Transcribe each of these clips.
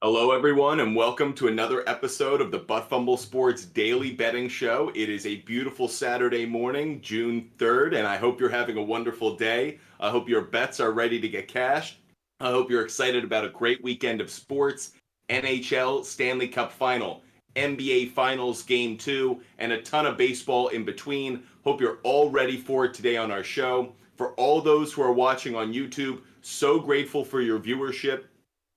Hello, everyone, and welcome to another episode of the Fumble Sports Daily Betting Show. It is a beautiful Saturday morning, June 3rd, and I hope you're having a wonderful day. I hope your bets are ready to get cashed. I hope you're excited about a great weekend of sports, NHL Stanley Cup Final, NBA Finals Game 2, and a ton of baseball in between. Hope you're all ready for it today on our show. For all those who are watching on YouTube, so grateful for your viewership.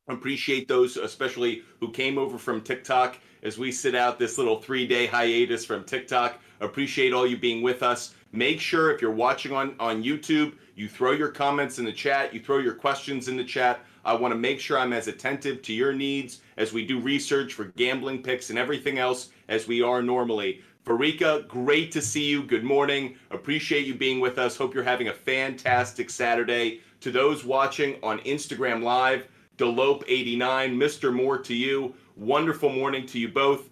Appreciate those, especially who came over from TikTok as we sit out this little 3-day hiatus from TikTok. Appreciate all you being with us. Make sure if you're watching on YouTube, you throw your comments in the chat, you throw your questions in the chat. I want to make sure I'm as attentive to your needs as we do research for gambling picks and everything else as we are normally. Farika, great to see you. Good morning. Appreciate you being with us. Hope you're having a fantastic Saturday. To those watching on Instagram Live, Delope89, Mr. Moore to you. Wonderful morning to you both.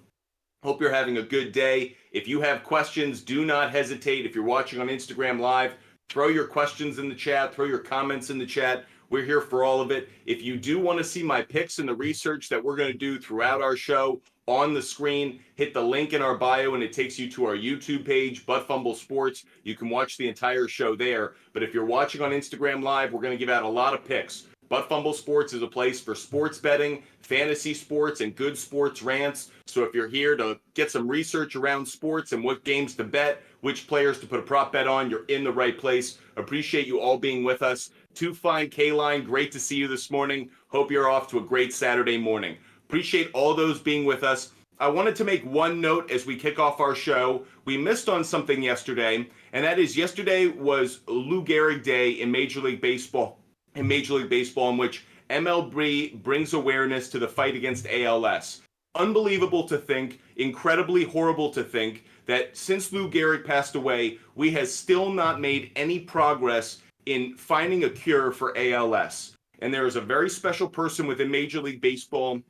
Hope you're having a good day. If you have questions, do not hesitate. If you're watching on Instagram Live, throw your questions in the chat, throw your comments in the chat. We're here for all of it. If you do want to see my picks and the research that we're going to do throughout our show on the screen, hit the link in our bio and it takes you to our YouTube page, Fumble Sports. You can watch the entire show there. But if you're watching on Instagram Live, we're going to give out a lot of picks. Fumble Sports is a place for sports betting, fantasy sports, and good sports rants. So if you're here to get some research around sports and what games to bet, which players to put a prop bet on, you're in the right place. Appreciate you all being with us. Too Fine K-Line, great to see you this morning. Hope you're off to a great Saturday morning. Appreciate all those being with us. I wanted to make one note as we kick off our show. We missed on something yesterday, and that is yesterday was Lou Gehrig Day in Major League Baseball. In which MLB brings awareness to the fight against ALS. Unbelievable to think, incredibly horrible to think that since Lou Gehrig passed away, we have still not made any progress in finding a cure for ALS. And there is a very special person within Major League Baseball.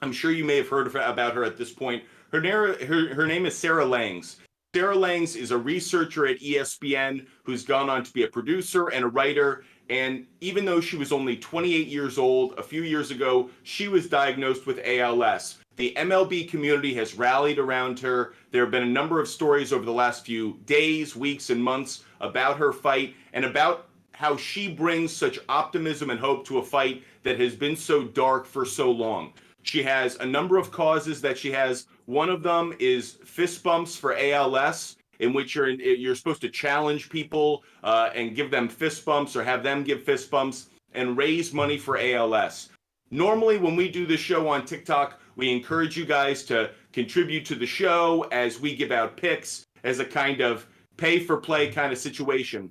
I'm sure you may have heard about her at this point. Her name is Sarah Langs. Sarah Langs is a researcher at ESPN who's gone on to be a producer and a writer. And even though she was only 28 years old, a few years ago, she was diagnosed with ALS. The MLB community has rallied around her. There have been a number of stories over the last few days, weeks, and months about her fight and about how she brings such optimism and hope to a fight that has been so dark for so long. She has a number of causes that she has. One of them is fist bumps for ALS, in which you're supposed to challenge people and give them fist bumps or have them give fist bumps and raise money for ALS. Normally, when we do this show on TikTok, we encourage you guys to contribute to the show as we give out picks as a kind of pay-for-play kind of situation.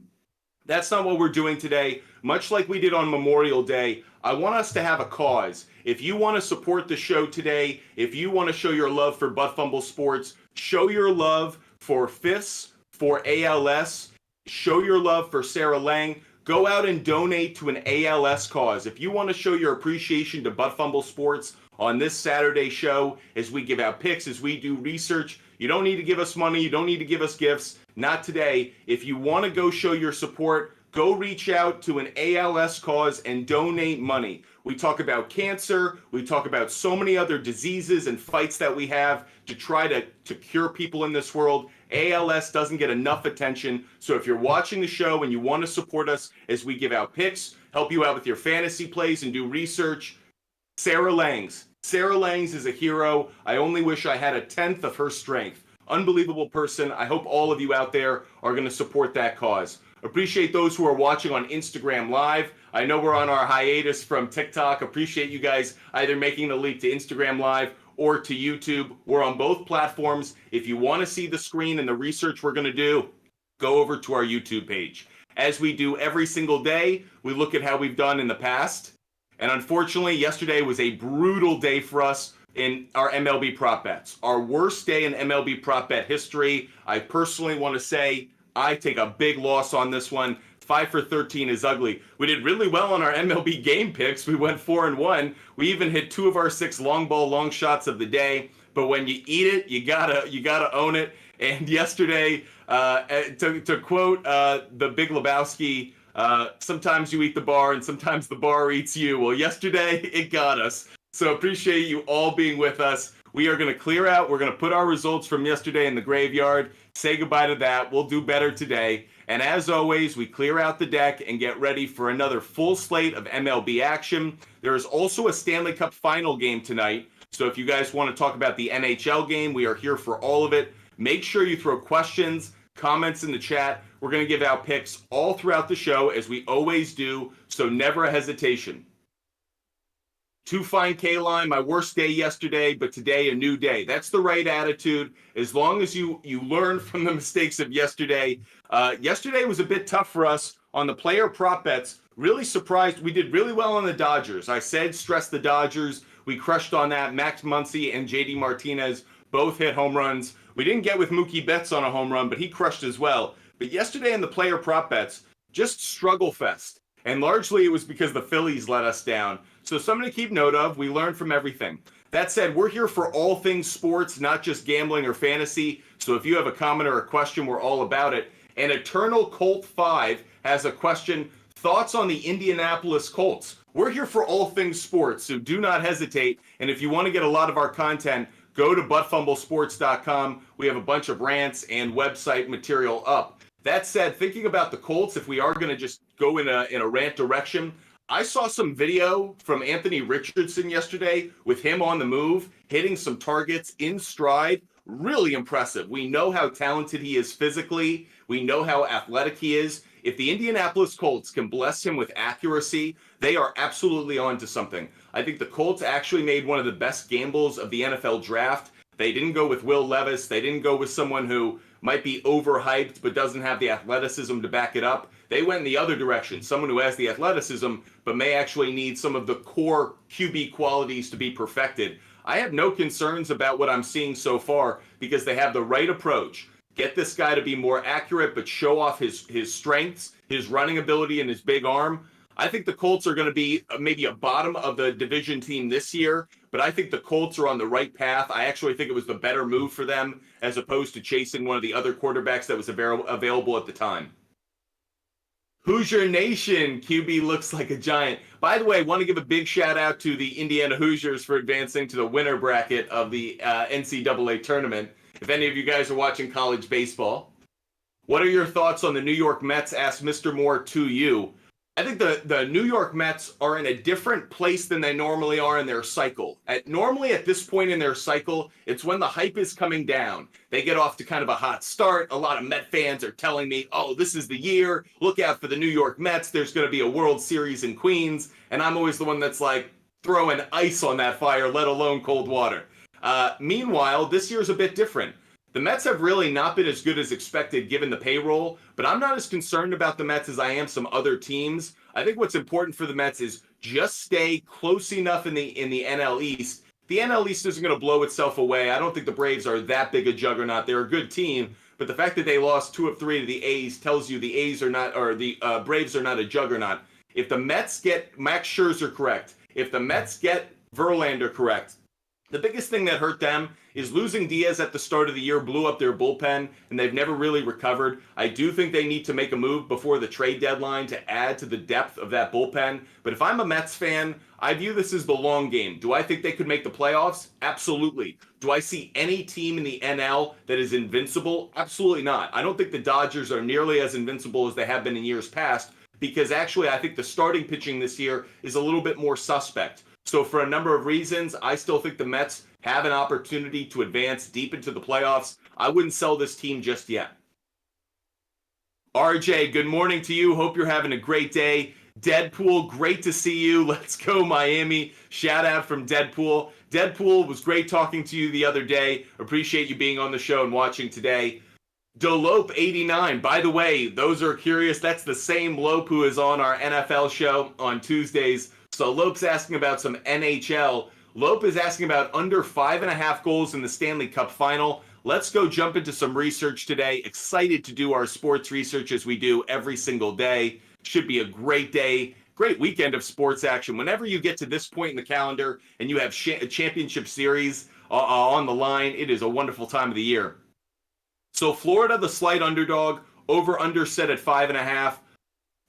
That's not what we're doing today. Much like we did on Memorial Day, I want us to have a cause. If you want to support the show today, if you want to show your love for Fumble Sports, show your love for fists, for ALS, show your love for Sarah Lang. Go out and donate to an ALS cause. If you want to show your appreciation to Fumble Sports on this Saturday show, as we give out picks, as we do research, you don't need to give us money. You don't need to give us gifts. Not today. If you want to go show your support, go reach out to an ALS cause and donate money. We talk about cancer. We talk about so many other diseases and fights that we have to try to cure people in this world. ALS doesn't get enough attention. So if you're watching the show and you want to support us as we give out picks, help you out with your fantasy plays and do research, Sarah Langs. Sarah Langs is a hero. I only wish I had a tenth of her strength. Unbelievable person. I hope all of you out there are going to support that cause. Appreciate those who are watching on Instagram Live. I know we're on our hiatus from TikTok. Appreciate you guys either making the leap to Instagram Live or to YouTube. We're on both platforms. If you want to see the screen and the research we're going to do, go over to our YouTube page. As we do every single day, we look at how we've done in the past. And unfortunately, yesterday was a brutal day for us in our MLB prop bets. Our worst day in MLB prop bet history. I personally want to say I take a big loss on this one. 5 for 13 is ugly. We did really well on our MLB game picks. We went 4-1. We even hit 2 of our 6 long ball long shots of the day. But when you eat it, you gotta own it. And yesterday, to quote the Big Lebowski, sometimes you eat the bar and sometimes the bar eats you. Well, yesterday it got us. So appreciate you all being with us. We are going to clear out. We're going to put our results from yesterday in the graveyard, say goodbye to that. We'll do better today. And as always, we clear out the deck and get ready for another full slate of MLB action. There is also a Stanley Cup final game tonight. So if you guys want to talk about the NHL game, we are here for all of it. Make sure you throw questions, comments in the chat. We're going to give out picks all throughout the show, as we always do. So never a hesitation. Too fine, K-Line. My worst day yesterday, but today a new day. That's the right attitude. As long as you learn from the mistakes of yesterday. Yesterday was a bit tough for us on the player prop bets. Really surprised. We did really well on the Dodgers. I said stress the Dodgers. We crushed on that. Max Muncy and JD Martinez both hit home runs. We didn't get with Mookie Betts on a home run, but he crushed as well. But yesterday in the player prop bets, just struggle fest. And largely it was because the Phillies let us down. So something to keep note of. We learn from everything. That said, we're here for all things sports, not just gambling or fantasy. So if you have a comment or a question, we're all about it. And Eternal Colt 5 has a question. Thoughts on the Indianapolis Colts? We're here for all things sports, so do not hesitate. And if you want to get a lot of our content, go to buttfumblesports.com. We have a bunch of rants and website material up. That said, thinking about the Colts, if we are going to just go in a rant direction, I saw some video from Anthony Richardson yesterday with him on the move, hitting some targets in stride. Really impressive. We know how talented he is physically. We know how athletic he is. If the Indianapolis Colts can bless him with accuracy, they are absolutely on to something. I think the Colts actually made one of the best gambles of the NFL draft. They didn't go with Will Levis. They didn't go with someone who might be overhyped but doesn't have the athleticism to back it up. They went in the other direction, someone who has the athleticism but may actually need some of the core QB qualities to be perfected. I have no concerns about what I'm seeing so far because they have the right approach. Get this guy to be more accurate but show off his strengths, his running ability, and his big arm. I think the Colts are going to be maybe a bottom of the division team this year, but I think the Colts are on the right path. I actually think it was the better move for them as opposed to chasing one of the other quarterbacks that was available at the time. Hoosier Nation, QB looks like a giant. By the way, I want to give a big shout out to the Indiana Hoosiers for advancing to the winner bracket of the NCAA tournament. If any of you guys are watching college baseball, what are your thoughts on the New York Mets? Asked Mr. Moore to you. I think the New York Mets are in a different place than they normally are in their cycle. Normally at this point in their cycle, it's when the hype is coming down. They get off to kind of a hot start. A lot of Met fans are telling me, oh, this is the year. Look out for the New York Mets. There's going to be a World Series in Queens. And I'm always the one that's like throwing ice on that fire, let alone cold water. Meanwhile, this year's a bit different. The Mets have really not been as good as expected given the payroll, but I'm not as concerned about the Mets as I am some other teams. I think what's important for the Mets is just stay close enough in the NL East. The NL East isn't going to blow itself away. I don't think the Braves are that big a juggernaut. They're a good team, but the fact that they lost 2 of 3 to the A's tells you the A's are not, or the Braves are not a juggernaut. If the Mets get Max Scherzer correct, if the Mets get Verlander correct, the biggest thing that hurt them is losing Diaz at the start of the year blew up their bullpen, and they've never really recovered. I do think they need to make a move before the trade deadline to add to the depth of that bullpen. But if I'm a Mets fan, I view this as the long game. Do I think they could make the playoffs? Absolutely. Do I see any team in the NL that is invincible? Absolutely not. I don't think the Dodgers are nearly as invincible as they have been in years past, because actually I think the starting pitching this year is a little bit more suspect. So for a number of reasons, I still think the Mets have an opportunity to advance deep into the playoffs. I wouldn't sell this team just yet. RJ, good morning to you. Hope you're having a great day. Deadpool, great to see you. Let's go Miami. Shout out from Deadpool. Deadpool, was great talking to you the other day. Appreciate you being on the show and watching today. Dolope89, by the way, those are curious, that's the same Lope who is on our NFL show on Tuesdays. So Lope's asking about some NHL. Lope is asking about under 5.5 goals in the Stanley Cup final. Let's go jump into some research today. Excited to do our sports research as we do every single day. Should be a great day, great weekend of sports action. Whenever you get to this point in the calendar and you have a championship series on the line, it is a wonderful time of the year. So Florida, the slight underdog, over-under set at 5.5.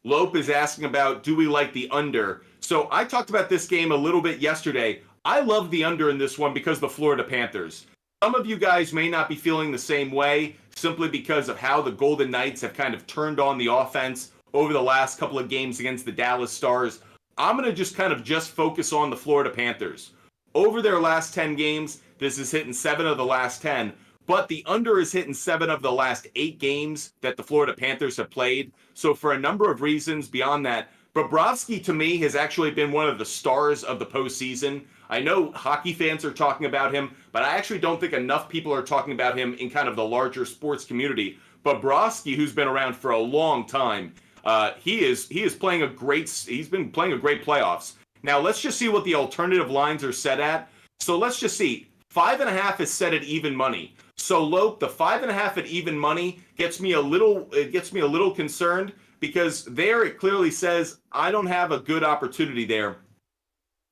Lope is asking about, do we like the under? So I talked about this game a little bit yesterday. I love the under in this one because the Florida Panthers. Some of you guys may not be feeling the same way simply because of how the Golden Knights have kind of turned on the offense over the last couple of games against the Dallas Stars. I'm going to just focus on the Florida Panthers. Over their last 10 games, this is hitting 7 of the last 10, but the under is hitting 7 of the last 8 games that the Florida Panthers have played. So for a number of reasons beyond that, Bobrovsky to me has actually been one of the stars of the postseason. I know hockey fans are talking about him, but I actually don't think enough people are talking about him in kind of the larger sports community. Bobrovsky, who's been around for a long time, he is playing he's been playing a great playoffs. Now let's just see what the alternative lines are set at. So let's just see. 5.5 is set at even money. So Lope, the 5.5 at even money gets me a little concerned because there it clearly says I don't have a good opportunity there.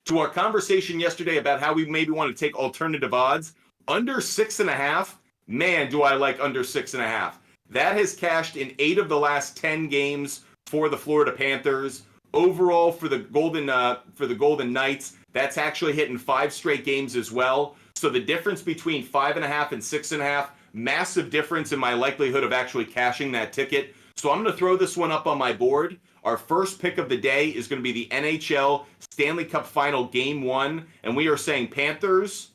To our conversation yesterday about how we maybe want to take alternative odds, under 6.5, man, do I like under 6.5. That has cashed in 8 of the last 10 games for the Florida Panthers. Overall, for the Golden Knights, that's actually hitting 5 straight games as well. So the difference between 5.5 and 6.5, massive difference in my likelihood of actually cashing that ticket. So I'm going to throw this one up on my board. Our first pick of the day is going to be the NHL Stanley Cup Final Game 1, and we are saying Panthers,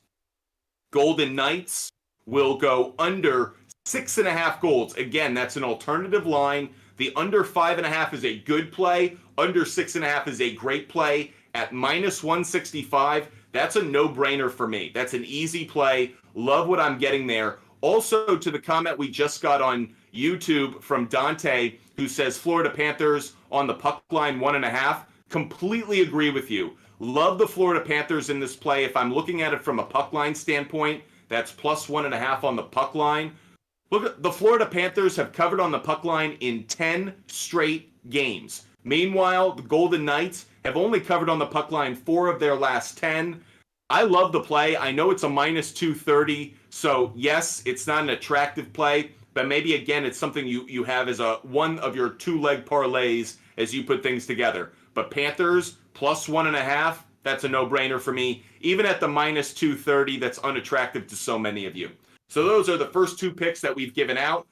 Golden Knights will go under 6.5 goals. Again, that's an alternative line. The under 5.5 is a good play. Under 6.5 is a great play. At minus 165, that's a no-brainer for me. That's an easy play. Love what I'm getting there. Also, to the comment we just got on YouTube from Dante, who says Florida Panthers on the puck line 1.5. Completely agree with you. Love the Florida Panthers in this play. If I'm looking at it from a puck line standpoint, that's plus 1.5 on the puck line. Look at the Florida Panthers have covered on the puck line in 10 straight games. Meanwhile, the Golden Knights have only covered on the puck line 4 of their last 10. I love the play. I know it's a minus 230, so yes, it's not an attractive play, but maybe again it's something you have as a one of your 2-leg parlays as you put things together. But Panthers plus 1.5, that's a no-brainer for me. Even at the minus 230, that's unattractive to so many of you. So those are the first 2 picks that we've given out.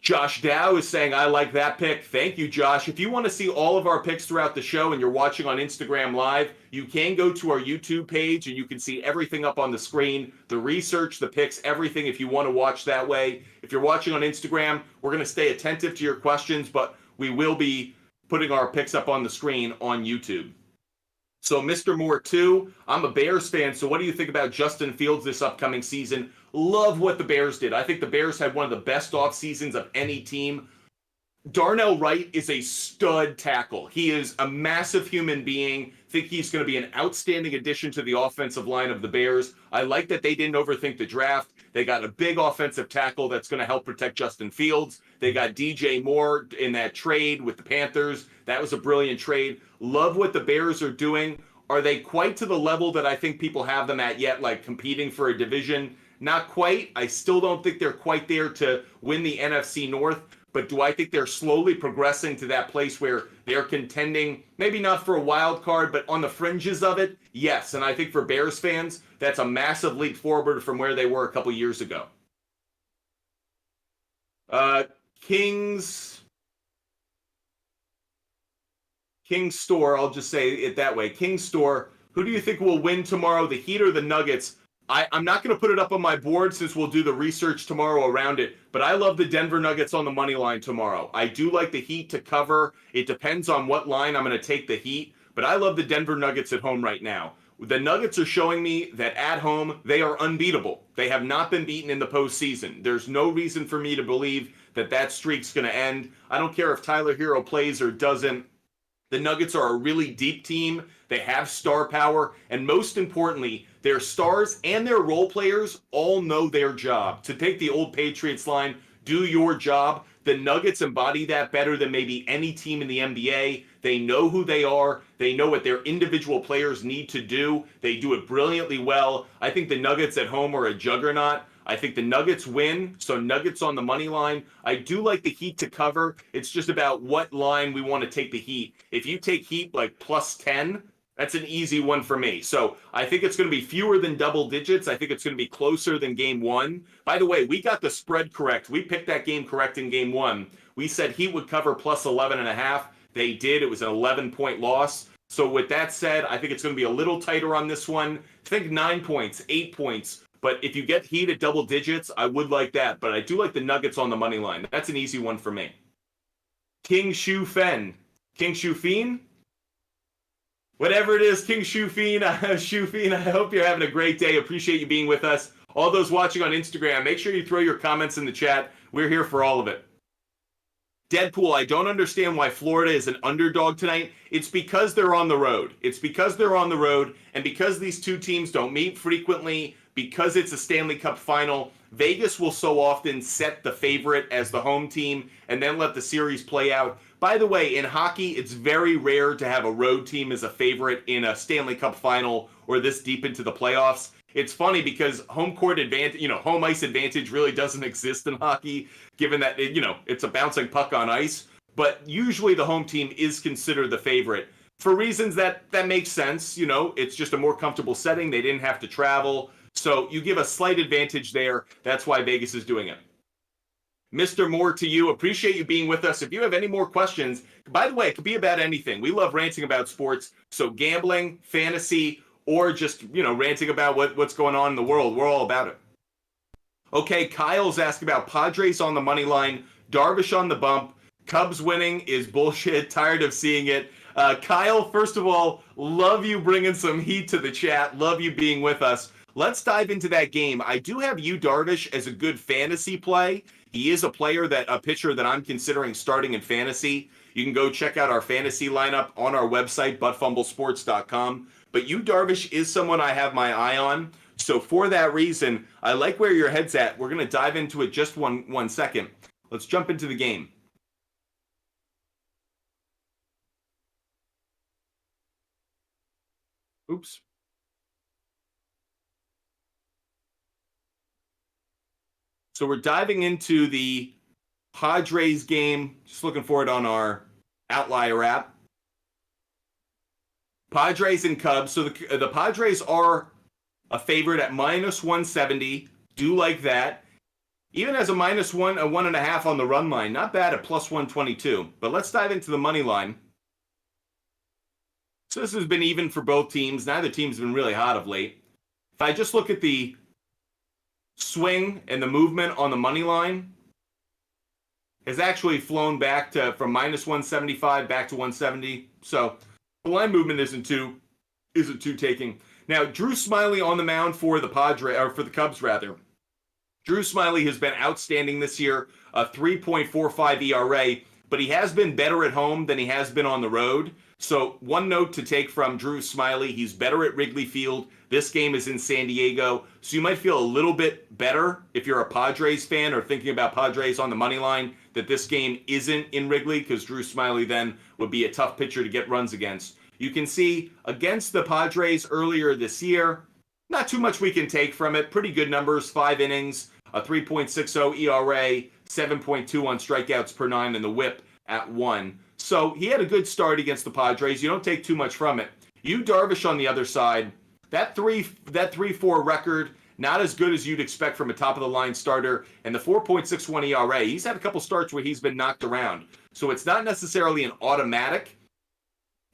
Josh Dow is saying, I like that pick. Thank you, Josh. If you want to see all of our picks throughout the show and you're watching on Instagram Live, you can go to our YouTube page and you can see everything up on the screen, the research, the picks, everything if you want to watch that way. If you're watching on Instagram, we're going to stay attentive to your questions, but we will be putting our picks up on the screen on YouTube. So Mr. Moore 2, I'm a Bears fan, so what do you think about Justin Fields this upcoming season? Love what the Bears did. I think the Bears had one of the best off seasons of any team. Darnell Wright is a stud tackle. He is a massive human being. Think he's going to be an outstanding addition to the offensive line of the Bears. I like that they didn't overthink the draft. They got a big offensive tackle that's going to help protect Justin Fields. They got DJ Moore in that trade with the Panthers. That was a brilliant trade. Love what the Bears are doing. Are they quite to the level that I think people have them at yet, like competing for a division? Not quite. I still don't think they're quite there to win the NFC North. But do I think they're slowly progressing to that place where they're contending, maybe not for a wild card, but on the fringes of it? Yes. And I think for Bears fans, that's a massive leap forward from where they were a couple years ago. King's Store, I'll just say it that way. King's Store, who do you think will win tomorrow, the Heat or the Nuggets? I'm not going to put it up on my board since we'll do the research tomorrow around it, but I love the Denver Nuggets on the money line tomorrow. I do like the Heat to cover. It depends on what line I'm going to take the Heat, but I love the Denver Nuggets at home right now. The Nuggets are showing me that at home, they are unbeatable. They have not been beaten in the postseason. There's no reason for me to believe that that streak's going to end. I don't care if Tyler Hero plays or doesn't. The Nuggets are a really deep team. They have star power, and most importantly, their stars and their role players all know their job. To take the old Patriots line, do your job. The Nuggets embody that better than maybe any team in the NBA. They know who they are. They know what their individual players need to do. They do it brilliantly well. I think the Nuggets at home are a juggernaut. I think the Nuggets win, so Nuggets on the money line. I do like the Heat to cover. It's just about what line we want to take the Heat. If you take Heat like plus 10, That's an easy one for me. So I think it's going to be fewer than double digits. I think it's going to be closer than game one. By the way, we got the spread correct. We picked that game correct in game one. We said Heat would cover plus 11.5. They did. It was an 11-point loss. So with that said, I think it's going to be a little tighter on this one. I think 9 points, 8 points. But if you get Heat at double digits, I would like that. But I do like the Nuggets on the money line. That's an easy one for me. King Shu Fen. King Shu Fiend? Whatever it is, King Shu Fiend, I hope you're having a great day. Appreciate you being with us. All those watching on Instagram, make sure you throw your comments in the chat. We're here for all of it. Deadpool, I don't understand why Florida is an underdog tonight. It's because they're on the road. It's because they're on the road, and because these two teams don't meet frequently, because it's a Stanley Cup final, Vegas will so often set the favorite as the home team and then let the series play out. By the way, in hockey, it's very rare to have a road team as a favorite in a Stanley Cup final or this deep into the playoffs. It's funny because home court advantage, home ice advantage really doesn't exist in hockey, given that, it's a bouncing puck on ice. But usually the home team is considered the favorite for reasons that makes sense. It's just a more comfortable setting. They didn't have to travel. So you give a slight advantage there. That's why Vegas is doing it. Mr. Moore, to you, appreciate you being with us. If you have any more questions, by the way, it could be about anything. We love ranting about sports. So gambling, fantasy, or just, ranting about what's going on in the world. We're all about it. Okay, Kyle's asked about Padres on the money line, Darvish on the bump, Cubs winning is bullshit. Tired of seeing it. Kyle, first of all, love you bringing some heat to the chat. Love you being with us. Let's dive into that game. I do have Yu Darvish as a good fantasy play. He is a pitcher that I'm considering starting in fantasy. You can go check out our fantasy lineup on our website, buttfumblesports.com. But Yu Darvish is someone I have my eye on. So for that reason, I like where your head's at. We're going to dive into it just one second. Let's jump into the game. Oops. So we're diving into the Padres game. Just looking for it on our Outlier app. Padres and Cubs. So the Padres are a favorite at minus 170. Do like that. Even as a minus 1.5 on the run line. Not bad at plus 122. But let's dive into the money line. So this has been even for both teams. Neither team's been really hot of late. If I just look at the swing and the movement on the money line, has actually flown back from minus 175 back to 170. So the line movement isn't too taking. Now, Drew Smyly on the mound for the Cubs rather. Drew Smyly has been outstanding this year, a 3.45 ERA, but he has been better at home than he has been on the road. So one note to take from Drew Smyly, he's better at Wrigley Field. This game is in San Diego, so you might feel a little bit better if you're a Padres fan or thinking about Padres on the money line that this game isn't in Wrigley, because Drew Smyly then would be a tough pitcher to get runs against. You can see against the Padres earlier this year, not too much we can take from it. Pretty good numbers, 5 innings, a 3.60 ERA, 7.2 on strikeouts per 9, and the whip at 1. So he had a good start against the Padres. You don't take too much from it. Yu Darvish on the other side, that 3-4 record, not as good as you'd expect from a top-of-the-line starter. And the 4.61 ERA, he's had a couple starts where he's been knocked around. So it's not necessarily an automatic,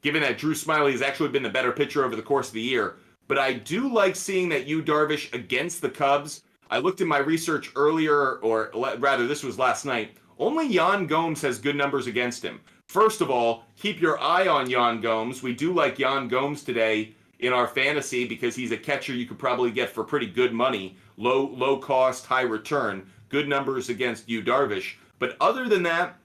given that Drew Smyly has actually been the better pitcher over the course of the year. But I do like seeing that Yu Darvish against the Cubs. I looked in my research earlier, or rather this was last night. Only Yan Gomes has good numbers against him. First of all, keep your eye on Yan Gomes. We do like Yan Gomes today in our fantasy because he's a catcher you could probably get for pretty good money. Low cost, high return. Good numbers against Yu Darvish. But other than that,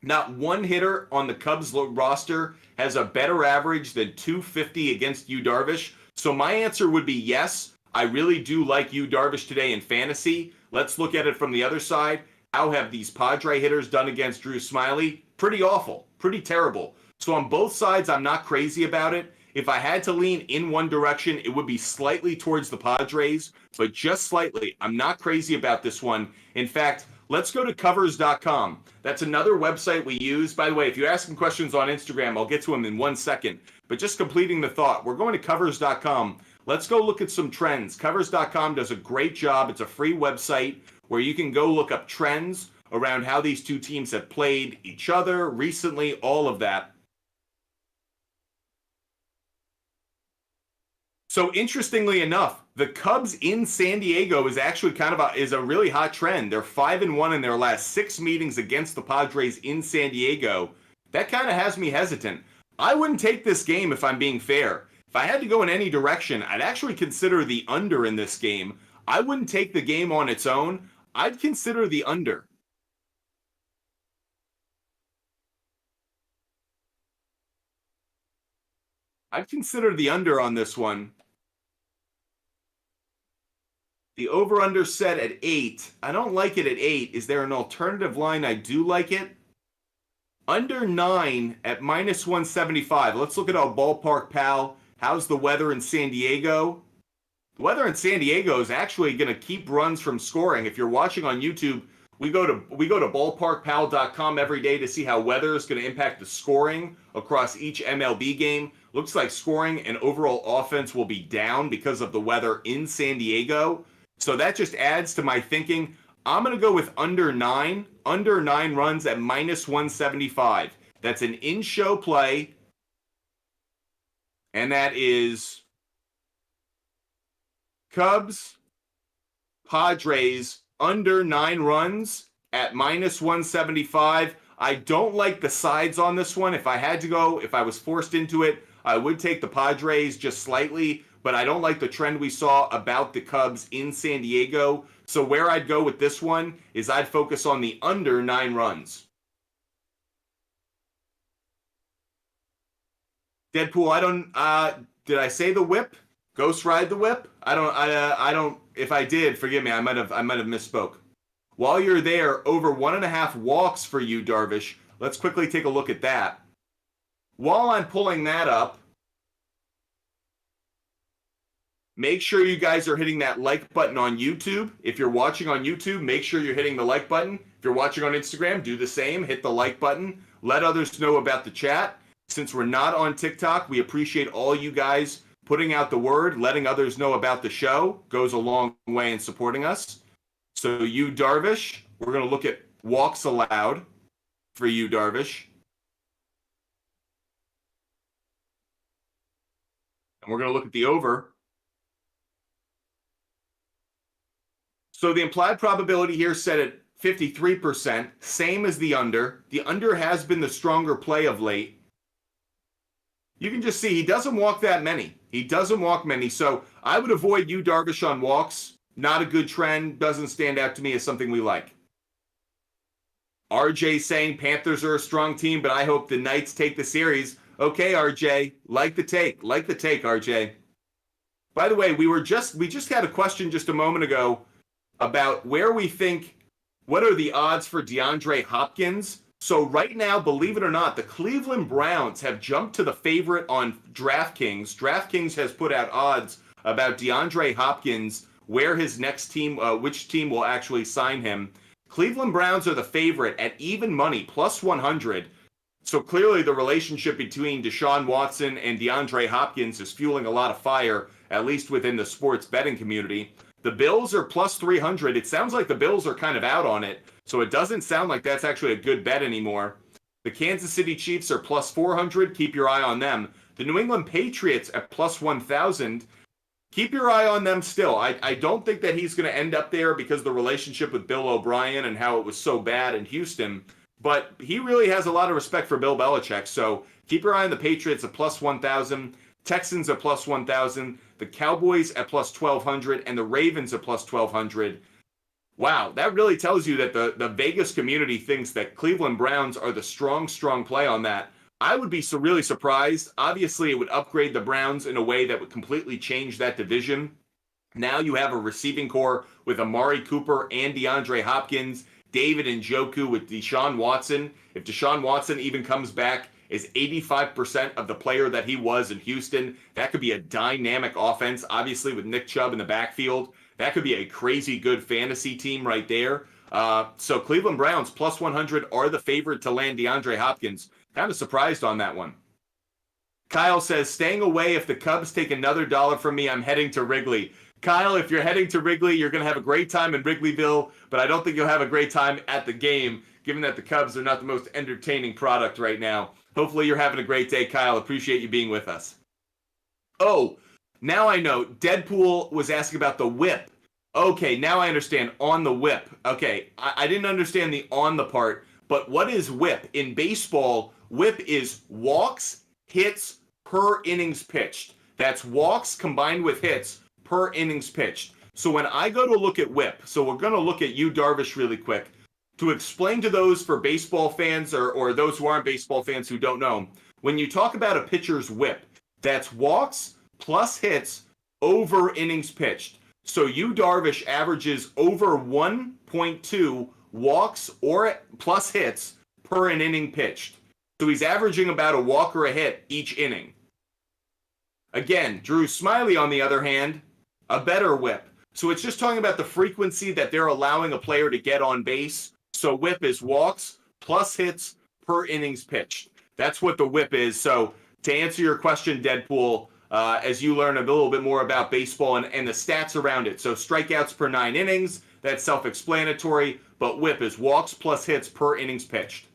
not one hitter on the Cubs roster has a better average than 250 against Yu Darvish. So my answer would be yes. I really do like Yu Darvish today in fantasy. Let's look at it from the other side. How have these Padre hitters done against Drew Smyly? Pretty awful, pretty terrible. So on both sides, I'm not crazy about it. If I had to lean in one direction, it would be slightly towards the Padres, but just slightly. I'm not crazy about this one. In fact, let's go to covers.com. That's another website we use. By the way, if you ask them questions on Instagram, I'll get to them in 1 second. But just completing the thought, we're going to covers.com. Let's go look at some trends. Covers.com does a great job. It's a free website where you can go look up trends around how these two teams have played each other recently, all of that. So interestingly enough, the Cubs in San Diego is actually is a really hot trend. They're 5-1 in their last 6 meetings against the Padres in San Diego. That kind of has me hesitant. I wouldn't take this game if I'm being fair. If I had to go in any direction, I'd actually consider the under in this game. I wouldn't take the game on its own. I'd consider the under. I'd consider the under on this one. The over-under set at 8. I don't like it at 8. Is there an alternative line I do like it? Under 9 at -175. Let's look at our ballpark pal. How's the weather in San Diego? The weather in San Diego is actually going to keep runs from scoring. If you're watching on YouTube, we go to ballparkpal.com every day to see how weather is going to impact the scoring across each MLB game. Looks like scoring and overall offense will be down because of the weather in San Diego. So that just adds to my thinking. I'm going to go with under 9 runs at -175. That's an in-show play. And that is Cubs, Padres, under 9 runs at -175. I don't like the sides on this one. If I was forced into it, I would take the Padres just slightly, but I don't like the trend we saw about the Cubs in San Diego. So where I'd go with this one is I'd focus on the under 9 runs. Deadpool, did I say the whip? Ghost ride the whip? I don't, if I did, forgive me, I might have misspoke. While you're there, over 1.5 walks for you, Darvish. Let's quickly take a look at that. While I'm pulling that up, make sure you guys are hitting that like button on YouTube. If you're watching on YouTube, make sure you're hitting the like button. If you're watching on Instagram, do the same. Hit the like button. Let others know about the chat. Since we're not on TikTok, we appreciate all you guys putting out the word, letting others know about the show. Goes a long way in supporting us. So you, Darvish, we're going to look at walks allowed for you, Darvish. And we're going to look at the over. So the implied probability here set at 53%, same as the under. The under has been the stronger play of late. You can just see he doesn't walk that many. He doesn't walk many. So I would avoid you, Darvish, on walks. Not a good trend. Doesn't stand out to me as something we like. RJ saying Panthers are a strong team, but I hope the Knights take the series. Okay, RJ. Like the take, RJ. By the way, we just had a question just a moment ago about where we think, what are the odds for Deandre Hopkins? So right now, believe it or not, the Cleveland Browns have jumped to the favorite on DraftKings. DraftKings has put out odds about DeAndre Hopkins, where his next team, which team will actually sign him. Cleveland Browns are the favorite at even money, plus 100. So clearly the relationship between Deshaun Watson and DeAndre Hopkins is fueling a lot of fire, at least within the sports betting community. The Bills are plus 300. It sounds like the Bills are kind of out on it, so it doesn't sound like that's actually a good bet anymore. The Kansas City Chiefs are plus 400. Keep your eye on them. The New England Patriots at plus 1,000. Keep your eye on them still. I don't think that he's going to end up there because of the relationship with Bill O'Brien and how it was so bad in Houston. But he really has a lot of respect for Bill Belichick. So keep your eye on the Patriots at plus 1,000. Texans at plus 1,000. The Cowboys at plus 1,200. And the Ravens at plus 1,200. Wow, that really tells you that the Vegas community thinks that Cleveland Browns are the strong play on that. I would be really surprised. Obviously, it would upgrade the Browns in a way that would completely change that division. Now you have a receiving core with Amari Cooper and DeAndre Hopkins, David Njoku with Deshaun Watson. If Deshaun Watson even comes back as 85% of the player that he was in Houston, that could be a dynamic offense, obviously with Nick Chubb in the backfield. That could be a crazy good fantasy team right there. So Cleveland Browns plus 100 are the favorite to land DeAndre Hopkins. Kind of surprised on that one. Kyle says, staying away. If the Cubs take another dollar from me, I'm heading to Wrigley. Kyle, if you're heading to Wrigley, you're going to have a great time in Wrigleyville, but I don't think you'll have a great time at the game, given that the Cubs are not the most entertaining product right now. Hopefully you're having a great day, Kyle. Appreciate you being with us. Oh, now I know. Deadpool was asking about the whip. Okay, now I understand. On the whip. Okay, I didn't understand the on the part, but what is whip? In baseball, whip is walks, hits per innings pitched. That's walks combined with hits per innings pitched. So when I go to look at whip, so we're going to look at you, Darvish, really quick, to explain to those for baseball fans or those who aren't baseball fans who don't know, when you talk about a pitcher's whip, that's walks plus hits over innings pitched. So you, Darvish, averages over 1.2 walks or plus hits per an inning pitched. So he's averaging about a walk or a hit each inning. Again, Drew Smiley, on the other hand, a better whip. So it's just talking about the frequency that they're allowing a player to get on base. So whip is walks plus hits per innings pitched. That's what the whip is. So to answer your question, Deadpool, as you learn a little bit more about baseball and the stats around it. So strikeouts per 9 innings, that's self-explanatory, but whip is walks plus hits per innings pitched.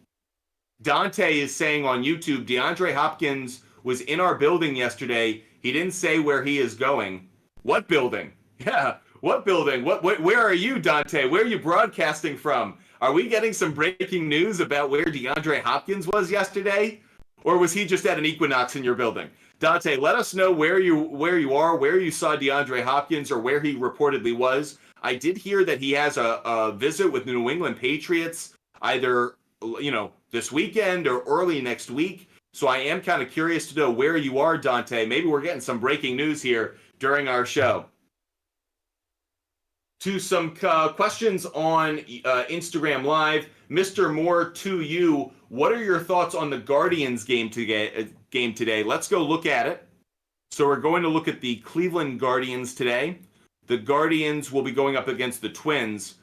Dante is saying on YouTube, DeAndre Hopkins was in our building yesterday. He didn't say where he is going. What building? Yeah, what building? Where are you, Dante? Where are you broadcasting from? Are we getting some breaking news about where DeAndre Hopkins was yesterday? Or was he just at an Equinox in your building? Dante, let us know where you are, where you saw DeAndre Hopkins, or where he reportedly was. I did hear that he has a visit with the New England Patriots, either this weekend or early next week. So I am kind of curious to know where you are, Dante. Maybe we're getting some breaking news here during our show. To some questions on Instagram Live, Mr. Moore, to you, what are your thoughts on the Guardians game today? Let's go look at it. So we're going to look at the Cleveland Guardians today. The Guardians will be going up against the Twins.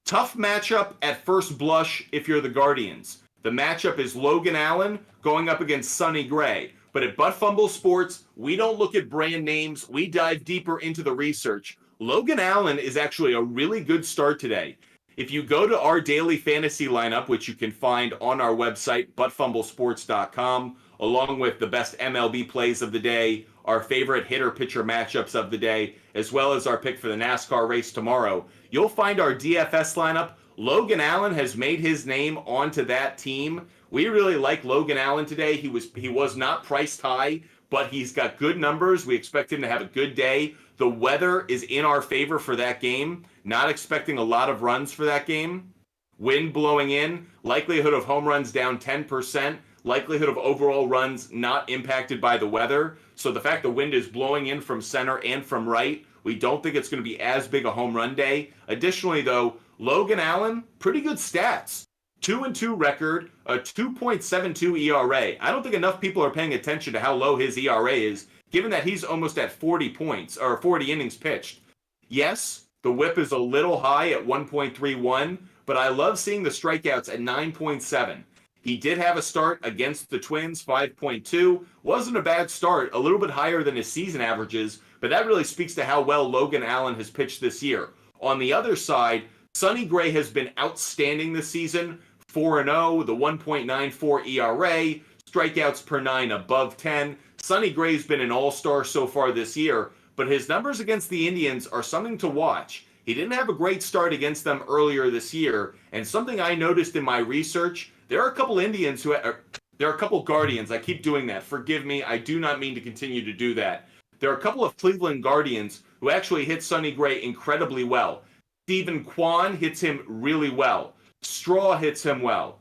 Tough matchup at first blush if you're the Guardians. The matchup is Logan Allen going up against Sonny Gray. But at Butt Fumble Sports, we don't look at brand names. We dive deeper into the research. Logan Allen is actually a really good start today. If you go to our daily fantasy lineup, which you can find on our website, buttfumblesports.com, along with the best MLB plays of the day, our favorite hitter-pitcher matchups of the day, as well as our pick for the NASCAR race tomorrow, you'll find our DFS lineup. Logan Allen has made his name onto that team. We really like Logan Allen today. He was not priced high, but he's got good numbers. We expect him to have a good day. The weather is in our favor for that game. Not expecting a lot of runs for that game. Wind blowing in. Likelihood of home runs down 10%. Likelihood of overall runs not impacted by the weather. So the fact the wind is blowing in from center and from right, we don't think it's going to be as big a home run day. Additionally, though, Logan Allen, pretty good stats. 2-2 record, a 2.72 ERA. I don't think enough people are paying attention to how low his ERA is, given that he's almost at 40 points, or 40 innings pitched. Yes, the whip is a little high at 1.31, but I love seeing the strikeouts at 9.7. He did have a start against the Twins, 5.2. Wasn't a bad start, a little bit higher than his season averages, but that really speaks to how well Logan Allen has pitched this year. On the other side, Sonny Gray has been outstanding this season, 4-0, the 1.94 ERA, strikeouts per 9 above 10. Sonny Gray's been an all-star so far this year, but his numbers against the Indians are something to watch. He didn't have a great start against them earlier this year, and something I noticed in my research, there are a couple Guardians. I keep doing that. Forgive me. I do not mean to continue to do that. There are a couple of Cleveland Guardians who actually hit Sonny Gray incredibly well. Stephen Kwan hits him really well. Straw hits him well.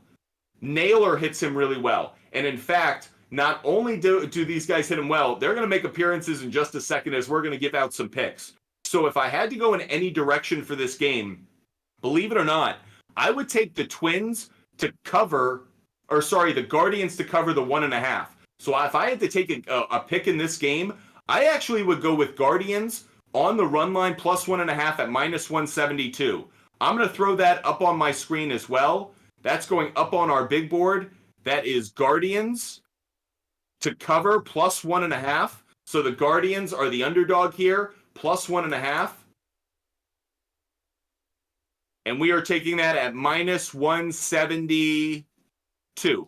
Naylor hits him really well. And in fact, not only do these guys hit him well, they're going to make appearances in just a second as we're going to give out some picks. So if I had to go in any direction for this game, believe it or not, I would take the Guardians to cover the 1.5. So if I had to take a pick in this game, I actually would go with Guardians on the run line plus 1.5 at minus 172. I'm going to throw that up on my screen as well. That's going up on our big board. That is Guardians to cover plus 1.5. So the Guardians are the underdog here, plus 1.5. And we are taking that at minus 172.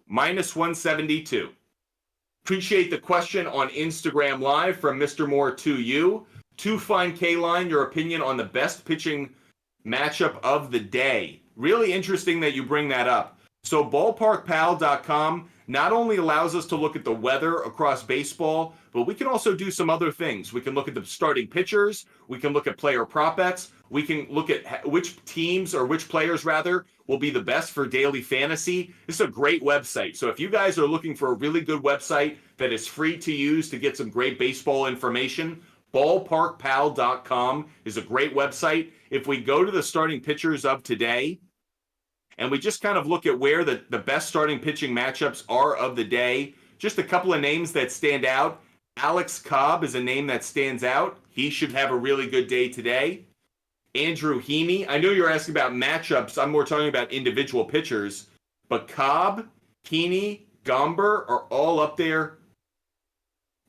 Minus 172. Appreciate the question on Instagram Live from Mr. Moore to you. To find K-Line, your opinion on the best pitching matchup of the day. Really interesting that you bring that up. So ballparkpal.com not only allows us to look at the weather across baseball, but we can also do some other things. We can look at the starting pitchers. We can look at player prop bets. We can look at which teams, or which players rather, will be the best for daily fantasy. This is a great website. So if you guys are looking for a really good website that is free to use to get some great baseball information, ballparkpal.com is a great website. If we go to the starting pitchers of today, and we just kind of look at where the best starting pitching matchups are of the day, just a couple of names that stand out. Alex Cobb is a name that stands out. He should have a really good day today. Andrew Heaney. I know you're asking about matchups. I'm more talking about individual pitchers. But Cobb, Heaney, Gomber are all up there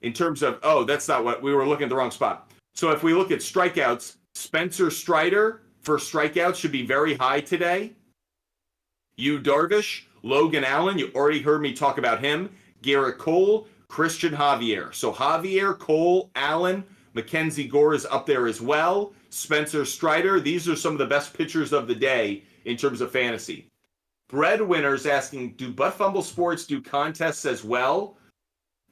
in terms of, that's not what, we were looking at the wrong spot. So if we look at strikeouts, Spencer Strider for strikeouts should be very high today. Yu Darvish, Logan Allen, you already heard me talk about him. Garrett Cole, Christian Javier. So Javier, Cole, Allen, Mackenzie Gore is up there as well. Spencer Strider. These are some of the best pitchers of the day in terms of fantasy. Breadwinner's asking, do Butt Fumble Sports do contests as well?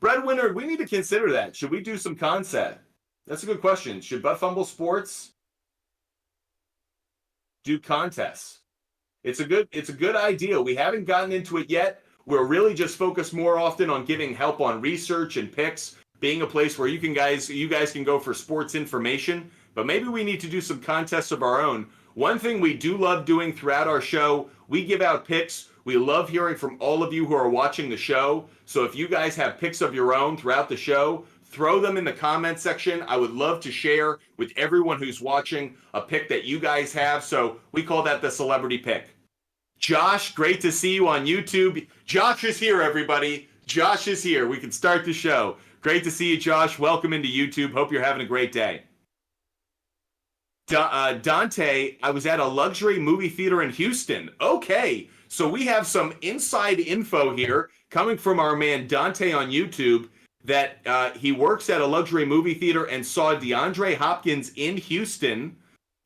Breadwinner, we need to consider that. Should we do some contests? That's a good question. Should Butt Fumble Sports do contests? It's a good idea. We haven't gotten into it yet. We're really just focused more often on giving help on research and picks, being a place where you guys can go for sports information. But maybe we need to do some contests of our own. One thing we do love doing throughout our show, we give out picks. We love hearing from all of you who are watching the show. So if you guys have picks of your own throughout the show, throw them in the comment section. I would love to share with everyone who's watching a pick that you guys have. So we call that the celebrity pick. Josh, great to see you on YouTube. Josh is here, everybody. Josh is here. We can start the show. Great to see you, Josh. Welcome into YouTube. Hope you're having a great day. Dante, I was at a luxury movie theater in Houston. Okay, so we have some inside info here coming from our man Dante on YouTube that he works at a luxury movie theater and saw Deandre Hopkins in Houston.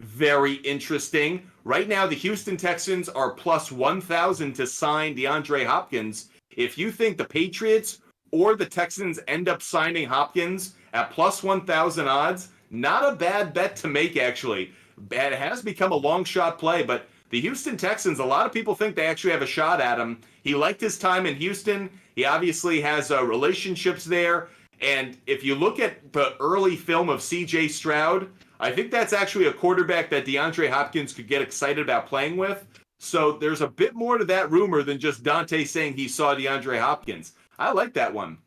Very interesting. Right now, the Houston Texans are plus 1,000 to sign Deandre Hopkins. If you think the Patriots or the Texans end up signing Hopkins at plus 1,000 odds, not a bad bet to make, actually. It has become a long shot play, but the Houston Texans, a lot of people think they actually have a shot at him. He liked his time in Houston. He obviously has relationships there. And if you look at the early film of C.J. Stroud, I think that's actually a quarterback that DeAndre Hopkins could get excited about playing with. So there's a bit more to that rumor than just Dante saying he saw DeAndre Hopkins. I like that one.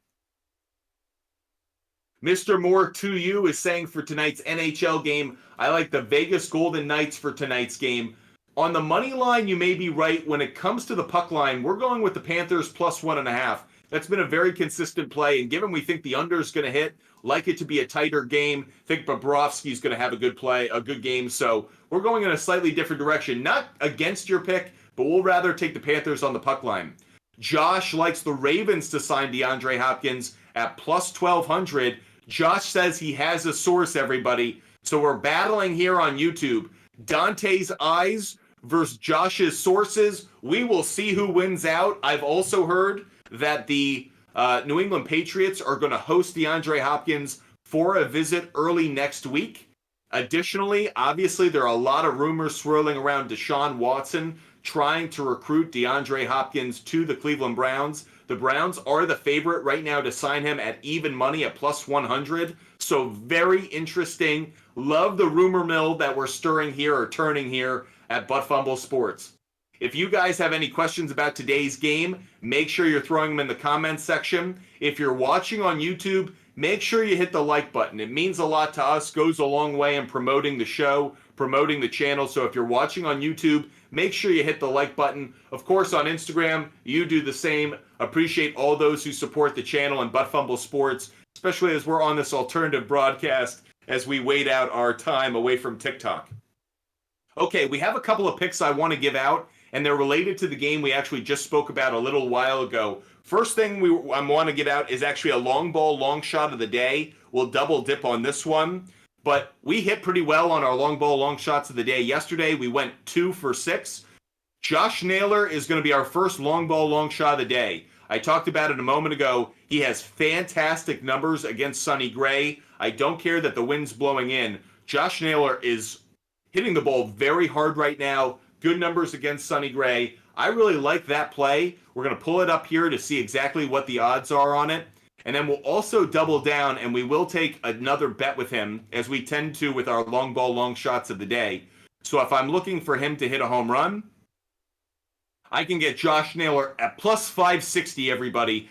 Mr. Moore to you is saying for tonight's NHL game, I like the Vegas Golden Knights for tonight's game. On the money line, you may be right. When it comes to the puck line, we're going with the Panthers plus 1.5. That's been a very consistent play, and given we think the under is going to hit, like it to be a tighter game, think Bobrovsky's going to have a good game. So we're going in a slightly different direction. Not against your pick, but we'll rather take the Panthers on the puck line. Josh likes the Ravens to sign DeAndre Hopkins at plus 1,200. Josh says he has a source, everybody. So we're battling here on YouTube. Dante's eyes versus Josh's sources. We will see who wins out. I've also heard that the New England Patriots are going to host DeAndre Hopkins for a visit early next week. Additionally, obviously, there are a lot of rumors swirling around Deshaun Watson trying to recruit DeAndre Hopkins to the Cleveland Browns. The Browns are the favorite right now to sign him at even money at plus 100. So very interesting. Love the rumor mill that we're stirring here or turning here at Butt Fumble Sports. If you guys have any questions about today's game, make sure you're throwing them in the comments section. If you're watching on YouTube, make sure you hit the like button. It means a lot to us, goes a long way in promoting the show, promoting the channel. So if you're watching on YouTube, make sure you hit the like button. Of course, on Instagram, you do the same. Appreciate all those who support the channel and Butt Fumble Sports, especially as we're on this alternative broadcast as we wait out our time away from TikTok. Okay, we have a couple of picks I want to give out, and they're related to the game we actually just spoke about a little while ago. First thing I want to get out is actually a long ball, long shot of the day. We'll double dip on this one, but we hit pretty well on our long ball, long shots of the day. Yesterday, we went 2 for 6. Josh Naylor is going to be our first long ball, long shot of the day. I talked about it a moment ago. He has fantastic numbers against Sonny Gray. I don't care that the wind's blowing in. Josh Naylor is hitting the ball very hard right now. Good numbers against Sonny Gray. I really like that play. We're going to pull it up here to see exactly what the odds are on it. And then we'll also double down, and we will take another bet with him, as we tend to with our long ball, long shots of the day. So if I'm looking for him to hit a home run, I can get Josh Naylor at plus 560, everybody.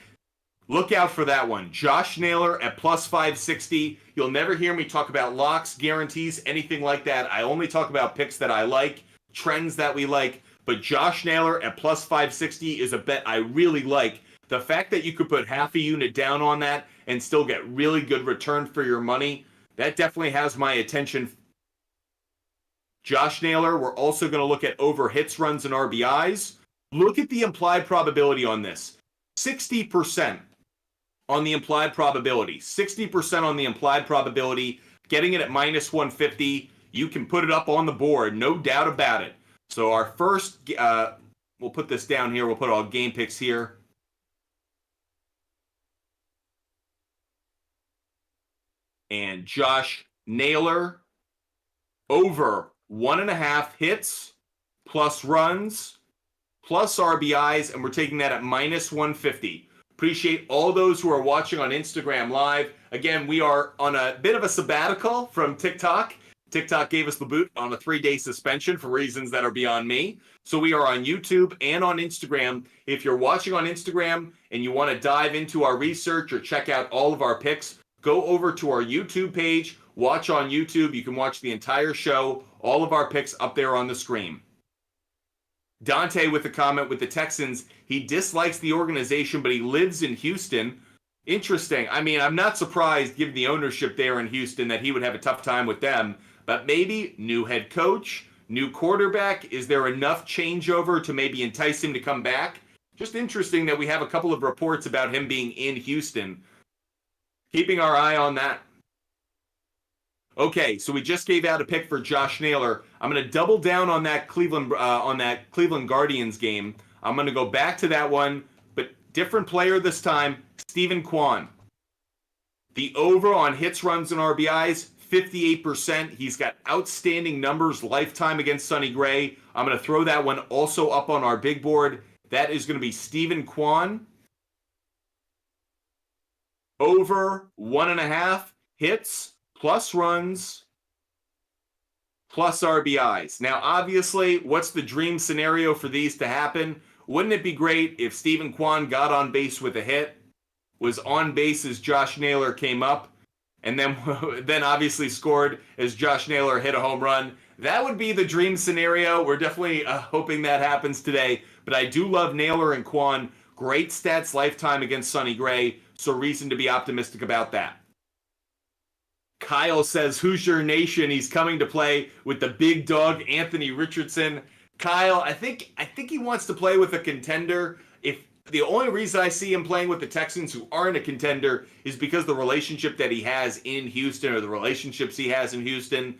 Look out for that one. Josh Naylor at plus 560. You'll never hear me talk about locks, guarantees, anything like that. I only talk about picks that I like, trends that we like. But Josh Naylor at plus 560 is a bet I really like. The fact that you could put half a unit down on that and still get really good return for your money, that definitely has my attention. Josh Naylor, we're also going to look at over hits, runs, and RBIs. Look at the implied probability on this. 60% on the implied probability. 60% on the implied probability. Getting it at minus 150. You can put it up on the board, no doubt about it. So our first, we'll put this down here. We'll put all game picks here. And Josh Naylor, over 1.5 hits, plus runs, plus RBIs, and we're taking that at minus 150. Appreciate all those who are watching on Instagram Live. Again, we are on a bit of a sabbatical from TikTok. TikTok gave us the boot on a 3-day suspension for reasons that are beyond me. So we are on YouTube and on Instagram. If you're watching on Instagram and you want to dive into our research or check out all of our picks, go over to our YouTube page, watch on YouTube. You can watch the entire show, all of our picks up there on the screen. Dante with a comment with the Texans. He dislikes the organization, but he lives in Houston. Interesting. I mean, I'm not surprised, given the ownership there in Houston, that he would have a tough time with them. But maybe new head coach, new quarterback. Is there enough changeover to maybe entice him to come back? Just interesting that we have a couple of reports about him being in Houston. Keeping our eye on that. Okay, so we just gave out a pick for Josh Naylor. I'm going to double down on that Cleveland Guardians game. I'm going to go back to that one, but different player this time, Steven Kwan. The over on hits, runs, and RBIs, 58%. He's got outstanding numbers lifetime against Sonny Gray. I'm going to throw that one also up on our big board. That is going to be Steven Kwan. Over 1.5 hits, plus runs, plus RBIs. Now, obviously, what's the dream scenario for these to happen? Wouldn't it be great if Steven Kwan got on base with a hit, was on base as Josh Naylor came up, and then obviously scored as Josh Naylor hit a home run? That would be the dream scenario. We're definitely hoping that happens today. But I do love Naylor and Kwan. Great stats lifetime against Sonny Gray, so reason to be optimistic about that. Kyle says, Hoosier Nation, he's coming to play with the big dog, Anthony Richardson. Kyle, I think he wants to play with a contender. If the only reason I see him playing with the Texans, who aren't a contender, is because the relationship that he has in Houston, or the relationships he has in Houston.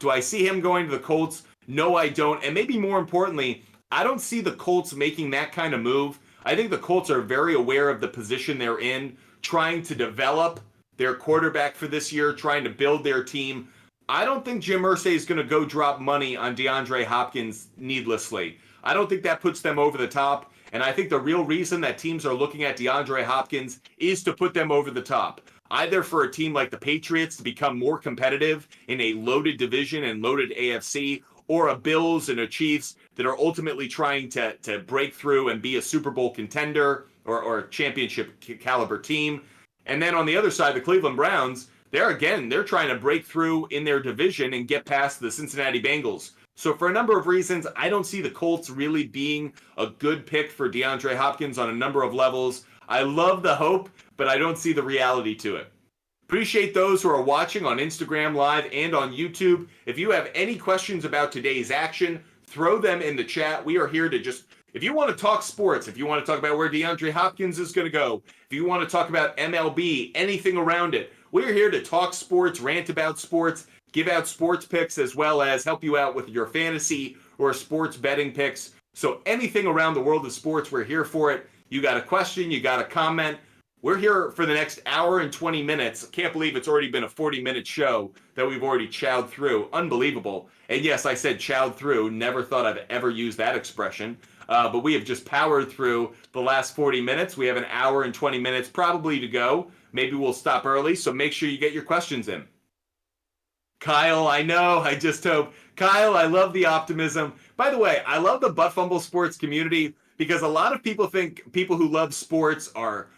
Do I see him going to the Colts? No, I don't. And maybe more importantly, I don't see the Colts making that kind of move. I think the Colts are very aware of the position they're in, trying to develop their quarterback for this year, trying to build their team. I don't think Jim Irsay is going to go drop money on DeAndre Hopkins needlessly. I don't think that puts them over the top. And I think the real reason that teams are looking at DeAndre Hopkins is to put them over the top. Either for a team like the Patriots to become more competitive in a loaded division and loaded AFC, or a Bills and a Chiefs that are ultimately trying to break through and be a Super Bowl contender or a championship caliber team. And then on the other side, the Cleveland Browns, they're trying to break through in their division and get past the Cincinnati Bengals. So for a number of reasons, I don't see the Colts really being a good pick for DeAndre Hopkins on a number of levels. I love the hope, but I don't see the reality to it. Appreciate those who are watching on Instagram Live and on YouTube. If you have any questions about today's action, throw them in the chat. We are here to if you want to talk sports, if you want to talk about where DeAndre Hopkins is going to go, if you want to talk about MLB, anything around it, we're here to talk sports, rant about sports, give out sports picks, as well as help you out with your fantasy or sports betting picks. So anything around the world of sports, we're here for it. You got a question, you got a comment. We're here for the next hour and 20 minutes. I can't believe it's already been a 40-minute show that we've already chowed through. Unbelievable. And yes, I said chowed through. Never thought I'd ever use that expression. But we have just powered through the last 40 minutes. We have an hour and 20 minutes probably to go. Maybe we'll stop early, so make sure you get your questions in. Kyle, I know. I just hope. Kyle, I love the optimism. By the way, I love the Butt Fumble sports community because a lot of people think people who love sports are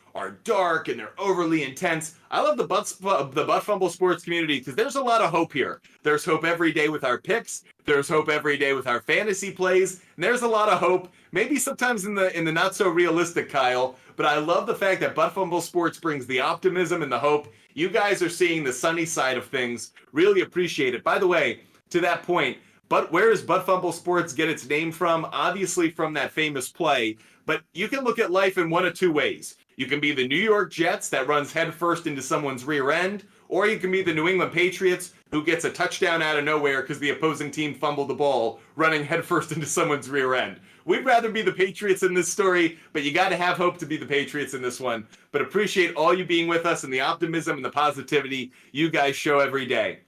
dark and they're overly intense. I love the Butt Fumble sports community because there's a lot of hope here. There's hope every day with our picks. There's hope every day with our fantasy plays. And there's a lot of hope, maybe sometimes in the not so realistic, Kyle. But I love the fact that Butt Fumble Sports brings the optimism and the hope. You guys are seeing the sunny side of things. Really appreciate it. By the way, to that point, where does Butt Fumble Sports get its name from? Obviously from that famous play. But you can look at life in one of two ways. You can be the New York Jets that runs headfirst into someone's rear end, or you can be the New England Patriots who gets a touchdown out of nowhere because the opposing team fumbled the ball running headfirst into someone's rear end. We'd rather be the Patriots in this story, but you got to have hope to be the Patriots in this one. But appreciate all you being with us and the optimism and the positivity you guys show every day.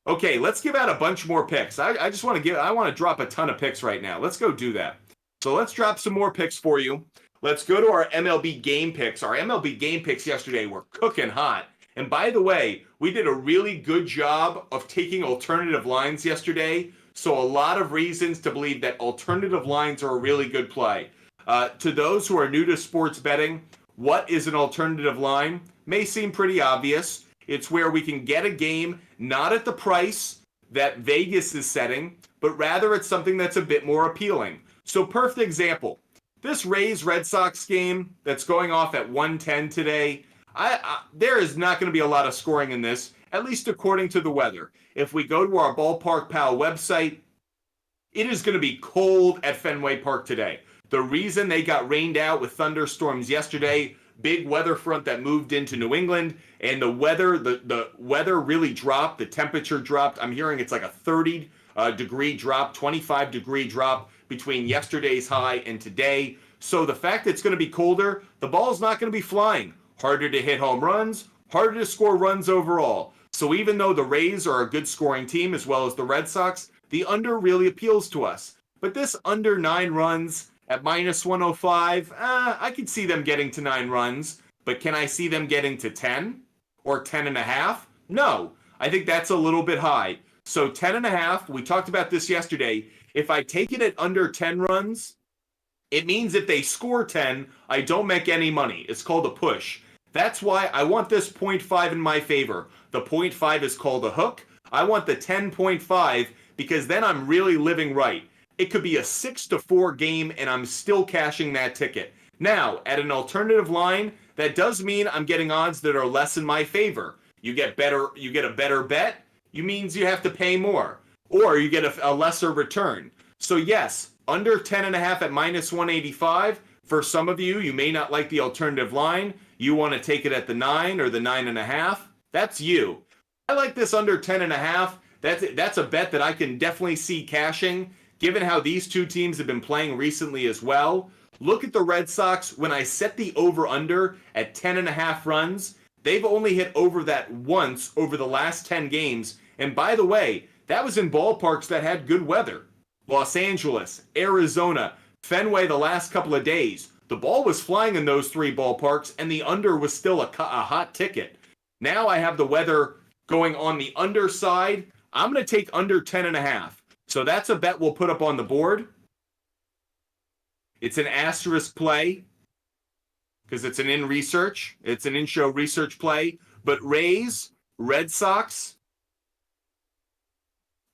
Okay, let's give out a bunch more picks. I want to drop a ton of picks right now. Let's go do that. So let's drop some more picks for you. Let's go to our MLB game picks. Our MLB game picks yesterday were cooking hot. And by the way, we did a really good job of taking alternative lines yesterday. So a lot of reasons to believe that alternative lines are a really good play. To those who are new to sports betting, what is an alternative line? May seem pretty obvious. It's where we can get a game not at the price that Vegas is setting, but rather it's something that's a bit more appealing. So perfect example. This Rays-Red Sox game that's going off at 110 today, there is not going to be a lot of scoring in this, at least according to the weather. If we go to our Ballpark Pal website, it is going to be cold at Fenway Park today. The reason they got rained out with thunderstorms yesterday, big weather front that moved into New England, and the weather really dropped, the temperature dropped. I'm hearing it's like a 30 degree drop, 25 degree drop between yesterday's high and today. So the fact that it's going to be colder, the ball's not going to be flying. Harder to hit home runs, harder to score runs overall. So even though the Rays are a good scoring team as well as the Red Sox, the under really appeals to us. But this under 9 runs at minus 105, I could see them getting to 9 runs. But can I see them getting to 10 or 10.5? No, I think that's a little bit high. So 10.5, we talked about this yesterday. If I take it at under 10 runs, it means if they score 10, I don't make any money. It's called a push. That's why I want this 0.5 in my favor. The 0.5 is called a hook. I want the 10.5 because then I'm really living right. It could be a 6-4 game and I'm still cashing that ticket. Now, at an alternative line, that does mean I'm getting odds that are less in my favor. You get a better bet, it means you have to pay more. Or you get a lesser return. So yes, under 10.5 at minus 185. For some of you, you may not like the alternative line. You want to take it at the 9 or the 9.5. That's you. I like this under 10.5. That's a bet that I can definitely see cashing, given how these two teams have been playing recently as well. Look at the Red Sox. When I set the over-under at 10.5 runs, they've only hit over that once over the last 10 games. And by the way, that was in ballparks that had good weather. Los Angeles, Arizona, Fenway the last couple of days. The ball was flying in those 3 ballparks, and the under was still a hot ticket. Now I have the weather going on the underside. I'm going to take under 10.5. So that's a bet we'll put up on the board. It's an asterisk play because it's an in-show research play. But Rays, Red Sox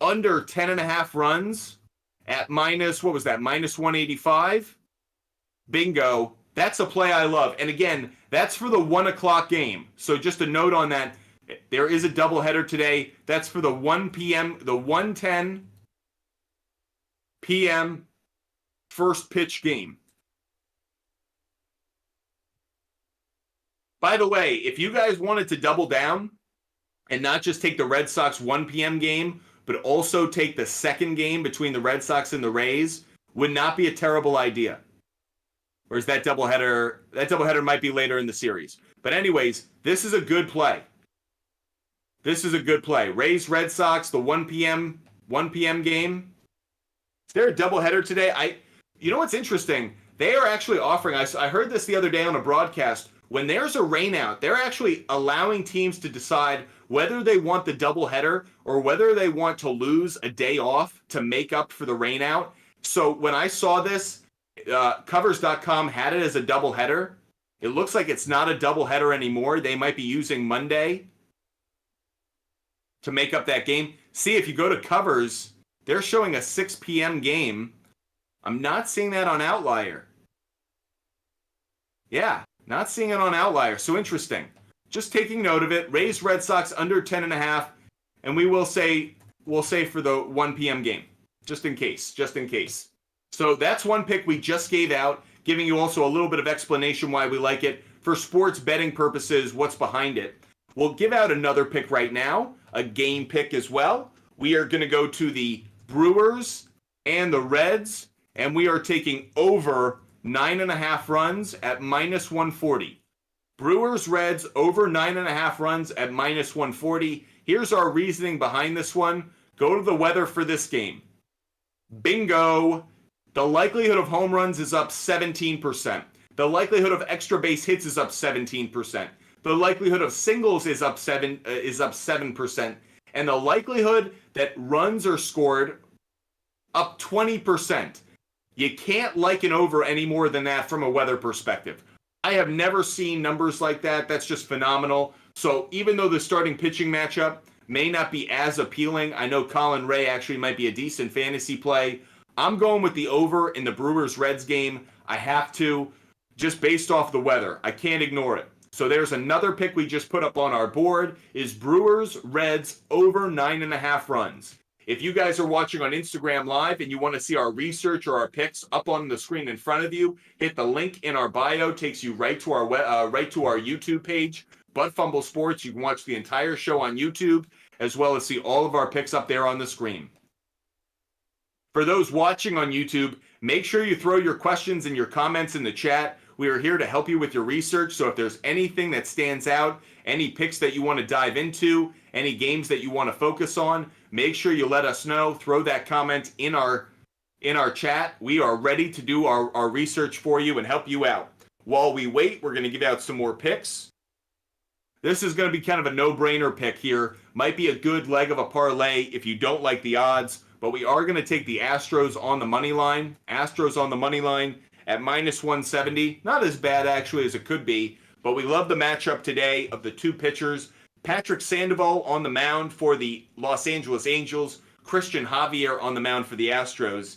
under 10.5 runs at minus, what was that, minus 185. Bingo. That's a play I love. And again, that's for the 1 o'clock game. So just a note on that. There is a doubleheader today. That's for the 1 p.m., the 1:10 p.m. first pitch game. By the way, if you guys wanted to double down and not just take the Red Sox 1 p.m. game, but also take the second game between the Red Sox and the Rays, would not be a terrible idea. Whereas that doubleheader might be later in the series. But anyways, this is a good play. This is a good play. Rays, Red Sox, the 1 p.m. game. Is there a doubleheader today? You know what's interesting? They are actually offering, I heard this the other day on a broadcast, when there's a rainout, they're actually allowing teams to decide whether they want the doubleheader or whether they want to lose a day off to make up for the rainout. So when I saw this, Covers.com had it as a doubleheader. It looks like it's not a doubleheader anymore. They might be using Monday to make up that game. See, if you go to Covers, they're showing a 6 p.m. game. I'm not seeing that on Outlier. Yeah, not seeing it on Outlier. So interesting. Just taking note of it. Rays, Red Sox under 10.5, and we'll say for the 1 p.m. game, just in case. So that's one pick we just gave out, giving you also a little bit of explanation why we like it. For sports betting purposes, what's behind it. We'll give out another pick right now, a game pick as well. We are going to go to the Brewers and the Reds, and we are taking over 9.5 runs at minus 140. Brewers, Reds, over 9.5 runs at minus 140. Here's our reasoning behind this one. Go to the weather for this game. Bingo. The likelihood of home runs is up 17%. The likelihood of extra base hits is up 17%. The likelihood of singles is up 7%. And the likelihood that runs are scored up 20%. You can't like an over any more than that from a weather perspective. I have never seen numbers like that. That's just phenomenal. So even though the starting pitching matchup may not be as appealing, I know Colin Ray actually might be a decent fantasy play. I'm going with the over in the Brewers-Reds game. I have to, just based off the weather. I can't ignore it. So there's another pick we just put up on our board is Brewers-Reds over 9.5 runs. If you guys are watching on Instagram Live and you want to see our research or our picks up on the screen in front of you, hit the link in our bio. Takes you right to our YouTube page, Butt Fumble Sports. You can watch the entire show on YouTube, as well as see all of our picks up there on the screen. For those watching on YouTube, make sure you throw your questions and your comments in the chat. We are here to help you with your research, so if there's anything that stands out, any picks that you want to dive into, any games that you want to focus on, make sure you let us know. Throw that comment in our chat. We are ready to do our research for you and help you out. While we wait, we're going to give out some more picks. This is going to be kind of a no-brainer pick here. Might be a good leg of a parlay if you don't like the odds, but we are going to take the Astros on the money line. Astros on the money line at minus 170. Not as bad, actually, as it could be, but we love the matchup today of the two pitchers. Patrick Sandoval on the mound for the Los Angeles Angels. Christian Javier on the mound for the Astros.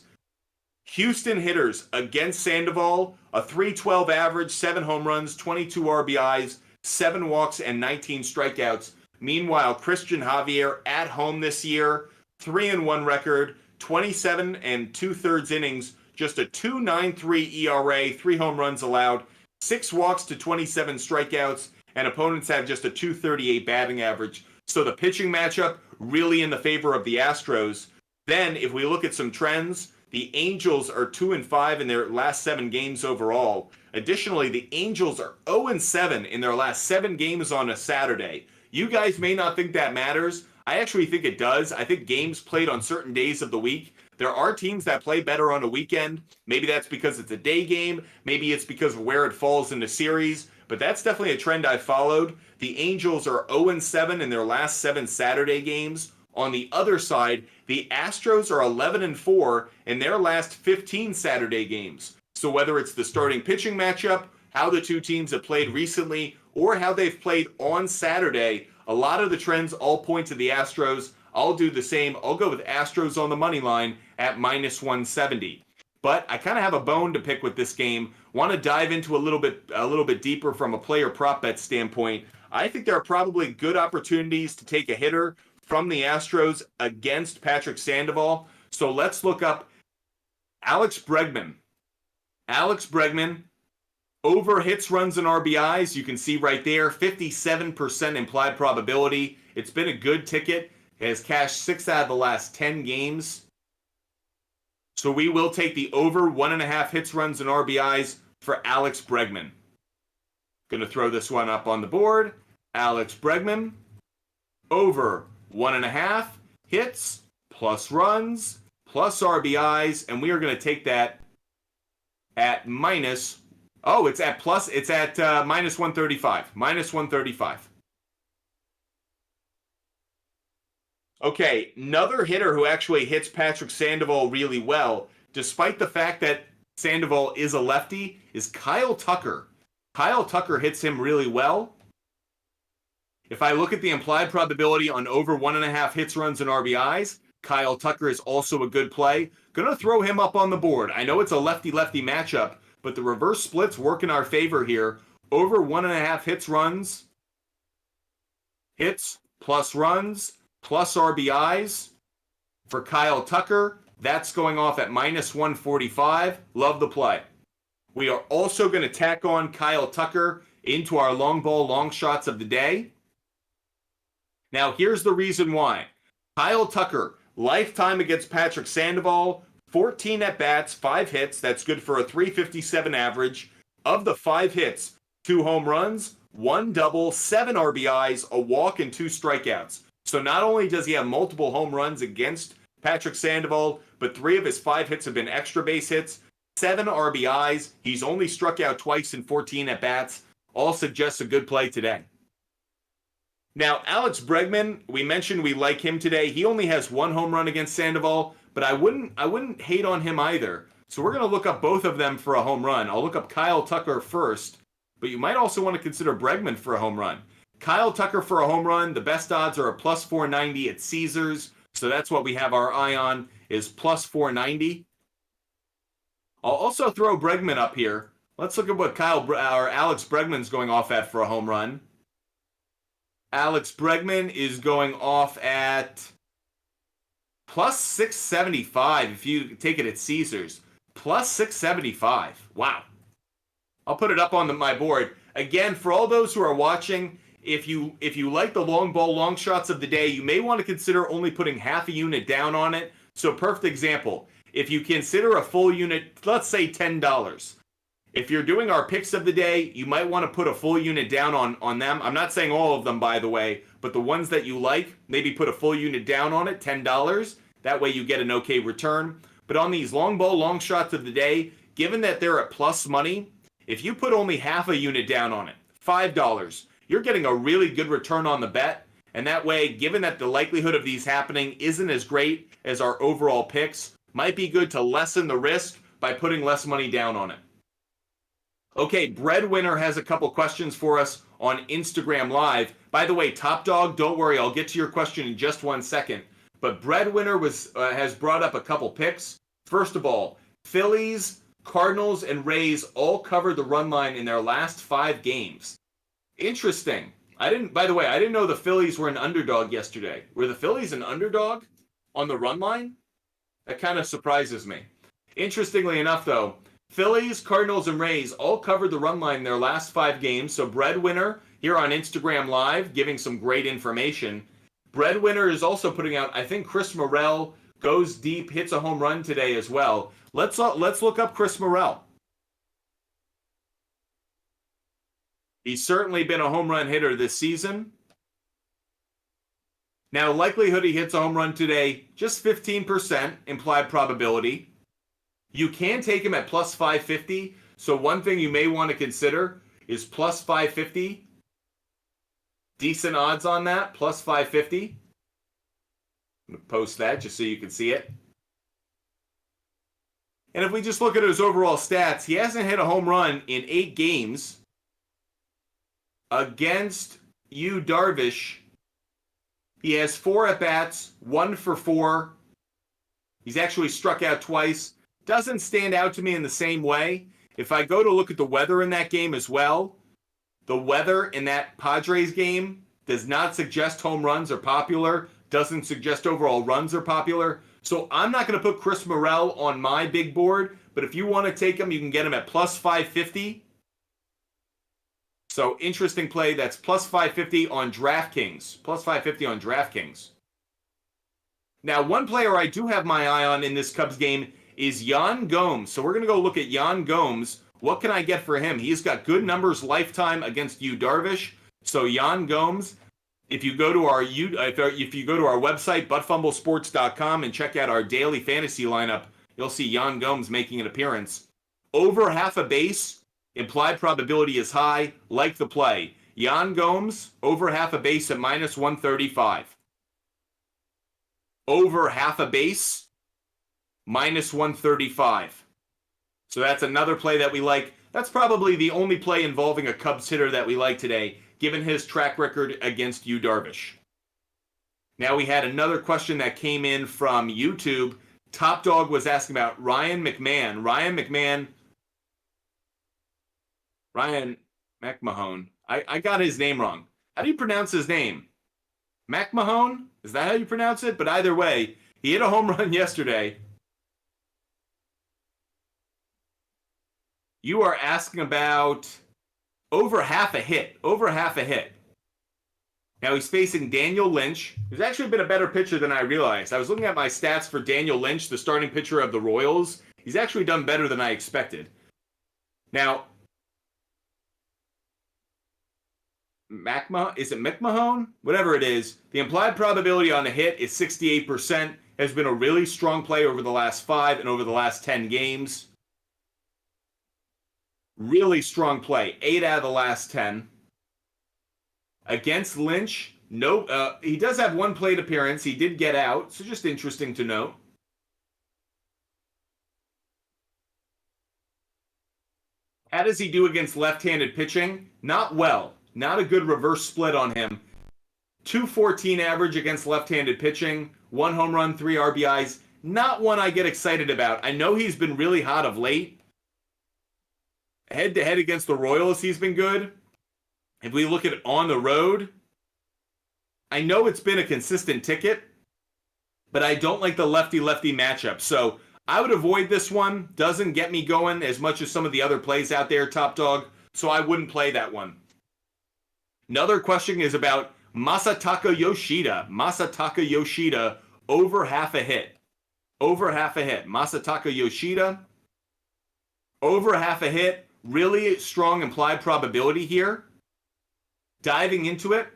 Houston hitters against Sandoval, a .312 average, 7 home runs, 22 RBIs, 7 walks, and 19 strikeouts. Meanwhile, Christian Javier at home this year, 3-1 record, 27 2/3 innings, just a 2.93 ERA, 3 home runs allowed, 6 walks to 27 strikeouts, and opponents have just a .238 batting average. So the pitching matchup really in the favor of the Astros. Then, if we look at some trends, the Angels are 2-5 in their last 7 games overall. Additionally, the Angels are 0-7 in their last 7 games on a Saturday. You guys may not think that matters. I actually think it does. I think games played on certain days of the week. There are teams that play better on a weekend. Maybe that's because it's a day game. Maybe it's because of where it falls in the series. But that's definitely a trend I've followed. The Angels are 0-7 in their last 7 Saturday games. On the other side, the Astros are 11-4 in their last 15 Saturday games. So whether it's the starting pitching matchup, how the two teams have played recently, or how they've played on Saturday, A lot of the trends all point to the Astros. I'll do the same. I'll go with Astros on the money line at minus 170. But I kind of have a bone to pick with this game. Want to dive into a little bit deeper from a player prop bet standpoint. I think there are probably good opportunities to take a hitter from the Astros against Patrick Sandoval. So let's look up Alex Bregman. Alex Bregman, over hits, runs, and RBIs. You can see right there, 57% implied probability. It's been a good ticket. It has cashed 6 out of the last 10 games. So we will take the over 1.5 hits, runs, and RBIs for Alex Bregman. Going to throw this one up on the board. Alex Bregman, over 1.5 hits, plus runs, plus RBIs, and we are going to take that at minus, it's at minus 135. Minus 135. Okay, another hitter who actually hits Patrick Sandoval really well, despite the fact that Sandoval is a lefty, is Kyle Tucker. Kyle Tucker hits him really well. If I look at the implied probability on over 1.5 hits, runs, and RBIs, Kyle Tucker is also a good play. Gonna throw him up on the board. I know it's a lefty-lefty matchup, but the reverse splits work in our favor here. Over 1.5 hits plus runs, plus RBIs for Kyle Tucker. That's going off at minus 145. Love the play. We are also going to tack on Kyle Tucker into our long ball, long shots of the day. Now, here's the reason why. Kyle Tucker, lifetime against Patrick Sandoval, 14 at-bats, 5 hits. That's good for a 357 average. Of the 5 hits, 2 home runs, 1 double, 7 RBIs, a walk, and 2 strikeouts. So not only does he have multiple home runs against Patrick Sandoval, but 3 of his 5 hits have been extra base hits, 7 RBIs. He's only struck out twice in 14 at-bats. All suggests a good play today. Now, Alex Bregman, we mentioned we like him today. He only has 1 home run against Sandoval, but I wouldn't hate on him either. So we're going to look up both of them for a home run. I'll look up Kyle Tucker first, but you might also want to consider Bregman for a home run. Kyle Tucker for a home run, the best odds are a plus 490 at Caesars, so that's what we have our eye on, is plus 490. I'll also throw Bregman up here. Let's look at what Alex Bregman's going off at for a home run. Alex Bregman is going off at plus 675 if you take it at Caesars. Plus 675. Wow. I'll put it up on my board. Again, for all those who are watching, if you like the long ball, long shots of the day, you may want to consider only putting half a unit down on it. So perfect example. If you consider a full unit, let's say $10. If you're doing our picks of the day, you might want to put a full unit down on them. I'm not saying all of them, by the way, but the ones that you like, maybe put a full unit down on it, $10. That way you get an okay return. But on these long ball, long shots of the day, given that they're at plus money, if you put only half a unit down on it, $5, you're getting a really good return on the bet. And that way, given that the likelihood of these happening isn't as great as our overall picks, might be good to lessen the risk by putting less money down on it. Okay, Breadwinner has a couple questions for us on Instagram Live. By the way, Top Dog, don't worry, I'll get to your question in just 1 second. But Breadwinner has brought up a couple picks. First of all, Phillies, Cardinals, and Rays all covered the run line in their last 5 games. Interesting. By the way, I didn't know the Phillies were an underdog yesterday. Were the Phillies an underdog on the run line? That kind of surprises me. Interestingly enough, though, Phillies, Cardinals, and Rays all covered the run line in their last 5 games. So Breadwinner here on Instagram Live giving some great information. Breadwinner is also putting out, I think Chris Morel goes deep, hits a home run today as well. Let's look up Chris Morel. He's certainly been a home run hitter this season. Now, likelihood he hits a home run today, just 15% implied probability. You can take him at plus 550. So one thing you may want to consider is plus 550. Decent odds on that, plus 550. I'm going to post that just so you can see it. And if we just look at his overall stats, he hasn't hit a home run in 8 games. Against Yu Darvish, He has 4 at-bats, 1 for 4. He's actually struck out twice. Doesn't stand out to me in the same way. If I go to look at the weather in that game as well, the weather in that Padres game does not suggest home runs are popular, doesn't suggest overall runs are popular. So I'm not going to put Chris Morel on my big board, but if you want to take him, you can get him at plus 550. So interesting play. That's plus 550 on DraftKings. Plus 550 on DraftKings. Now, one player I do have my eye on in this Cubs game is Yan Gomes. So we're going to go look at Yan Gomes. What can I get for him? He's got good numbers lifetime against Yu Darvish. So Yan Gomes, if you go to our website, buttfumblesports.com, and check out our daily fantasy lineup, you'll see Yan Gomes making an appearance. Over half a base, implied probability is high. Like the play. Yan Gomes, over half a base at minus 135. Over half a base, minus 135. So that's another play that we like. That's probably the only play involving a Cubs hitter that we like today, given his track record against Yu Darvish. Now we had another question that came in from YouTube. Top Dog was asking about Ryan McMahon. Ryan McMahon. I got his name wrong. How do you pronounce his name? McMahon? Is that how you pronounce it? But either way, he hit a home run yesterday. You are asking about over half a hit. Now he's facing Daniel Lynch, who's actually been a better pitcher than I realized. I was looking at my stats for Daniel Lynch, the starting pitcher of the Royals. He's actually done better than I expected. Now, is it McMahon? Whatever it is, the implied probability on a hit is 68%. Has been a really strong play over the last 5 and over the last 10 games. Really strong play. 8 out of the last 10. Against Lynch, no, he does have one plate appearance. He did get out, so just interesting to note. How does he do against left-handed pitching? Not well. Not a good reverse split on him. 214 average against left-handed pitching. 1 home run, 3 RBIs. Not one I get excited about. I know he's been really hot of late. Head-to-head against the Royals, he's been good. If we look at it on the road, I know it's been a consistent ticket, but I don't like the lefty-lefty matchup. So I would avoid this one. Doesn't get me going as much as some of the other plays out there, Top Dog, so I wouldn't play that one. Another question is about Masataka Yoshida, over half a hit. Masataka Yoshida, over half a hit. Really strong implied probability here. Diving into it.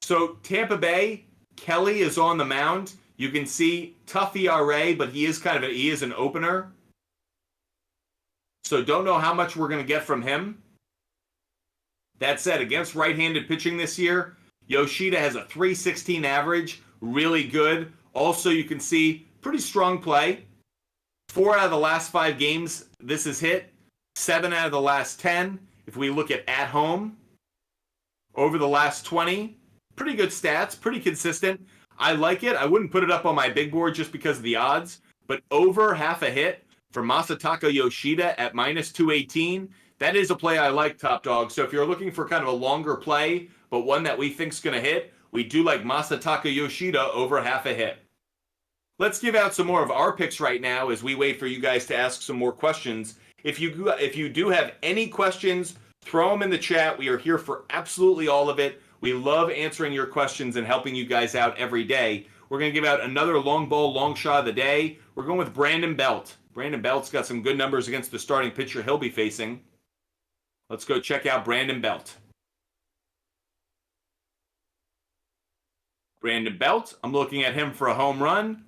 So Tampa Bay, Kelly is on the mound. You can see tough ERA, but he is an opener. So don't know how much we're going to get from him. That said, against right-handed pitching this year, Yoshida has a 316 average, really good. Also, you can see pretty strong play. 4 out of the last 5 games, this is hit. 7 out of the last 10. If we look at home, over the last 20, pretty good stats, pretty consistent. I like it. I wouldn't put it up on my big board just because of the odds, but over half a hit for Masataka Yoshida at minus 218. That is a play I like, Top Dog. So if you're looking for kind of a longer play, but one that we think's going to hit, we do like Masataka Yoshida over half a hit. Let's give out some more of our picks right now as we wait for you guys to ask some more questions. If you do have any questions, throw them in the chat. We are here for absolutely all of it. We love answering your questions and helping you guys out every day. We're going to give out another long ball, long shot of the day. We're going with Brandon Belt. Brandon Belt's got some good numbers against the starting pitcher he'll be facing. Let's go check out Brandon Belt. Brandon Belt, I'm looking at him for a home run.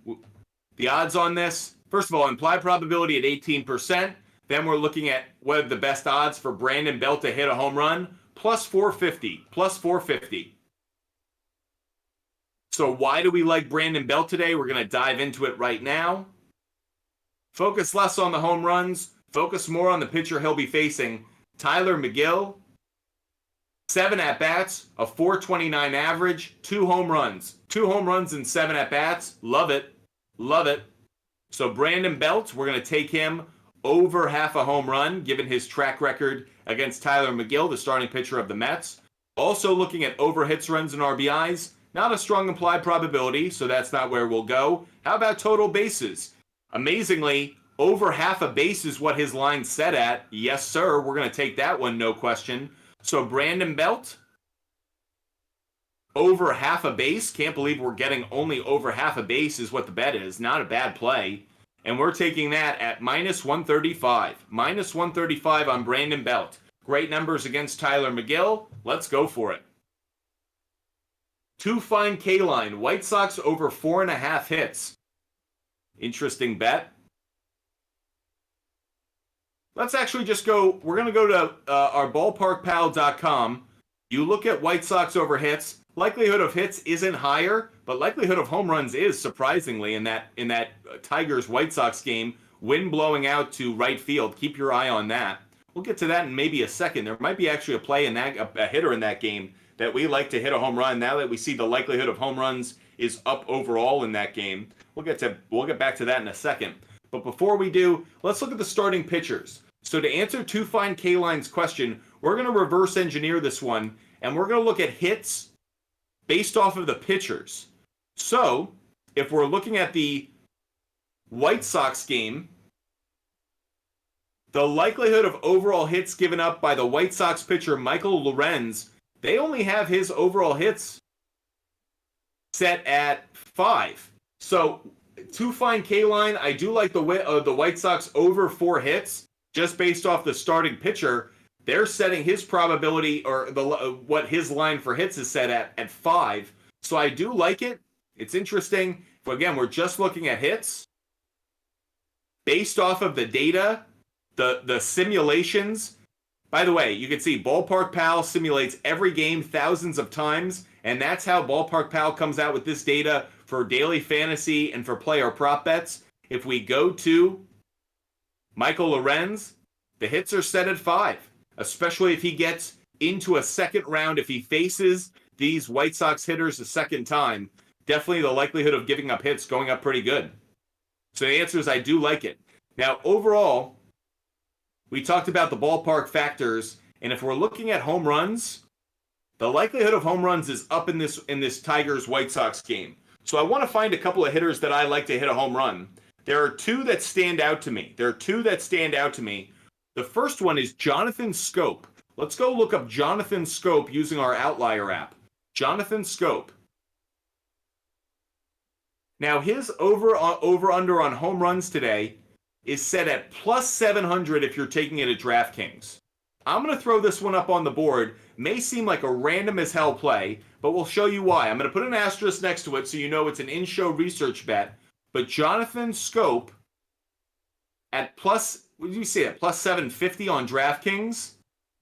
The odds on this, first of all, implied probability at 18%. Then we're looking at what are the best odds for Brandon Belt to hit a home run. Plus 450. So why do we like Brandon Belt today? We're going to dive into it right now. Focus less on the home runs. Focus more on the pitcher he'll be facing. Tyler McGill. 7 at-bats, a 4.29 average, 2 home runs. 2 home runs and 7 at-bats. Love it. Love it. So Brandon Belt, we're going to take him over half a home run, given his track record against Tyler McGill, the starting pitcher of the Mets. Also looking at over hits, runs, and RBIs. Not a strong implied probability, so that's not where we'll go. How about total bases? Amazingly, over half a base is what his line's set at. Yes, sir. We're going to take that one, no question. So Brandon Belt, over half a base. Can't believe we're getting only over half a base is what the bet is. Not a bad play. And we're taking that at minus 135. Minus 135 on Brandon Belt. Great numbers against Tyler McGill. Let's go for it. 2 fine K-line. White Sox over 4.5 hits. Interesting bet. Let's actually just go. We're going to go to our ballparkpal.com. You look at White Sox over hits. Likelihood of hits isn't higher, but likelihood of home runs is, surprisingly, in that Tigers White Sox game. Wind blowing out to right field. Keep your eye on that. We'll get to that in maybe a second. There might be actually a play in that, a hitter in that game that we like to hit a home run. Now that we see the likelihood of home runs is up overall in that game, we'll get back to that in a second. But before we do, let's look at the starting pitchers. So to answer 2 fine K-Line's question, we're going to reverse engineer this one, and we're going to look at hits based off of the pitchers. So if we're looking at the White Sox game, the likelihood of overall hits given up by the White Sox pitcher Michael Lorenz, they only have his overall hits set at 5. So 2 fine K-Line, I do like the White Sox over 4 hits just based off the starting pitcher. They're setting his probability or what his line for hits is set at 5. So I do like it. It's interesting. But again, we're just looking at hits based off of the data, the simulations. By the way, you can see Ballpark Pal simulates every game thousands of times, and that's how Ballpark Pal comes out with this data for daily fantasy and for player prop bets. If we go to Michael Lorenz, the hits are set at 5, especially if he gets into a second round. If he faces these White Sox hitters a second time, definitely the likelihood of giving up hits going up pretty good. So the answer is I do like it. Now, overall, we talked about the ballpark factors, and if we're looking at home runs, the likelihood of home runs is up in this Tigers White Sox game. So I want to find a couple of hitters that I like to hit a home run. There are 2 that stand out to me. The first one is Jonathan Schoop. Let's go look up Jonathan Schoop using our Outlier app. Jonathan Schoop. Now his over-under on home runs today is set at plus 700 if you're taking it at DraftKings. I'm going to throw this one up on the board. May seem like a random as hell play, but we'll show you why. I'm going to put an asterisk next to it so you know it's an in-show research bet. But Jonathan Schoop at plus, what did you say, at plus 750 on DraftKings?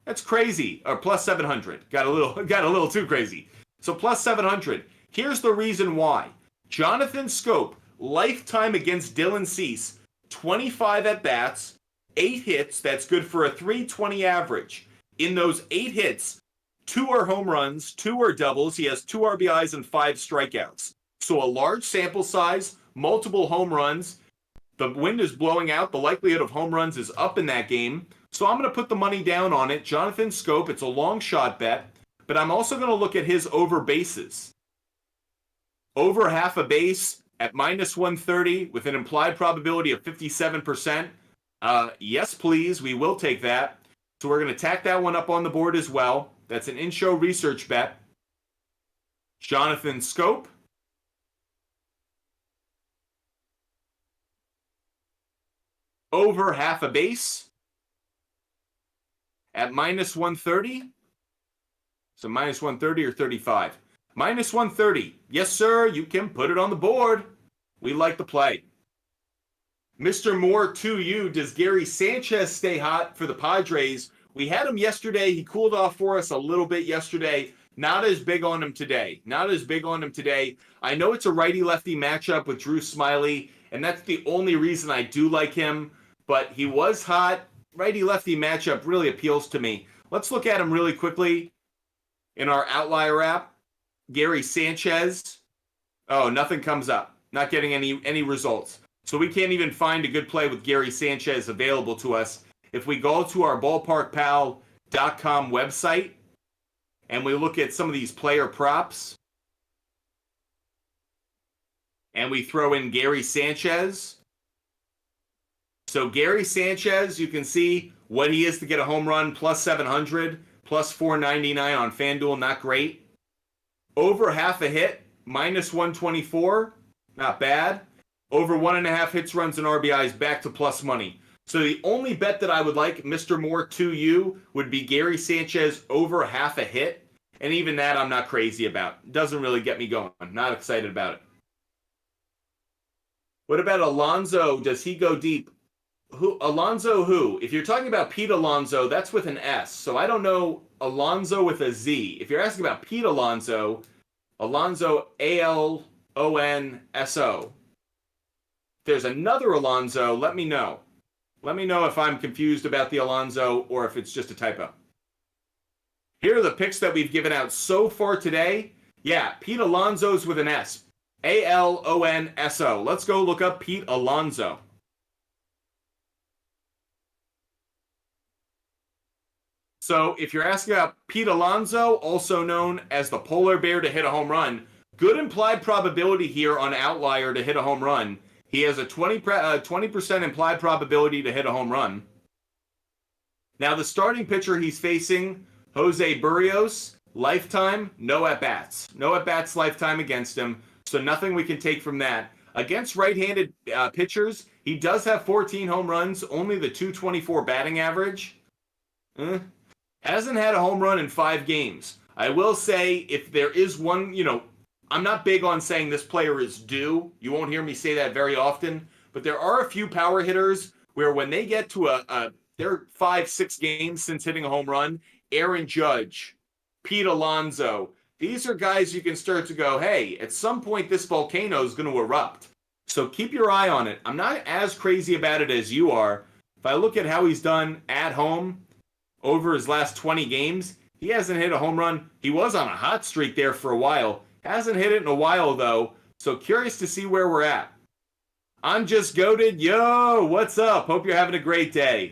That's crazy. Or plus 700. Got a little too crazy. So plus 700. Here's the reason why. Jonathan Schoop, lifetime against Dylan Cease, 25 at-bats, 8 hits. That's good for a 320 average. In those 8 hits, 2 are home runs, 2 are doubles. He has 2 RBIs and 5 strikeouts. So a large sample size, multiple home runs. The wind is blowing out. The likelihood of home runs is up in that game. So I'm going to put the money down on it. Jonathan Schoop, it's a long shot bet. But I'm also going to look at his over bases. Over half a base at minus 130 with an implied probability of 57%. Yes, please. We will take that. So we're going to tack that one up on the board as well. That's an in-show research bet. Jonathan Schoop. Over half a base at minus 130. So minus 130 or 35. Minus 130. Yes, sir. You can put it on the board. We like the play. Mr. Moore, to you. Does Gary Sanchez stay hot for the Padres? We had him yesterday. He cooled off for us a little bit yesterday. Not as big on him today. I know it's a righty-lefty matchup with Drew Smyly, and that's the only reason I do like him. But he was hot. Righty-lefty matchup really appeals to me. Let's look at him really quickly. In our outlier app, Gary Sanchez. Oh, nothing comes up. Not getting any results. So we can't even find a good play with Gary Sanchez available to us. If we go to our ballparkpal.com website and we look at some of these player props and we throw in Gary Sanchez. So Gary Sanchez, you can see what he is to get a home run, plus 700, plus 499 on FanDuel, not great. Over half a hit, minus 124, not bad. Over 1.5 hits, runs, and RBIs, back to plus money. So the only bet that I would like, Mr. Moore, to you, would be Gary Sanchez over half a hit. And even that I'm not crazy about. Doesn't really get me going. Not excited about it. What about Alonso? Does he go deep? Who? Alonso who? If you're talking about Pete Alonso, that's with an S. So I don't know Alonso with a Z. If you're asking about Pete Alonso, Alonso, Alonso. If there's another Alonso, let me know. Let me know if I'm confused about the Alonso or if it's just a typo. Here are the picks that we've given out so far today. Yeah, Pete Alonso's with an S. Alonso. Let's go look up Pete Alonso. So if you're asking about Pete Alonso, also known as the polar bear to hit a home run, good implied probability here on Outlier to hit a home run. He has a 20% implied probability to hit a home run. Now the starting pitcher he's facing, Jose Berrios, lifetime, no at-bats. No at-bats lifetime against him, so nothing we can take from that. Against right-handed pitchers, he does have 14 home runs, only the .224 batting average. Hasn't had a home run in 5 games. I will say, if there is one, I'm not big on saying this player is due. You won't hear me say that very often. But there are a few power hitters where when they get to they're 5-6 games since hitting a home run, Aaron Judge, Pete Alonso, these are guys you can start to go, hey, at some point this volcano is going to erupt. So keep your eye on it. I'm not as crazy about it as you are. If I look at how he's done at home over his last 20 games, he hasn't hit a home run. He was on a hot streak there for a while. Hasn't hit it in a while, though. So curious to see where we're at. I'm just goated. Yo, what's up? Hope you're having a great day.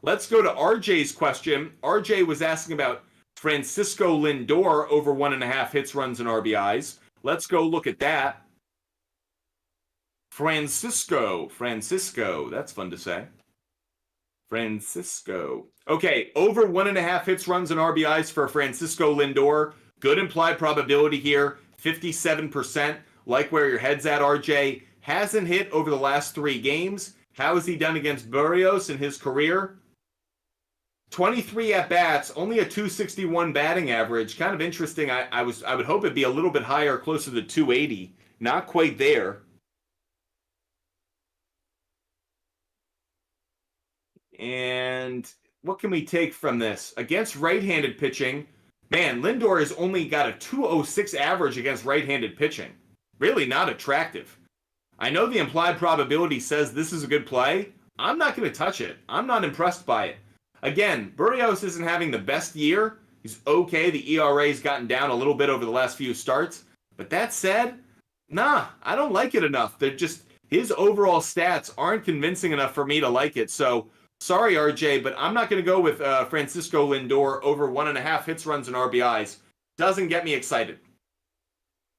Let's go to RJ's question. RJ was asking about Francisco Lindor over 1.5 hits, runs, and RBIs. Let's go look at that. Francisco. That's fun to say. Francisco. Okay, over 1.5 hits, runs, and RBIs for Francisco Lindor. Good implied probability here, 57%. Like where your head's at, RJ. Hasn't hit over the last 3 games. How has he done against Berrios in his career? 23 at-bats, only a .261 batting average. Kind of interesting. I would hope it'd be a little bit higher, closer to 280. Not quite there. And what can we take from this? Against right-handed pitching, man, Lindor has only got a .206 average against right-handed pitching. Really not attractive. I know the implied probability says this is a good play. I'm not going to touch it. I'm not impressed by it. Again, Berrios isn't having the best year. He's okay. The ERA's gotten down a little bit over the last few starts. But that said, nah, I don't like it enough. They're just, his overall stats aren't convincing enough for me to like it. So, sorry, RJ, but I'm not going to go with Francisco Lindor over 1.5 hits, runs, and RBIs. Doesn't get me excited.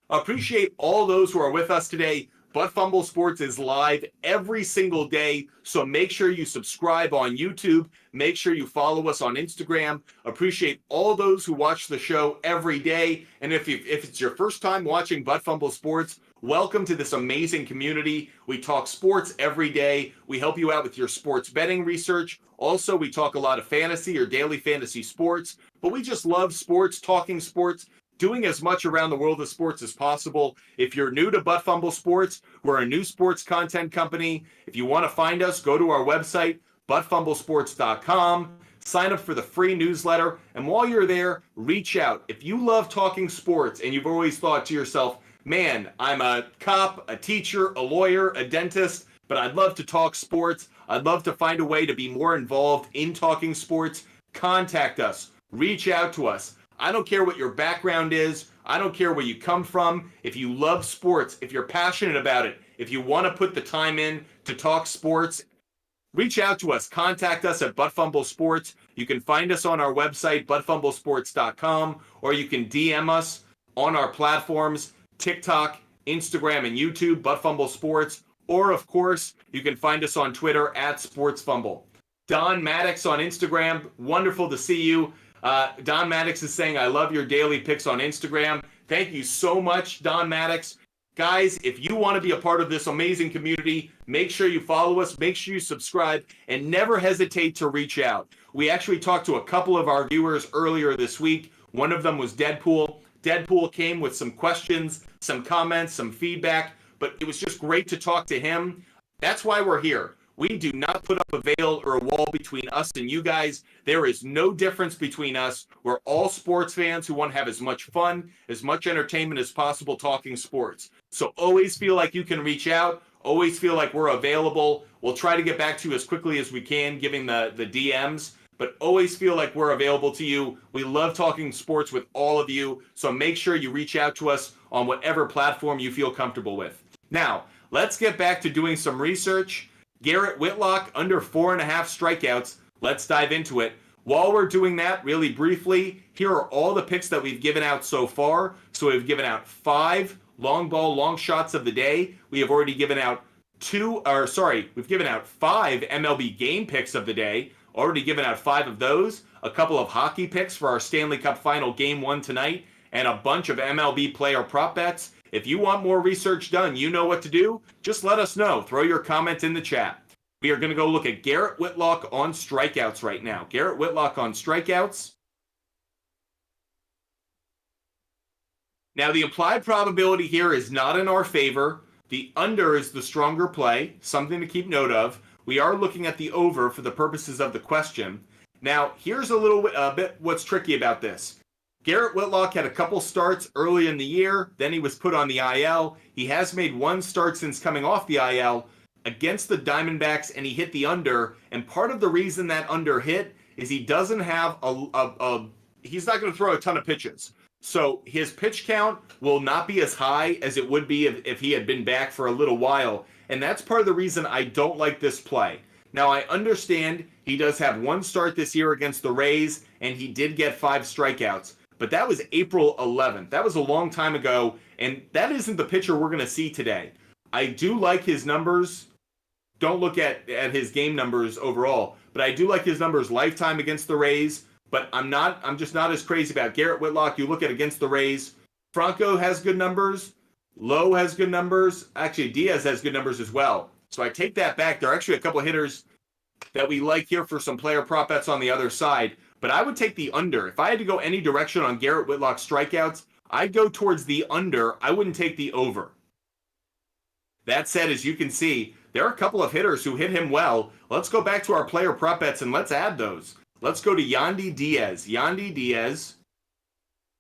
Appreciate all those who are with us today. But Fumble Sports is live every single day, so make sure you subscribe on YouTube. Make sure you follow us on Instagram. Appreciate all those who watch the show every day. And if it's your first time watching But Fumble Sports, welcome to this amazing community. We talk sports every day. We help you out with your sports betting research. Also, we talk a lot of fantasy or daily fantasy sports, but we just love sports, talking sports, doing as much around the world of sports as possible. If you're new to But Fumble Sports, we're a new sports content company. If you want to find us, go to our website, butfumblesports.com. Sign up for the free newsletter. And while you're there, reach out. If you love talking sports and you've always thought to yourself, man, I'm a cop, a teacher, a lawyer, a dentist, but I'd love to talk sports. I'd love to find a way to be more involved in talking sports. Contact us. Reach out to us. I don't care what your background is. I don't care where you come from. If you love sports, if you're passionate about it, if you want to put the time in to talk sports, reach out to us. Contact us at Butt Sports. You can find us on our website, buttfumblesports.com, or you can DM us on our platforms, TikTok, Instagram, and YouTube, Butt Sports. Or, of course, you can find us on Twitter at SportsFumble. Don Maddox on Instagram, wonderful to see you. Don Maddox is saying, I love your daily picks on Instagram. Thank you so much, Don Maddox. Guys, if you want to be a part of this amazing community, make sure you follow us, make sure you subscribe, and never hesitate to reach out. We actually talked to a couple of our viewers earlier this week. One of them was Deadpool. Deadpool came with some questions, some comments, some feedback, but it was just great to talk to him. That's why we're here. We do not put up a veil or a wall between us and you guys. There is no difference between us. We're all sports fans who want to have as much fun, as much entertainment as possible talking sports. So always feel like you can reach out. Always feel like we're available. We'll try to get back to you as quickly as we can, giving the DMs. But always feel like we're available to you. We love talking sports with all of you. So make sure you reach out to us on whatever platform you feel comfortable with. Now, let's get back to doing some research. Garrett Whitlock, under 4.5 strikeouts. Let's dive into it. While we're doing that, really briefly, here are all the picks that we've given out so far. So we've given out 5 long ball, long shots of the day. We have already given out we've given out 5 MLB game picks of the day. Already given out 5 of those. A couple of hockey picks for our Stanley Cup Final Game 1 tonight. And a bunch of MLB player prop bets. If you want more research done, you know what to do. Just let us know. Throw your comment in the chat. We are going to go look at Garrett Whitlock on strikeouts right now. Garrett Whitlock on strikeouts. Now, the implied probability here is not in our favor. The under is the stronger play, something to keep note of. We are looking at the over for the purposes of the question. Now, here's a bit what's tricky about this. Garrett Whitlock had a couple starts early in the year. Then he was put on the IL. He has made 1 start since coming off the IL against the Diamondbacks, and he hit the under. And part of the reason that under hit is he doesn't have he's not going to throw a ton of pitches. So his pitch count will not be as high as it would be if he had been back for a little while. And that's part of the reason I don't like this play. Now, I understand he does have 1 start this year against the Rays, and he did get 5 strikeouts. But that was April 11th. That was a long time ago, and that isn't the pitcher we're going to see today. I do like his numbers. Don't look at his game numbers overall, but I do like his numbers lifetime against the Rays. But I'm just not as crazy about Garrett Whitlock. You look at against the Rays. Franco has good numbers. Lowe has good numbers. Actually, Diaz has good numbers as well. So I take that back. There are actually a couple of hitters that we like here for some player prop bets on the other side. But I would take the under. If I had to go any direction on Garrett Whitlock's strikeouts, I'd go towards the under. I wouldn't take the over. That said, as you can see, there are a couple of hitters who hit him well. Let's go back to our player prop bets and let's add those. Let's go to Yandy Diaz. Yandy Diaz.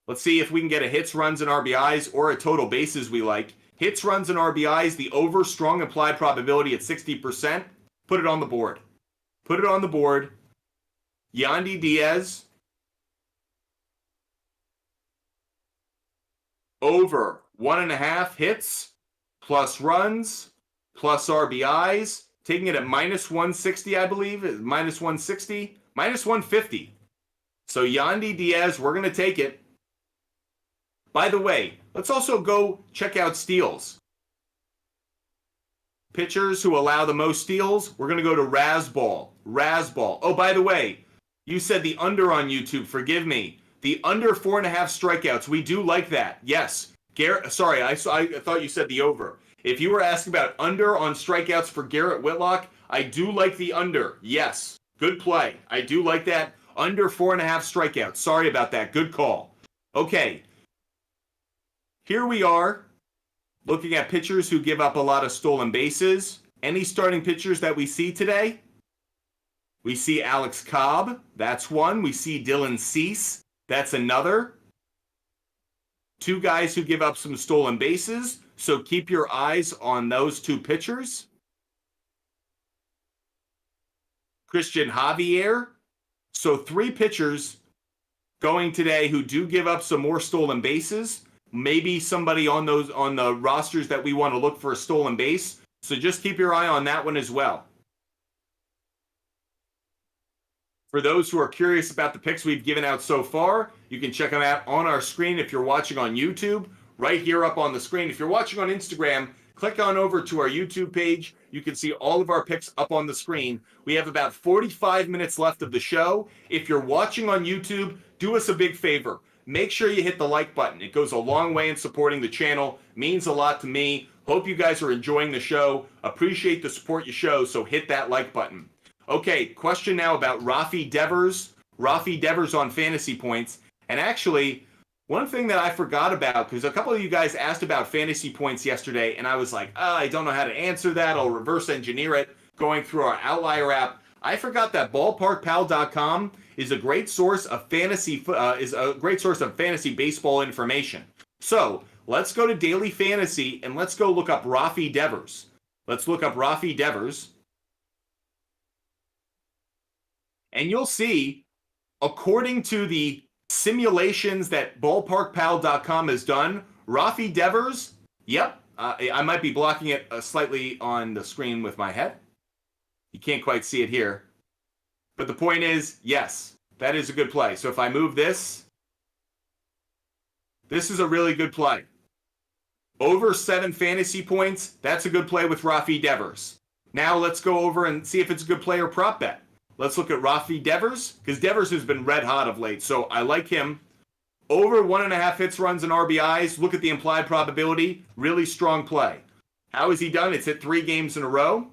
Let's see if we can get a hits, runs, and RBIs or a total bases we like. Hits, runs, and RBIs, the over, strong implied probability at 60%. Put it on the board. Put it on the board. Yandy Diaz. Over 1.5 hits, plus runs, plus RBIs. Taking it at minus 160, I believe. Minus 160. Minus 150. So Yandy Diaz, we're going to take it. By the way, let's also go check out steals. Pitchers who allow the most steals, we're going to go to Razball. Razball. Oh, by the way, you said the under on YouTube. Forgive me. The under 4.5 strikeouts. We do like that. Yes. Sorry, I thought you said the over. If you were asking about under on strikeouts for Garrett Whitlock, I do like the under. Yes. Good play. I do like that. Under 4.5 strikeouts. Sorry about that. Good call. Okay. Here we are looking at pitchers who give up a lot of stolen bases. Any starting pitchers that we see today? We see Alex Cobb. That's one. We see Dylan Cease. That's another. 2 guys who give up some stolen bases. So keep your eyes on those 2 pitchers. Christian Javier. So 3 pitchers going today who do give up some more stolen bases. Maybe somebody on the rosters that we want to look for a stolen base. So just keep your eye on that one as well. For those who are curious about the picks we've given out so far, you can check them out on our screen if you're watching on YouTube, right here up on the screen. If you're watching on Instagram, click on over to our YouTube page. You can see all of our picks up on the screen. We have about 45 minutes left of the show. If you're watching on YouTube, do us a big favor. Make sure you hit the like button. It goes a long way in supporting the channel. Means a lot to me. Hope you guys are enjoying the show. Appreciate the support you show, so hit that like button. Okay, question now about Rafi Devers. Rafi Devers on fantasy points. And actually, one thing that I forgot about, because a couple of you guys asked about fantasy points yesterday, and I was like, I don't know how to answer that. I'll reverse engineer it going through our Outlier app. I forgot that ballparkpal.com is a great source of fantasy baseball information. So let's go to Daily Fantasy and let's go look up Rafi Devers. Let's look up Rafi Devers. And you'll see, according to the simulations that ballparkpal.com has done, Rafi Devers, yep, I might be blocking it slightly on the screen with my head. You can't quite see it here. But the point is, yes, that is a good play. So if I move this is a really good play. Over 7 fantasy points, that's a good play with Rafi Devers. Now let's go over and see if it's a good play or prop bet. Let's look at Rafi Devers, because Devers has been red hot of late, so I like him. Over 1.5 hits, runs, and RBIs. Look at the implied probability. Really strong play. How has he done? It's hit 3 games in a row.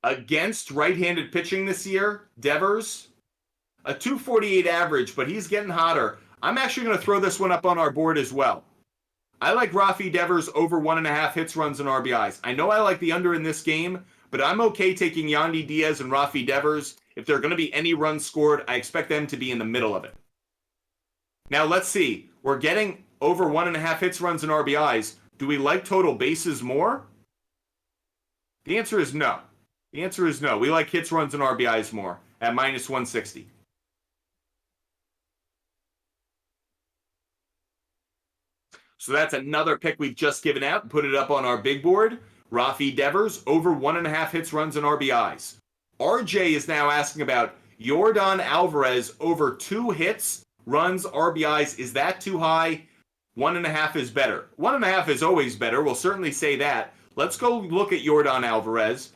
Against right-handed pitching this year, Devers, a 248 average, but he's getting hotter. I'm actually going to throw this one up on our board as well. I like Rafi Devers over 1.5 hits, runs, and RBIs. I know I like the under in this game, but I'm okay taking Yandy Diaz and Rafi Devers. If there are going to be any runs scored, I expect them to be in the middle of it. Now let's see. We're getting over 1.5 hits, runs, and RBIs. Do we like total bases more? The answer is no. The answer is no. We like hits, runs, and RBIs more at minus 160. So that's another pick we've just given out and put it up on our big board. Rafi Devers, over 1.5 hits, runs, and RBIs. RJ is now asking about Yordan Alvarez, over 2 hits, runs, RBIs. Is that too high? 1.5 is better. 1.5 is always better. We'll certainly say that. Let's go look at Yordan Alvarez.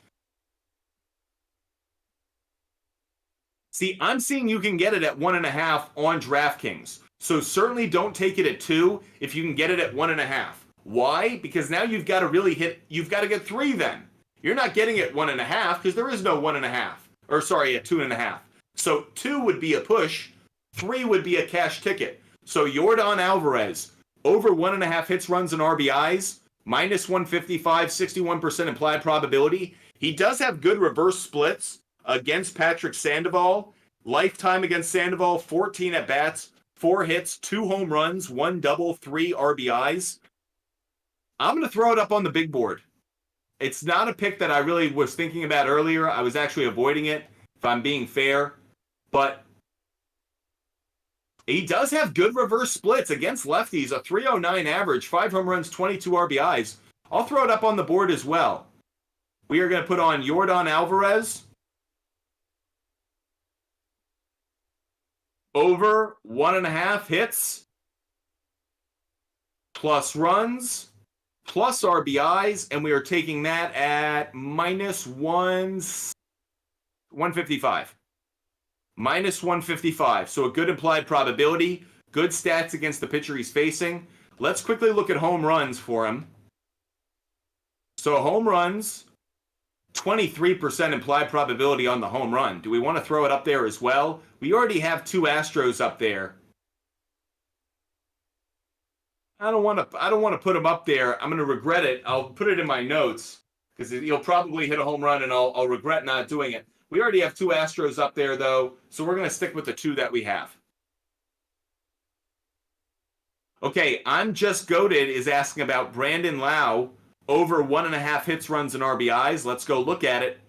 See, I'm seeing you can get it at 1.5 on DraftKings. So certainly don't take it at 2 if you can get it at 1.5. Why? Because now you've got to really hit, you've got to get 3 then. You're not getting it 1.5 because there is no 1.5. Or sorry, at 2.5. So 2 would be a push, 3 would be a cash ticket. So Yordan Alvarez, over 1.5 hits, runs, and RBIs, minus 155, 61% implied probability. He does have good reverse splits against Patrick Sandoval. Lifetime against Sandoval, 14 at-bats, 4 hits, 2 home runs, 1 double, 3 RBIs. I'm going to throw it up on the big board. It's not a pick that I really was thinking about earlier. I was actually avoiding it, if I'm being fair. But he does have good reverse splits against lefties, a 309 average, 5 home runs, 22 RBIs. I'll throw it up on the board as well. We are going to put on Yordan Alvarez. Over 1.5 hits, plus runs, plus RBIs, and we are taking that at minus 155. Minus 155. So a good implied probability, good stats against the pitcher he's facing. Let's quickly look at home runs for him. So home runs, 23% implied probability on the home run. Do we want to throw it up there as well? We already have 2 Astros up there. I don't want to put him up there. I'm going to regret it. I'll put it in my notes because he'll probably hit a home run and I'll regret not doing it. We already have 2 Astros up there though, so we're going to stick with the 2 that we have. Okay, I'm Just Goated is asking about Brandon Lau, over 1.5 hits, runs, and RBIs. Let's go look at it.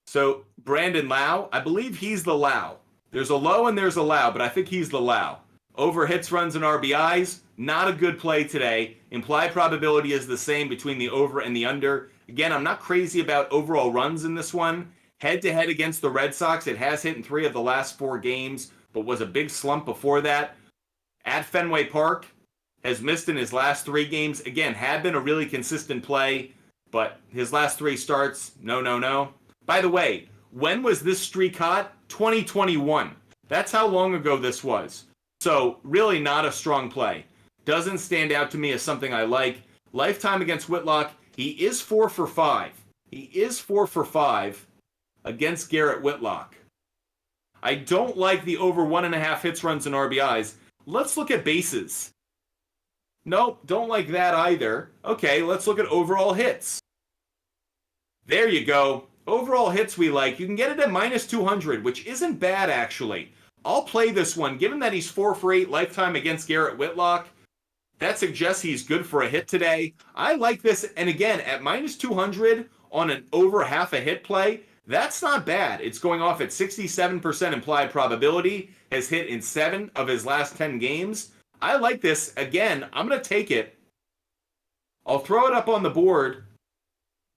So Brandon Lau, I believe he's the Lau. There's a low and there's a Lau, but I think he's the Lau. Over hits, runs, and RBIs, not a good play today. Implied probability is the same between the over and the under. Again, I'm not crazy about overall runs in this one. Head-to-head against the Red Sox, it has hit in 3 of the last 4 games, but was a big slump before that. At Fenway Park, has missed in his last 3 games. Again, had been a really consistent play, but his last 3 starts, no. By the way, when was this streak hot? 2021. That's how long ago this was. So, really not a strong play. Doesn't stand out to me as something I like. Lifetime against Whitlock, he is 4 for 5. He is 4 for 5 against Garrett Whitlock. I don't like the over 1.5 hits, runs, and RBIs. Let's look at bases. Nope, don't like that either. Okay, let's look at overall hits. There you go. Overall hits we like. You can get it at minus 200, which isn't bad actually. I'll play this one. Given that he's 4 for 8 lifetime against Garrett Whitlock, that suggests he's good for a hit today. I like this, and again, at minus 200 on an over half a hit play, that's not bad. It's going off at 67% implied probability, has hit in 7 of his last 10 games. I like this. Again, I'm going to take it. I'll throw it up on the board.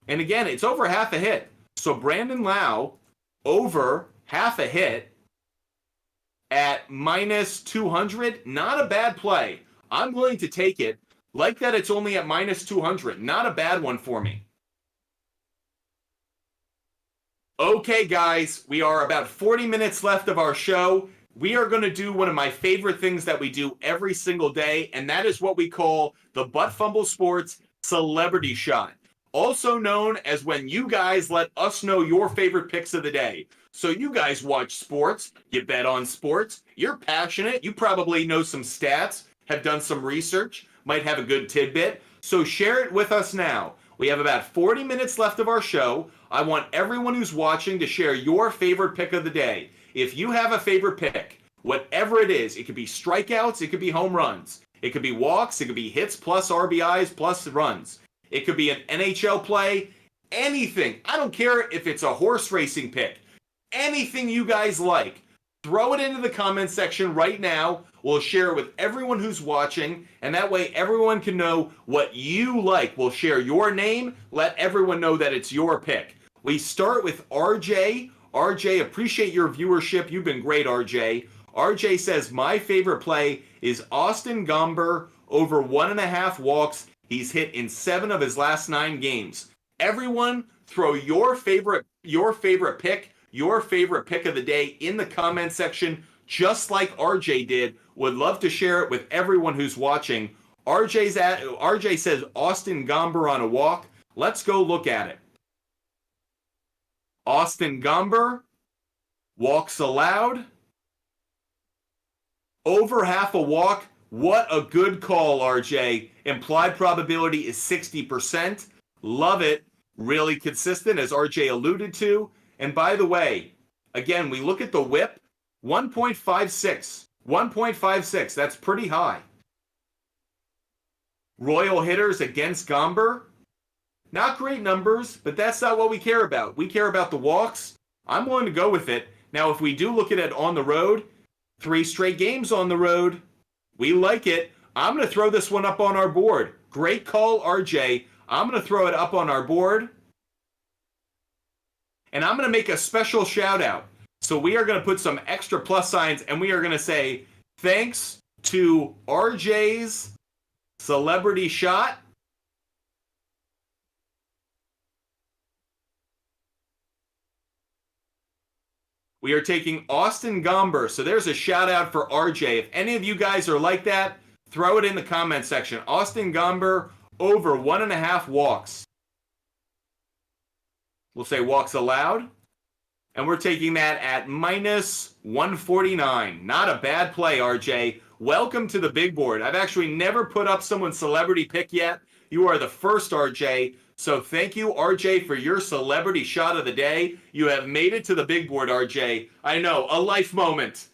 And again, it's over half a hit. So Brandon Lau, over half a hit at minus 200. Not a bad play. I'm willing to take it. Like that it's only at minus 200. Not a bad one for me. Okay, guys, we are about 40 minutes left of our show. We are going to do one of my favorite things that we do every single day, and that is what we call the Butt Fumble Sports Celebrity Shot. Also known as when you guys let us know your favorite picks of the day. So you guys watch sports, you bet on sports, you're passionate, you probably know some stats, have done some research, might have a good tidbit. So share it with us now. We have about 40 minutes left of our show. I want everyone who's watching to share your favorite pick of the day. If you have a favorite pick, whatever it is, it could be strikeouts, it could be home runs, it could be walks, it could be hits plus RBIs plus runs. It could be an NHL play, anything. I don't care if it's a horse racing pick. Anything you guys like, throw it into the comment section right now. We'll share it with everyone who's watching, and that way everyone can know what you like. We'll share your name, let everyone know that it's your pick. We start with RJ. RJ, appreciate your viewership. You've been great, RJ. RJ says, my favorite play is Austin Gomber over 1.5 walks. He's hit in 7 of his last 9 games. Everyone, throw your favorite pick, your favorite pick of the day in the comment section, just like RJ did. Would love to share it with everyone who's watching. RJ says Austin Gomber on a walk. Let's go look at it. Austin Gomber, walks allowed, over half a walk. What a good call, RJ. Implied probability is 60%. Love it. Really consistent, as RJ alluded to. And by the way, again, we look at the whip, 1.56. 1.56, that's pretty high. Royal hitters against Gomber, not great numbers, but that's not what we care about. We care about the walks. I'm willing to go with it. Now, if we do look at it on the road, 3 straight games on the road, we like it. I'm going to throw this one up on our board. Great call, RJ. I'm going to throw it up on our board. And I'm going to make a special shout out. So we are going to put some extra plus signs, and we are going to say thanks to RJ's Celebrity Shot. We are taking Austin Gomber. So there's a shout out for RJ. If any of you guys are like that, throw it in the comment section. Austin Gomber over 1.5 walks. We'll say walks allowed. And we're taking that at minus 149. Not a bad play, RJ. Welcome to the big board. I've actually never put up someone's celebrity pick yet. You are the first, RJ. So thank you, RJ, for your celebrity shot of the day. You have made it to the big board, RJ. I know, a life moment.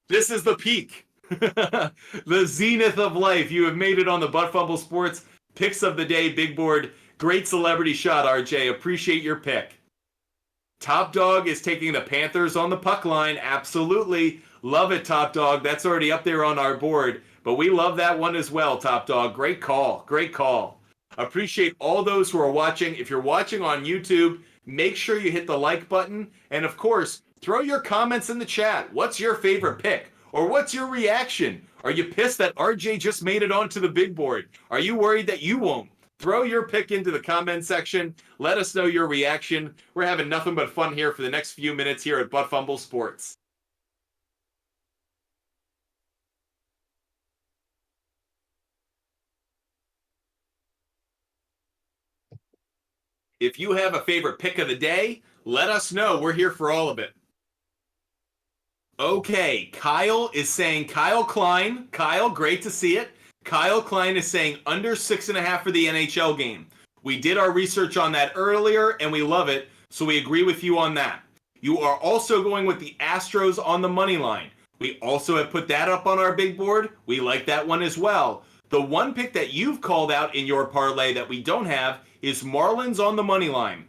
This is the peak. The zenith of life. You have made it on the Butt Fumble Sports Picks of the Day big board. Great celebrity shot, RJ. Appreciate your pick. Top Dog is taking the Panthers on the puck line. Absolutely. Love it, Top Dog. That's already up there on our board. But we love that one as well, Top Dog. Great call. Great call. Appreciate all those who are watching. If you're watching on YouTube, make sure you hit the like button. And of course, throw your comments in the chat. What's your favorite pick? Or what's your reaction? Are you pissed that RJ just made it onto the big board? Are you worried that you won't? Throw your pick into the comment section. Let us know your reaction. We're having nothing but fun here for the next few minutes here at Butt Fumble Sports. If you have a favorite pick of the day, let us know. We're here for all of it. Okay, Kyle is saying Kyle Klein. Kyle, great to see it. Kyle Klein is saying under 6.5 for the NHL game. We did our research on that earlier, and we love it, so we agree with you on that. You are also going with the Astros on the money line. We also have put that up on our big board. We like that one as well. The one pick that you've called out in your parlay that we don't have is Marlins on the money line.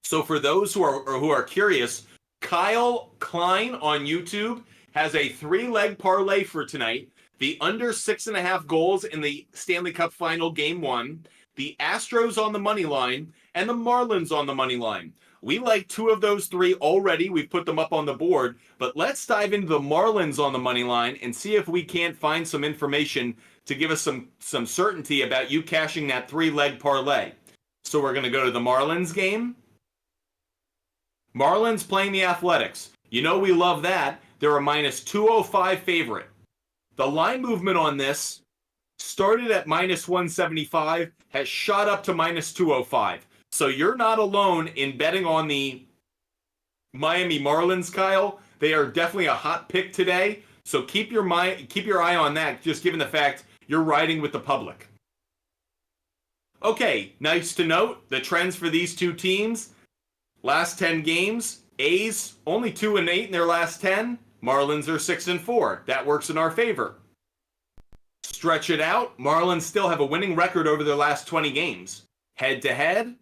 So for those who are curious, Kyle Klein on YouTube has a 3-leg parlay for tonight. The under 6.5 goals in the Stanley Cup Final Game 1, the Astros on the money line, and the Marlins on the money line. We like 2 of those 3 already. We've put them up on the board. But let's dive into the Marlins on the money line and see if we can't find some information to give us some certainty about you cashing that 3-leg parlay. So we're going to go to the Marlins game. Marlins playing the Athletics. You know we love that. They're a minus 205 favorite. The line movement on this started at minus 175, has shot up to minus 205. So you're not alone in betting on the Miami Marlins, Kyle. They are definitely a hot pick today. So keep your eye on that, just given the fact you're riding with the public. Okay, nice to note the trends for these two teams. Last 10 games, A's only 2-8 in their last 10. Marlins are 6-4. That works in our favor. Stretch it out. Marlins still have a winning record over their last 20 games. Head to head,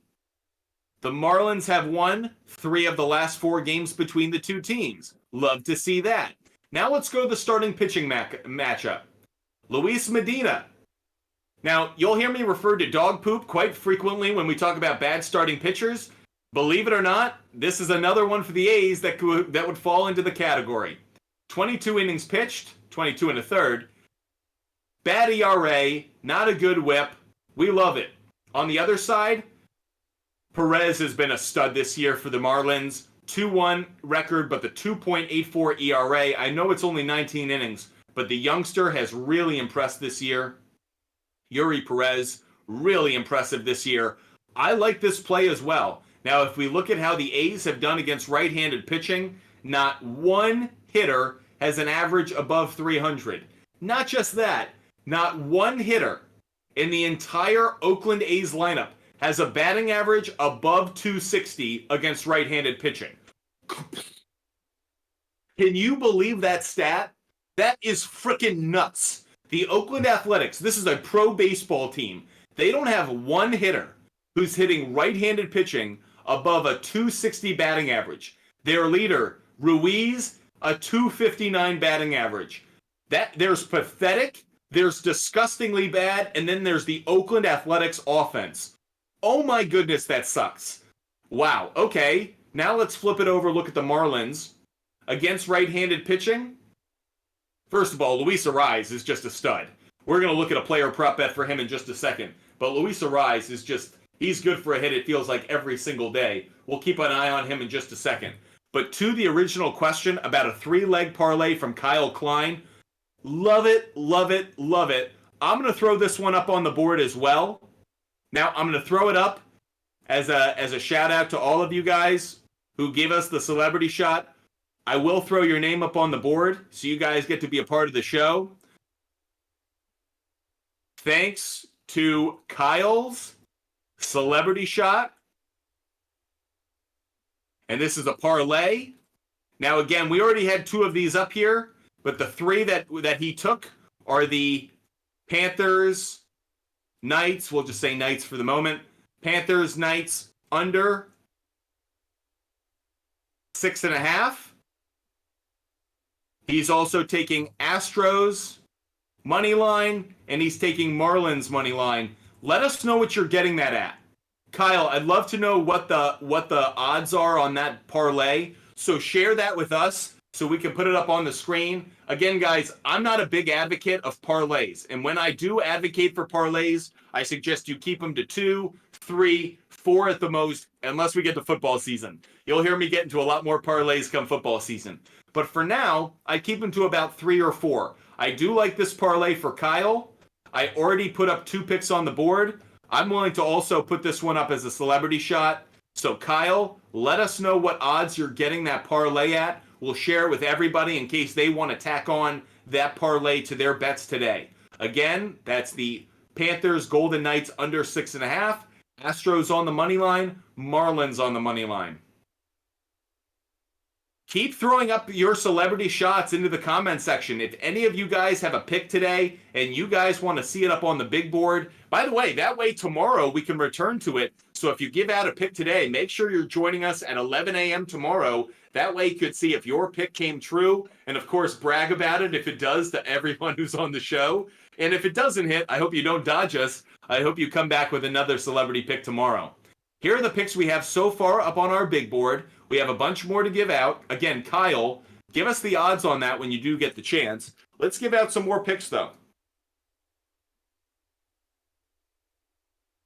the Marlins have won 3 of the last 4 games between the two teams. Love to see that. Now let's go to the starting pitching matchup. Luis Medina. Now, you'll hear me refer to dog poop quite frequently when we talk about bad starting pitchers. Believe it or not, this is another one for the A's that would fall into the category. 22 innings pitched, 22 1/3. Bad ERA, not a good whip. We love it. On the other side, Perez has been a stud this year for the Marlins. 2-1 record, but the 2.84 ERA. I know it's only 19 innings, but the youngster has really impressed this year. Yuri Perez, really impressive this year. I like this play as well. Now, if we look at how the A's have done against right-handed pitching, not one hitter has an average above 300. Not just that, not one hitter in the entire Oakland A's lineup has a batting average above 260 against right-handed pitching. Can you believe that stat? That is freaking nuts. The Oakland Athletics, this is a pro baseball team. They don't have one hitter who's hitting right-handed pitching above a 260 batting average. Their leader, Ruiz, a 259 batting average. There's pathetic, there's disgustingly bad, and then there's the Oakland Athletics offense. Oh my goodness, that sucks. Wow, okay. Now let's flip it over, look at the Marlins. Against right-handed pitching, first of all, Luis Arraez is just a stud. We're going to look at a player prop bet for him in just a second. But Luis Arraez is just, he's good for a hit, it feels like, every single day. We'll keep an eye on him in just a second. But to the original question about a 3-leg parlay from Kyle Klein, love it, love it, love it. I'm going to throw this one up on the board as well. Now, I'm going to throw it up as a shout out to all of you guys who gave us the celebrity shot. I will throw your name up on the board so you guys get to be a part of the show. Thanks to Kyle's celebrity shot. And this is a parlay. Now, again, we already had 2 of these up here, but the 3 that he took are the Panthers, Knights. We'll just say Knights for the moment. Panthers, Knights, under 6.5. He's also taking Astros money line, and he's taking Marlins money line. Let us know what you're getting that at. Kyle, I'd love to know what the odds are on that parlay. So share that with us so we can put it up on the screen. Again, guys, I'm not a big advocate of parlays. And when I do advocate for parlays, I suggest you keep them to 2, 3, 4 at the most, unless we get to football season. You'll hear me get into a lot more parlays come football season. But for now, I keep them to about 3 or 4. I do like this parlay for Kyle. I already put up 2 picks on the board. I'm willing to also put this one up as a celebrity shot. So Kyle, let us know what odds you're getting that parlay at. We'll share it with everybody in case they want to tack on that parlay to their bets today. Again, that's the Panthers Golden Knights under 6.5. Astros on the money line. Marlins on the money line. Keep throwing up your celebrity shots into the comment section. If any of you guys have a pick today and you guys want to see it up on the big board, by the way, that way tomorrow we can return to it. So if you give out a pick today, make sure you're joining us at 11 a.m. tomorrow. That way you could see if your pick came true and, of course, brag about it if it does to everyone who's on the show. And if it doesn't hit, I hope you don't dodge us. I hope you come back with another celebrity pick tomorrow. Here are the picks we have so far up on our big board. We have a bunch more to give out. Again, Kyle, give us the odds on that when you do get the chance. Let's give out some more picks, though.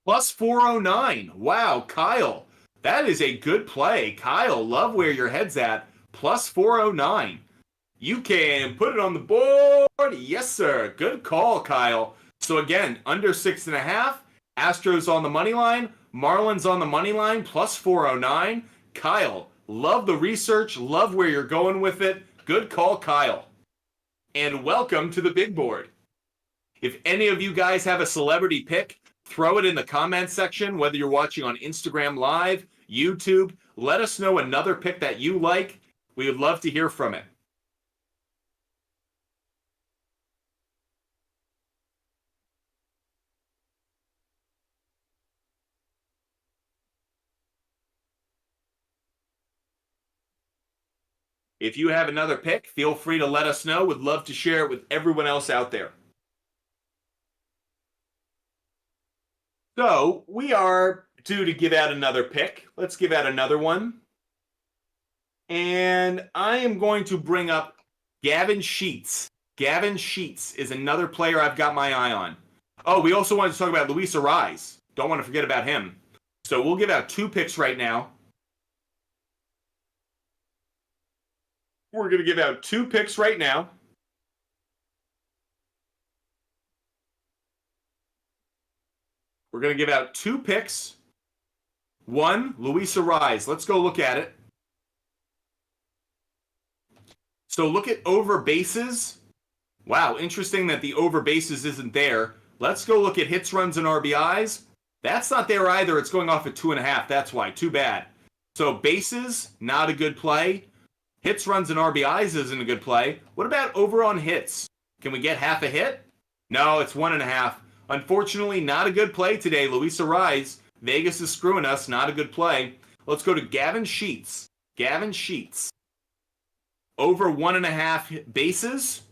Plus 409. Wow, Kyle. That is a good play. Kyle, love where your head's at. Plus 409. You can put it on the board. Yes, sir. Good call, Kyle. So again, under 6.5. Astros on the money line. Marlins on the money line. Plus 409. Kyle, love the research. Love where you're going with it. Good call, Kyle. And welcome to the big board. If any of you guys have a celebrity pick, throw it in the comments section, whether you're watching on Instagram Live, YouTube. Let us know another pick that you like. We would love to hear from it. If you have another pick, feel free to let us know. Would love to share it with everyone else out there. So we are due to give out another pick. Let's give out another one. And I am going to bring up Gavin Sheets. Gavin Sheets is another player I've got my eye on. Oh, we also wanted to talk about Luis Ariz. Don't want to forget about him. So we'll give out 2 picks right now. We're going to give out 2 picks right now. We're going to give out 2 picks. 1, Luis Ariz. Let's go look at it. So look at over bases. Wow, interesting that the over bases isn't there. Let's go look at hits, runs, and RBIs. That's not there either. It's going off at 2.5. That's why. Too bad. So bases, not a good play. Hits, runs, and RBIs isn't a good play. What about over on hits? Can we get half a hit? No, it's 1.5. Unfortunately, not a good play today. Luis Ariz. Vegas is screwing us. Not a good play. Let's go to Gavin Sheets. Gavin Sheets. Over 1.5 bases.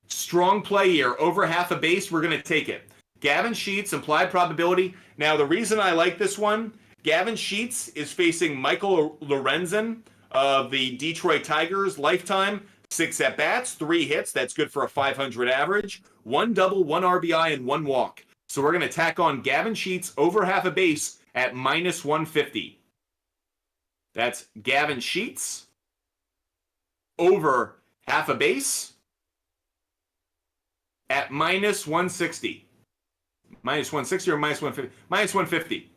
Strong play here. Over half a base. We're going to take it. Gavin Sheets, implied probability. Now, the reason I like this one, Gavin Sheets is facing Michael Lorenzen of the Detroit Tigers. Lifetime, 6 at-bats, 3 hits. That's good for a 500 average. 1 double, 1 RBI, and 1 walk. So we're going to tack on Gavin Sheets over half a base at minus 150. That's Gavin Sheets over half a base at minus 160. Minus 160 or minus 150? Minus 150.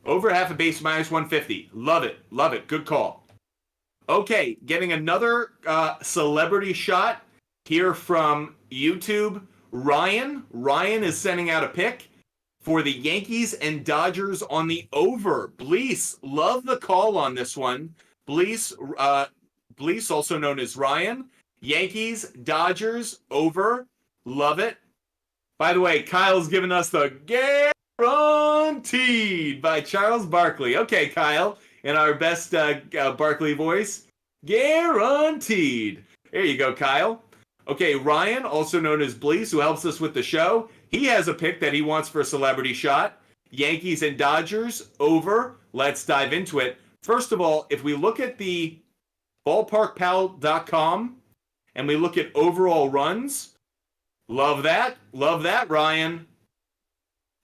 Over half a base, minus 150. Love it. Love it. Good call. Okay, getting another celebrity shot here from YouTube. Ryan. Ryan is sending out a pick for the Yankees and Dodgers on the over. Blease, love the call on this one. Blease, also known as Ryan. Yankees, Dodgers, over. Love it. By the way, Kyle's giving us the guaranteed by Charles Barkley. Okay, Kyle, in our best Barkley voice. Guaranteed. There you go, Kyle. Okay, Ryan, also known as Blease, who helps us with the show, he has a pick that he wants for a celebrity shot. Yankees and Dodgers, over. Let's dive into it. First of all, if we look at the ballparkpal.com and we look at overall runs, love that. Love that, Ryan.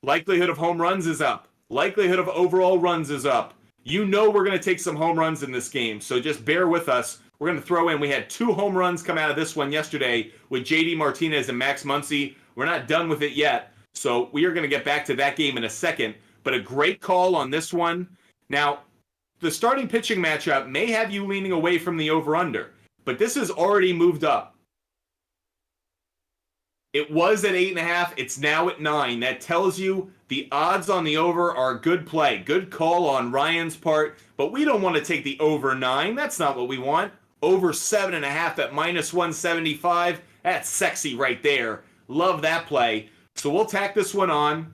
Likelihood of home runs is up. Likelihood of overall runs is up. You know we're going to take some home runs in this game, so just bear with us. We're going to throw in, we had 2 home runs come out of this one yesterday with JD Martinez and Max Muncy. We're not done with it yet, so we are going to get back to that game in a second. But a great call on this one. Now, the starting pitching matchup may have you leaning away from the over-under, but this has already moved up. It was at 8.5. It's now at 9. That tells you the odds on the over are a good play. Good call on Ryan's part, but we don't want to take the over 9. That's not what we want. Over 7.5 at minus 175. That's sexy right there. Love that play. So we'll tack this one on.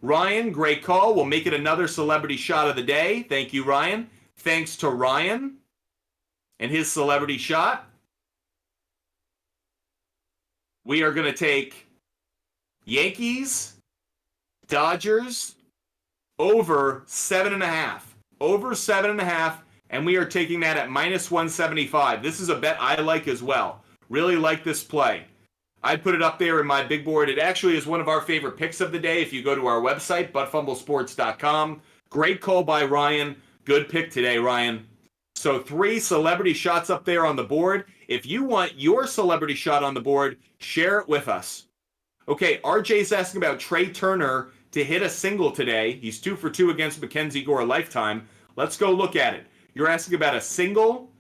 Ryan, great call. We'll make it another celebrity shot of the day. Thank you, Ryan. Thanks to Ryan and his celebrity shot. We are going to take Yankees, Dodgers, over 7.5. Over 7.5, and we are taking that at minus 175. This is a bet I like as well. Really like this play. I'd put it up there in my big board. It actually is one of our favorite picks of the day if you go to our website, buttfumblesports.com. Great call by Ryan. Good pick today, Ryan. So 3 celebrity shots up there on the board. If you want your celebrity shot on the board, share it with us. Okay, RJ's asking about Trey Turner to hit a single today. He's 2 for 2 against Mackenzie Gore lifetime. Let's go look at it. You're asking about a single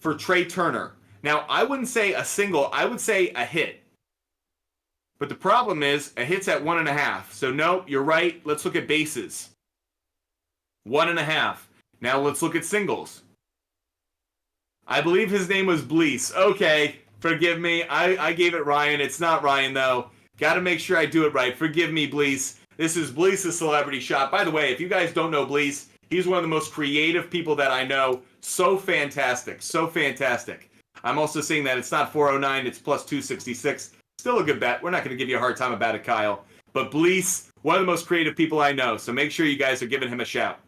for Trey Turner. Now, I wouldn't say a single. I would say a hit. But the problem is, a hit's at 1.5. So, no, you're right. Let's look at bases. 1.5. Now, let's look at singles. I believe his name was Blease. Okay, forgive me. I gave it Ryan. It's not Ryan, though. Got to make sure I do it right. Forgive me, Blease. This is Blease's celebrity shot. By the way, if you guys don't know Blease, he's one of the most creative people that I know. So fantastic. So fantastic. I'm also seeing that it's not 409, it's plus 266. Still a good bet. We're not going to give you a hard time about it, Kyle. But Blease, one of the most creative people I know. So make sure you guys are giving him a shout.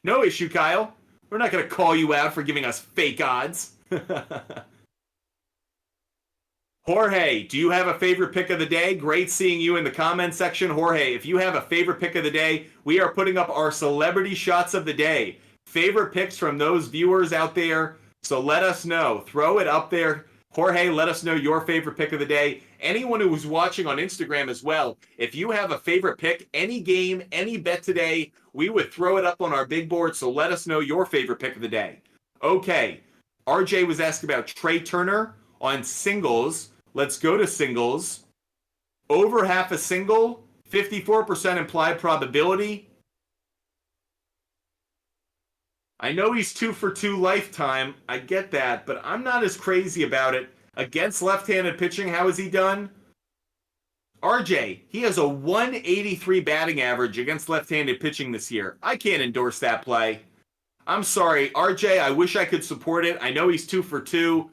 No issue, Kyle. We're not going to call you out for giving us fake odds. Jorge, do you have a favorite pick of the day? Great seeing you in the comment section. Jorge, if you have a favorite pick of the day, we are putting up our celebrity shots of the day. Favorite picks from those viewers out there. So let us know. Throw it up there. Jorge, let us know your favorite pick of the day. Anyone who was watching on Instagram as well, if you have a favorite pick, any game, any bet today, we would throw it up on our big board, so let us know your favorite pick of the day. Okay, RJ was asking about Trey Turner on singles. Let's go to singles. Over half a single, 54% implied probability. I know he's 2 for 2 lifetime. I get that, but I'm not as crazy about it. Against left-handed pitching, how has he done? RJ, he has a 183 batting average against left-handed pitching this year. I can't endorse that play. I'm sorry, RJ, I wish I could support it. I know he's 2 for 2.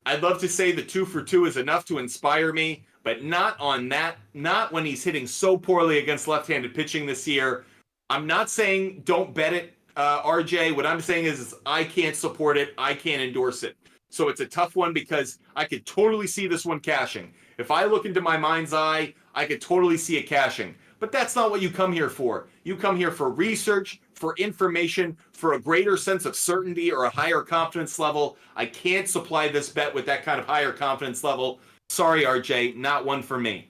I'd love to say the 2 for 2 is enough to inspire me, but not on that, not when he's hitting so poorly against left-handed pitching this year. I'm not saying don't bet it, RJ. What I'm saying is I can't support it. I can't endorse it. So it's a tough one because I could totally see this one cashing. If I look into my mind's eye, I could totally see it cashing. But that's not what you come here for. You come here for research, for information, for a greater sense of certainty or a higher confidence level. I can't supply this bet with that kind of higher confidence level. Sorry, RJ, not one for me.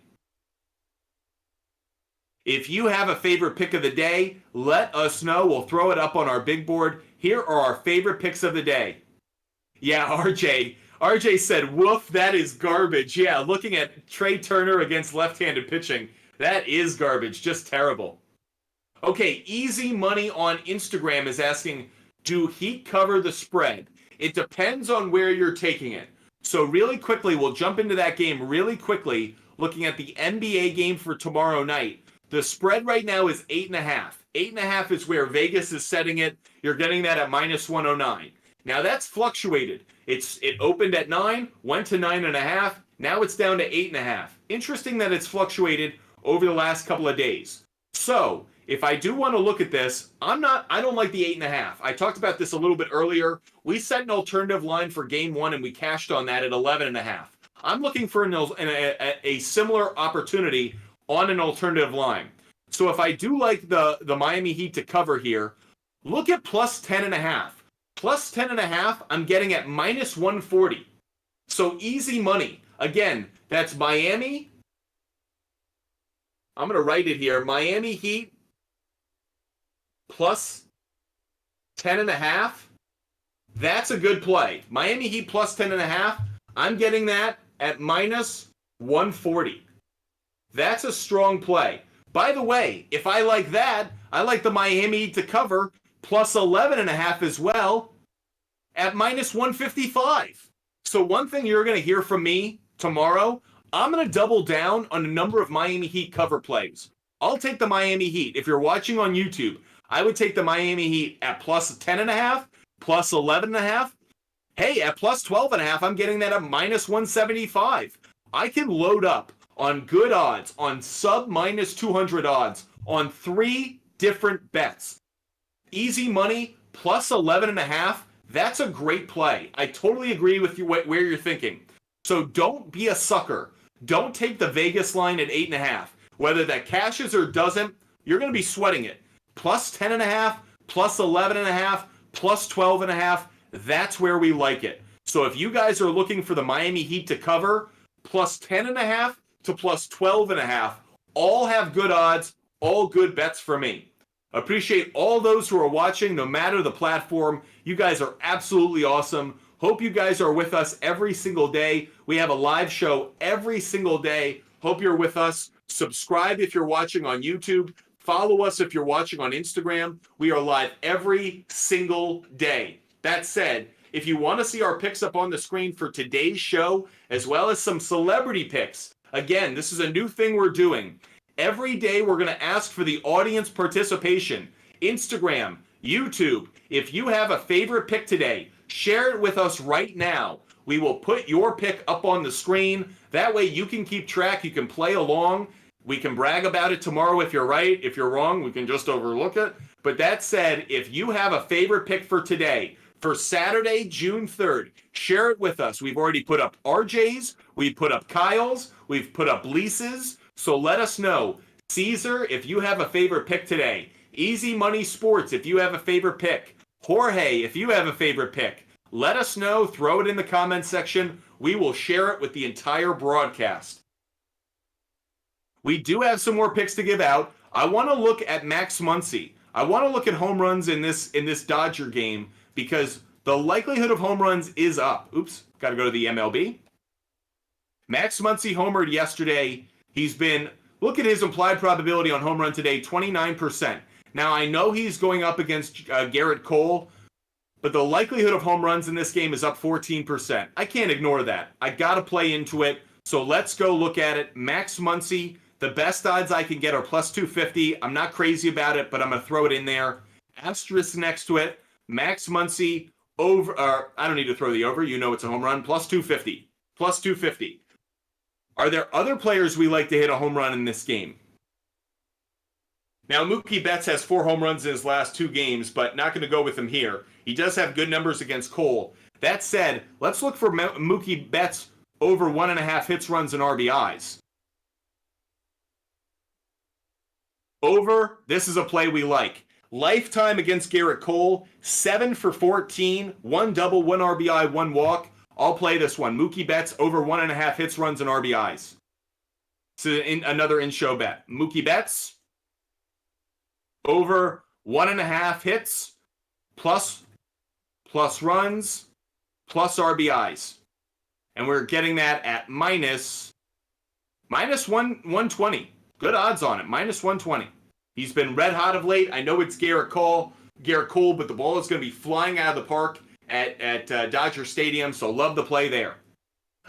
If you have a favorite pick of the day, let us know. We'll throw it up on our big board. Here are our favorite picks of the day. Yeah, RJ said, woof, that is garbage. Yeah, looking at Trey Turner against left-handed pitching, that is garbage. Just terrible. Okay, Easy Money on Instagram is asking, do Heat cover the spread? It depends on where you're taking it. So really quickly, we'll jump into that game really quickly, looking at the NBA game for tomorrow night. The spread right now is 8.5. 8.5 is where Vegas is setting it. You're getting that at minus 109. Now that's fluctuated. It opened at 9, went to 9.5. Now it's down to 8.5. Interesting that it's fluctuated over the last couple of days. So if I do want to look at this, I don't like the 8.5. I talked about this a little bit earlier. We set an alternative line for game one and we cashed on that at 11.5. I'm looking for a similar opportunity on an alternative line. So if I do like the Miami Heat to cover here, look at plus 10.5. Plus 10.5, I'm getting at minus 140. So easy money. Again, that's Miami. I'm going to write it here. Miami Heat plus 10.5. That's a good play. Miami Heat plus 10.5. I'm getting that at minus 140. That's a strong play. By the way, if I like that, I like the Miami Heat to cover plus 11.5 as well at minus 155. So one thing you're going to hear from me tomorrow, I'm going to double down on a number of Miami Heat cover plays. I'll take the Miami Heat. If you're watching on YouTube, I would take the Miami Heat at plus 10.5, plus 11.5. Hey, at plus 12.5, I'm getting that at minus 175. I can load up on good odds, on sub minus 200 odds, on 3 different bets. Easy money, plus 11.5. That's a great play. I totally agree with you where you're thinking. So don't be a sucker. Don't take the Vegas line at 8.5. Whether that cashes or doesn't, you're going to be sweating it. Plus 10.5, plus 11.5, plus 12.5. That's where we like it. So if you guys are looking for the Miami Heat to cover, plus 10.5 to plus 12.5, all have good odds, all good bets for me. Appreciate all those who are watching, no matter the platform. You guys are absolutely awesome. Hope you guys are with us every single day. We have a live show every single day. Hope you're with us. Subscribe if you're watching on YouTube. Follow us if you're watching on Instagram. We are live every single day. That said, if you want to see our picks up on the screen for today's show, as well as some celebrity picks, again, this is a new thing we're doing. Every day we're going to ask for the audience participation. Instagram, YouTube, if you have a favorite pick today, share it with us right now. We will put your pick up on the screen. That way you can keep track, you can play along. We can brag about it tomorrow if you're right. If you're wrong, we can just overlook it. But that said, if you have a favorite pick for today, for Saturday, June 3rd, share it with us. We've already put up RJ's, we've put up Kyle's, we've put up Lisa's. So let us know. Caesar, if you have a favorite pick today. Easy Money Sports, if you have a favorite pick. Jorge, if you have a favorite pick. Let us know. Throw it in the comments section. We will share it with the entire broadcast. We do have some more picks to give out. I want to look at Max Muncy. I want to look at home runs in this Dodger game because the likelihood of home runs is up. Oops, got to go to the MLB. Max Muncy homered yesterday. Look at his implied probability on home run today, 29%. Now, I know he's going up against Garrett Cole, but the likelihood of home runs in this game is up 14%. I can't ignore that. I got to play into it. So let's go look at it. Max Muncy, the best odds I can get are plus 250. I'm not crazy about it, but I'm going to throw it in there. Asterisk next to it. Max Muncy over, I don't need to throw the over. You know it's a home run. Plus 250. Plus 250. Are there other players we like to hit a home run in this game? Now, Mookie Betts has 4 home runs in his last 2 games, but not going to go with him here. He does have good numbers against Cole. That said, let's look for Mookie Betts over 1.5 hits, runs, and RBIs. Over, this is a play we like. Lifetime against Garrett Cole, 7 for 14, 1 double, 1 RBI, 1 walk. I'll play this one. Mookie Betts over 1.5 hits, runs, and RBIs. So another in-show bet. Mookie Betts over 1.5 hits, plus runs, plus RBIs. And we're getting that at minus 120. Good odds on it, minus 120. He's been red hot of late. I know it's Garrett Cole, but the ball is going to be flying out of the park at Dodger Stadium, so love the play there.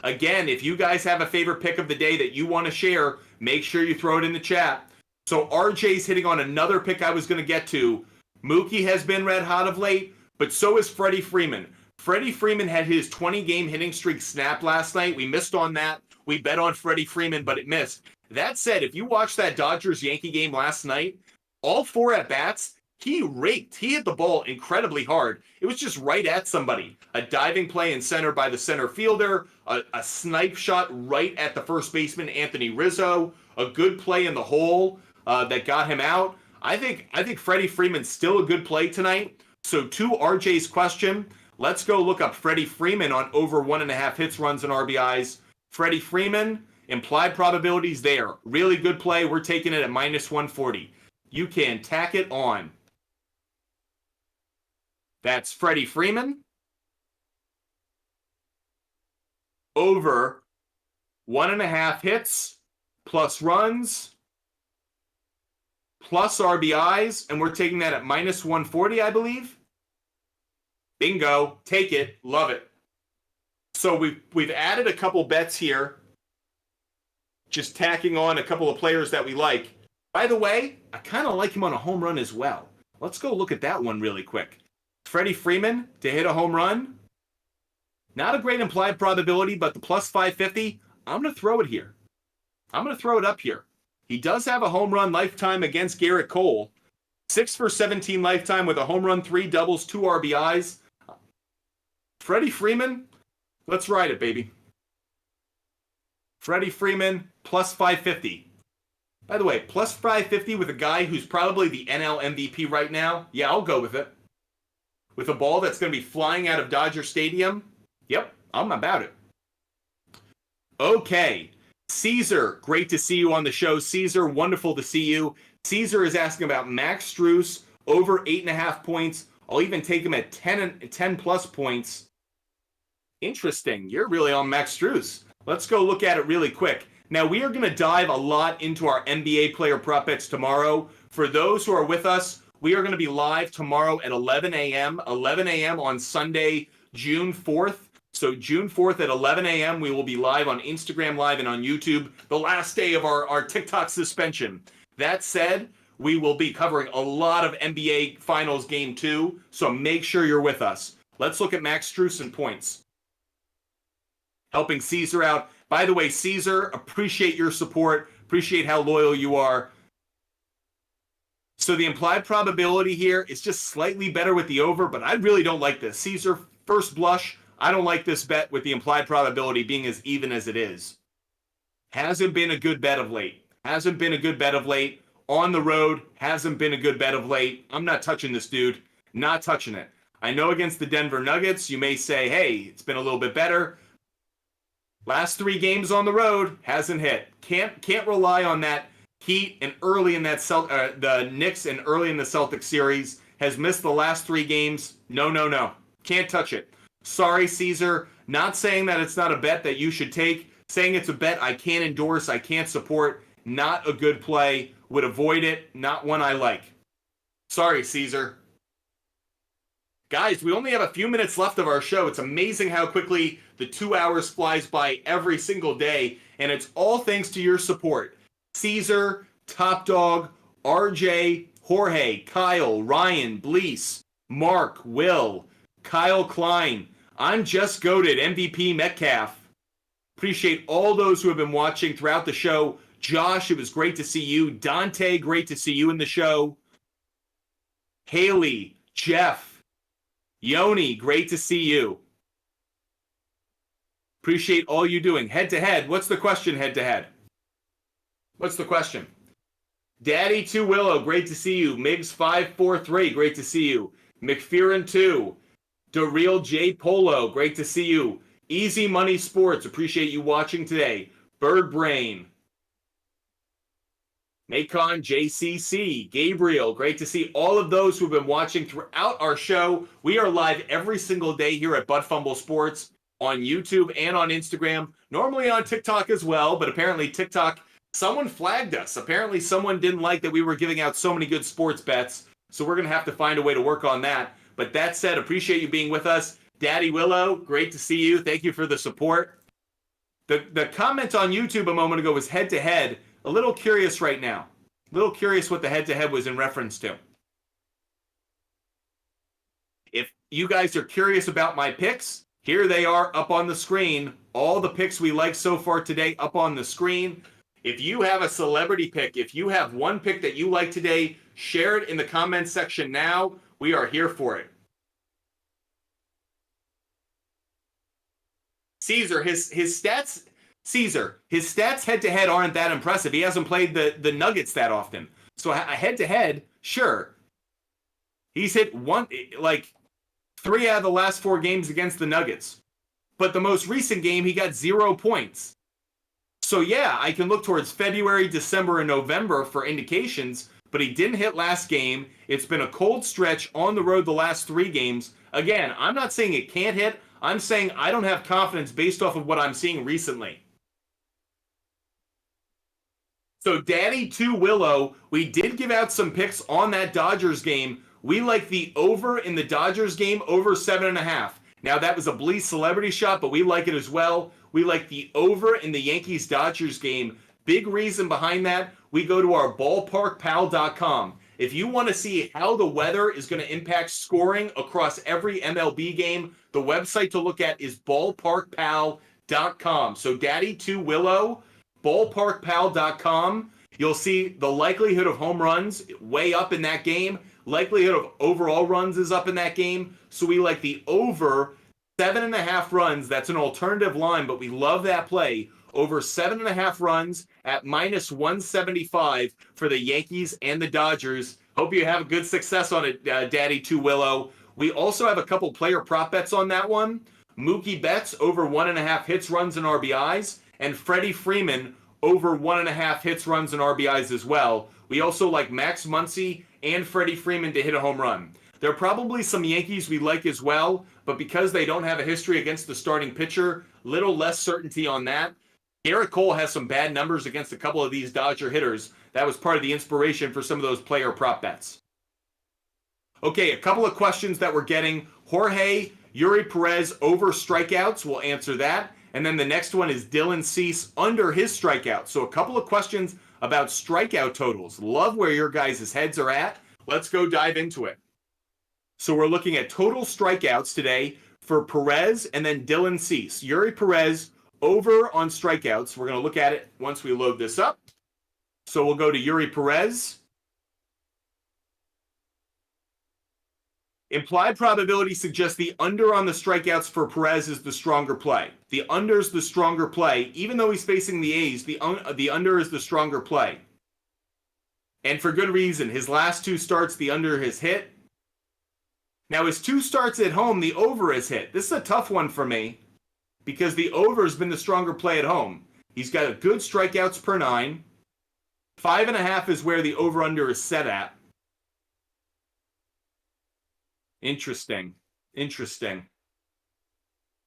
Again, if you guys have a favorite pick of the day that you want to share, make sure you throw it in the chat. So RJ's hitting on another pick I was going to get to. Mookie has been red hot of late, but so is Freddie Freeman. Freddie Freeman had his 20-game hitting streak snap last night. We missed on that. We bet on Freddie Freeman, but it missed. That said, if you watched that Dodgers-Yankee game last night, all 4 at-bats, he raked. He hit the ball incredibly hard. It was just right at somebody. A diving play in center by the center fielder, a snipe shot right at the first baseman, Anthony Rizzo, a good play in the hole that got him out. I think Freddie Freeman's still a good play tonight. So to RJ's question, let's go look up Freddie Freeman on over 1.5 hits, runs, and RBIs. Freddie Freeman, implied probabilities there. Really good play. We're taking it at -140. You can tack it on. That's Freddie Freeman. Over 1.5 hits, plus runs, plus RBIs, and we're taking that at -140, I believe. Bingo. Take it. Love it. So we've added a couple bets here. Just tacking on a couple of players that we like. By the way, I kind of like him on a home run as well. Let's go look at that one really quick. Freddie Freeman to hit a home run. Not a great implied probability, but the +550, I'm going to throw it here. I'm going to throw it up here. He does have a home run lifetime against Garrett Cole. 6 for 17 lifetime with a home run, 3 doubles, 2 RBIs. Freddie Freeman, let's ride it, baby. Freddie Freeman, +550. By the way, +550 with a guy who's probably the NL MVP right now. Yeah, I'll go with it. With a ball that's going to be flying out of Dodger Stadium. Yep, I'm about it. Okay. Caesar, great to see you on the show. Caesar, wonderful to see you. Caesar is asking about Max Strus over 8.5 points. I'll even take him at 10 plus points. Interesting. You're really on Max Strus. Let's go look at it really quick. Now, we are going to dive a lot into our NBA player prop bets tomorrow. For those who are with us, we are going to be live tomorrow at 11 a.m. 11 a.m. on Sunday, June 4th. So June 4th at 11 a.m., we will be live on Instagram Live and on YouTube, the last day of our TikTok suspension. That said, we will be covering a lot of NBA Finals Game 2, so make sure you're with us. Let's look at Max Strus and points. Helping Caesar out. By the way, Caesar, appreciate your support. Appreciate how loyal you are. So the implied probability here is just slightly better with the over, but I really don't like this. Caesar, first blush, I don't like this bet with the implied probability being as even as it is. Hasn't been a good bet of late. Hasn't been a good bet of late. On the road, hasn't been a good bet of late. I'm not touching this, dude. Not touching it. I know against the Denver Nuggets, you may say, hey, it's been a little bit better. Last 3 games on the road, hasn't hit. Can't rely on that Heat and early in that the Knicks and early in the Celtics series. Has missed the last 3 games. No. Can't touch it. Sorry, Caesar. Not saying that it's not a bet that you should take. Saying it's a bet I can't endorse, I can't support. Not a good play. Would avoid it. Not one I like. Sorry, Caesar. Guys, we only have a few minutes left of our show. It's amazing how quickly the 2 hours flies by every single day, and it's all thanks to your support. Caesar, Top Dog, RJ, Jorge, Kyle, Ryan, Blease, Mark, Will, Kyle Klein, I'm Just Goated, MVP Metcalf. Appreciate all those who have been watching throughout the show. Josh, it was great to see you. Dante, great to see you in the show. Haley, Jeff, Yoni, great to see you. Appreciate all you doing. Head-to-head, what's the question, head-to-head? What's the question? Daddy 2 Willow, great to see you. Migs543, great to see you. McFearon 2. DeReal J Polo, great to see you. Easy Money Sports, appreciate you watching today. Bird Brain. Macon JCC, Gabriel, great to see all of those who have been watching throughout our show. We are live every single day here at Fumble Sports on YouTube and on Instagram. Normally on TikTok as well, but apparently TikTok, someone flagged us. Apparently someone didn't like that we were giving out so many good sports bets, so we're going to have to find a way to work on that. But that said, appreciate you being with us. Daddy Willow, great to see you. Thank you for the support. The comment on YouTube a moment ago was head-to-head. A little curious right now. Little curious what the head-to-head was in reference to. If you guys are curious about my picks, here they are up on the screen. All the picks we like so far today up on the screen. If you have a celebrity pick, if you have one pick that you like today, share it in the comments section now. We are here for it. Caesar, his stats head-to-head aren't that impressive. He hasn't played the Nuggets that often. So a head-to-head, sure. He's hit like 3 out of the last 4 games against the Nuggets. But the most recent game, he got 0 points. So yeah, I can look towards February, December, and November for indications, but he didn't hit last game. It's been a cold stretch on the road the last 3 games. Again, I'm not saying it can't hit. I'm saying I don't have confidence based off of what I'm seeing recently. So Daddy 2 Willow, we did give out some picks on that Dodgers game. We like the over in the Dodgers game, over 7.5. Now that was a Bleav celebrity shot, but we like it as well. We like the over in the Yankees-Dodgers game. Big reason behind that, we go to our ballparkpal.com. If you want to see how the weather is going to impact scoring across every MLB game, the website to look at is ballparkpal.com. So Daddy 2 Willow, ballparkpal.com. You'll see the likelihood of home runs way up in that game. Likelihood of overall runs is up in that game. So we like the over 7.5 runs. That's an alternative line, but we love that play. Over 7.5 runs at -175 for the Yankees and the Dodgers. Hope you have good success on it, Daddy 2 Willow. We also have a couple player prop bets on that one. Mookie Betts over 1.5 hits, runs, and RBIs. And Freddie Freeman over 1.5 hits, runs, and RBIs as well. We also like Max Muncy and Freddie Freeman to hit a home run. There are probably some Yankees we like as well, but because they don't have a history against the starting pitcher, little less certainty on that. Garrett Cole has some bad numbers against a couple of these Dodger hitters. That was part of the inspiration for some of those player prop bets. Okay, a couple of questions that we're getting. Jorge, Yuri Perez over strikeouts. We'll answer that. And then the next one is Dylan Cease under his strikeouts. So a couple of questions about strikeout totals. Love where your guys' heads are at. Let's go dive into it. So we're looking at total strikeouts today for Perez and then Dylan Cease. Yuri Perez over on strikeouts. We're going to look at it once we load this up. So we'll go to Yuri Perez. Implied probability suggests the under on the strikeouts for Perez is the stronger play. The under is the stronger play. Even though he's facing the A's, the under is the stronger play. And for good reason. His last 2 starts, the under has hit. Now his 2 starts at home, the over has hit. This is a tough one for me because the over has been the stronger play at home. He's got a good strikeouts per 9. 5.5 is where the over-under is set at. Interesting.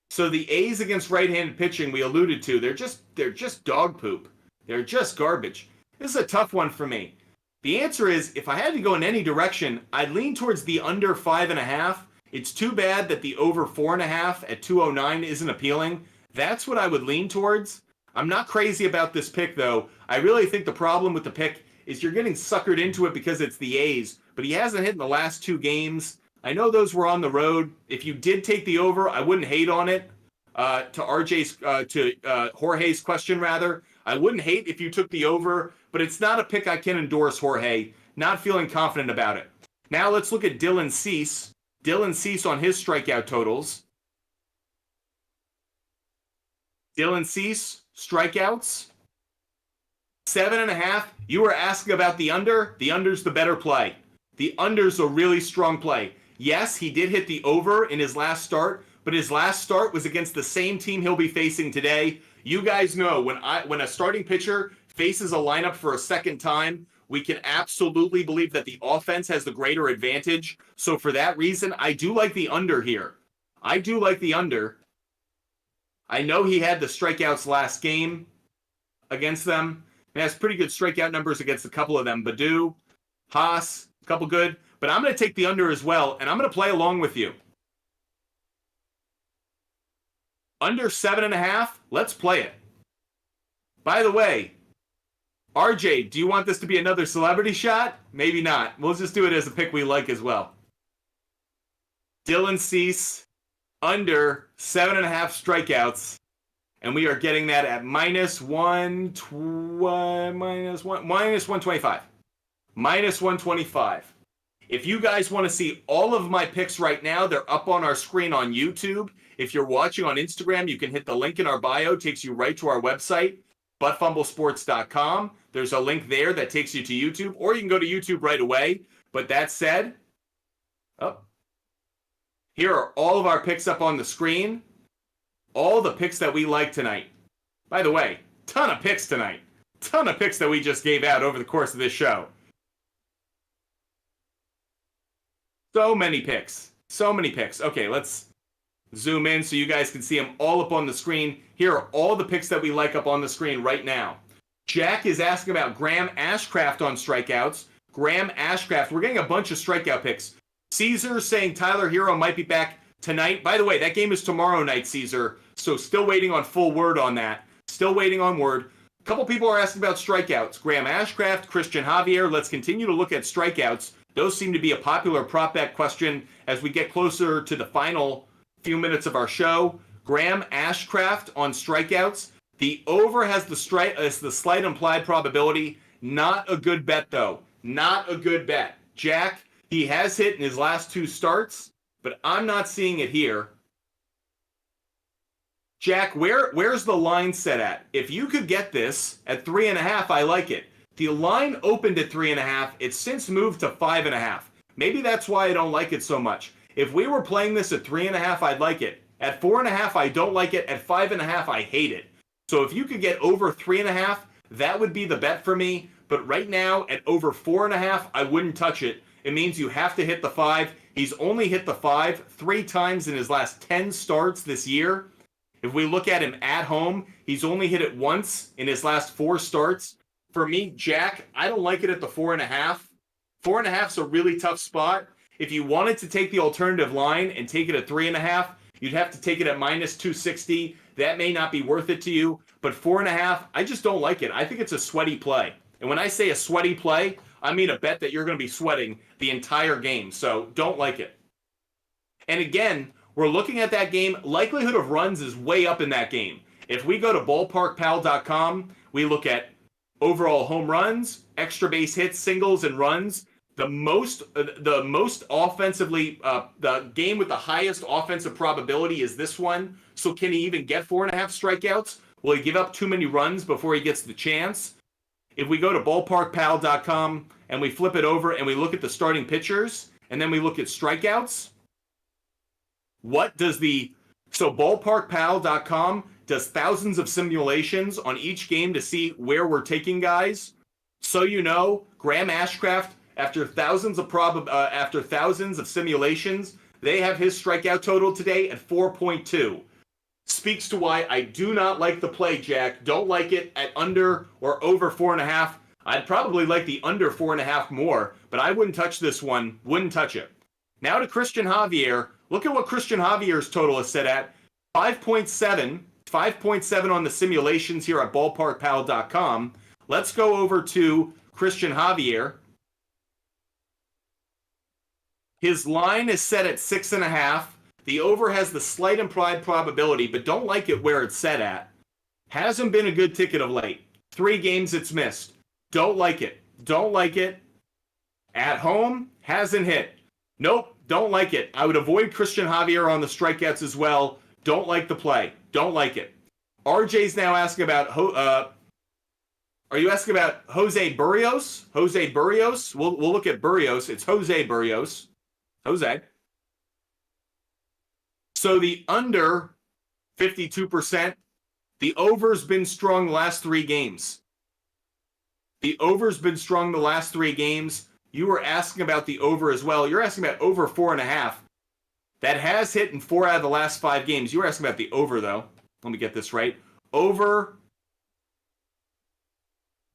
So the A's against right-handed pitching we alluded to, they're just dog poop. They're just garbage. This is a tough one for me. The answer is, if I had to go in any direction, I'd lean towards the under 5.5. It's too bad that the over 4.5 at 209 isn't appealing. That's what I would lean towards. I'm not crazy about this pick, though. I really think the problem with the pick is you're getting suckered into it because it's the A's, but he hasn't hit in the last 2 games. I know those were on the road. If you did take the over, I wouldn't hate on it. To Jorge's question, rather, I wouldn't hate if you took the over, but it's not a pick I can endorse, Jorge. Not feeling confident about it. Now let's look at Dylan Cease. Dylan Cease on his strikeout totals. Dylan Cease, strikeouts. 7.5. You were asking about the under. The under's the better play. The under's a really strong play. Yes, he did hit the over in his last start, but his last start was against the same team he'll be facing today. You guys know when a starting pitcher faces a lineup for a second time, we can absolutely believe that the offense has the greater advantage. So for that reason, I do like the under here. I do like the under. I know he had the strikeouts last game against them. He has pretty good strikeout numbers against a couple of them. Baddoo, Haas, a couple good. But I'm going to take the under as well, and I'm going to play along with you. Under 7.5, let's play it. By the way, RJ, do you want this to be another celebrity shot? Maybe not. We'll just do it as a pick we like as well. Dylan Cease, under 7.5 strikeouts. And we are getting that at minus 125. Minus 125. If you guys want to see all of my picks right now, they're up on our screen on YouTube. If you're watching on Instagram, you can hit the link in our bio. It takes you right to our website, buttfumblesports.com. There's a link there that takes you to YouTube, or you can go to YouTube right away. But that said, here are all of our picks up on the screen. All the picks that we like tonight. By the way, ton of picks tonight. Ton of picks that we just gave out over the course of this show. So many picks. So many picks. Okay, let's zoom in so you guys can see them all up on the screen. Here are all the picks that we like up on the screen right now. Jack is asking about Graham Ashcraft on strikeouts. Graham Ashcraft. We're getting a bunch of strikeout picks. Caesar saying Tyler Hero might be back tonight. By the way, that game is tomorrow night, Caesar. So still waiting on full word on that. Still waiting on word. A couple people are asking about strikeouts. Graham Ashcraft, Christian Javier. Let's continue to look at strikeouts. Those seem to be a popular prop bet question as we get closer to the final few minutes of our show. Graham Ashcraft on strikeouts. The over has the slight implied probability. Not a good bet, though. Not a good bet. Jack, he has hit in his last 2 starts, but I'm not seeing it here. Jack, where's the line set at? If you could get this at 3.5, I like it. The line opened at 3.5. It's since moved to 5.5. Maybe that's why I don't like it so much. If we were playing this at 3.5, I'd like it. At 4.5, I don't like it. At 5.5, I hate it. So if you could get over 3.5, that would be the bet for me. But right now, at over 4.5, I wouldn't touch it. It means you have to hit the 5. He's only hit the 5 3 times in his last 10 starts this year. If we look at him at home, he's only hit it once in his last 4 starts. For me, Jack, I don't like it at the 4.5. 4.5 is a really tough spot. If you wanted to take the alternative line and take it at 3.5, you'd have to take it at minus 260. That may not be worth it to you. But 4.5, I just don't like it. I think it's a sweaty play. And when I say a sweaty play, I mean a bet that you're going to be sweating the entire game. So don't like it. And again, we're looking at that game. Likelihood of runs is way up in that game. If we go to ballparkpal.com, we look at overall home runs, extra base hits, singles, and runs. The most offensively, the game with the highest offensive probability is this one. So can he even get 4.5 strikeouts? Will he give up too many runs before he gets the chance? If we go to ballparkpal.com and we flip it over and we look at the starting pitchers and then we look at strikeouts, so ballparkpal.com does thousands of simulations on each game to see where we're taking guys. So you know, Graham Ashcraft, after thousands of simulations, they have his strikeout total today at 4.2. Speaks to why I do not like the play, Jack. Don't like it at under or over 4.5. I'd probably like the under 4.5 more, but I wouldn't touch this one. Wouldn't touch it. Now to Christian Javier. Look at what Christian Javier's total is set at. 5.7. 5.7 on the simulations here at ballparkpal.com. Let's go over to Christian Javier. His line is set at 6.5. The over has the slight implied probability, but don't like it where it's set at. Hasn't been a good ticket of late. 3 games it's missed. Don't like it. Don't like it. At home, hasn't hit. Nope, don't like it. I would avoid Christian Javier on the strikeouts as well. Don't like the play. Don't like it. RJ's now asking about, are you asking about Jose Berrios? Jose Berrios? We'll look at Berrios. It's Jose Berrios. Jose. So the under, 52%. The over's been strong the last 3 games. The over's been strong the last 3 games. You were asking about the over as well. You're asking about over 4.5. That has hit in 4 out of the last 5 games. You were asking about the over, though. Let me get this right. Over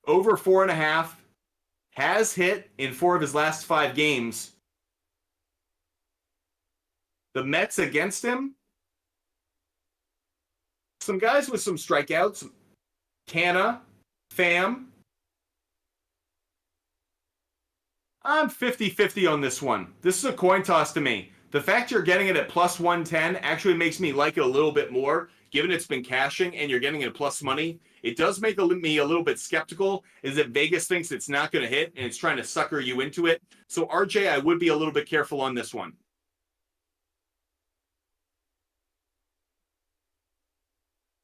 4.5 has hit in 4 of his last 5 games. The Mets against him, some guys with some strikeouts. Canna, Pham, I'm 50-50 on this one. This is a coin toss to me. The fact you're getting it at plus 110 actually makes me like it a little bit more, given it's been cashing and you're getting it at plus money. It does make me a little bit skeptical, is that Vegas thinks it's not going to hit and it's trying to sucker you into it. So RJ, I would be a little bit careful on this one.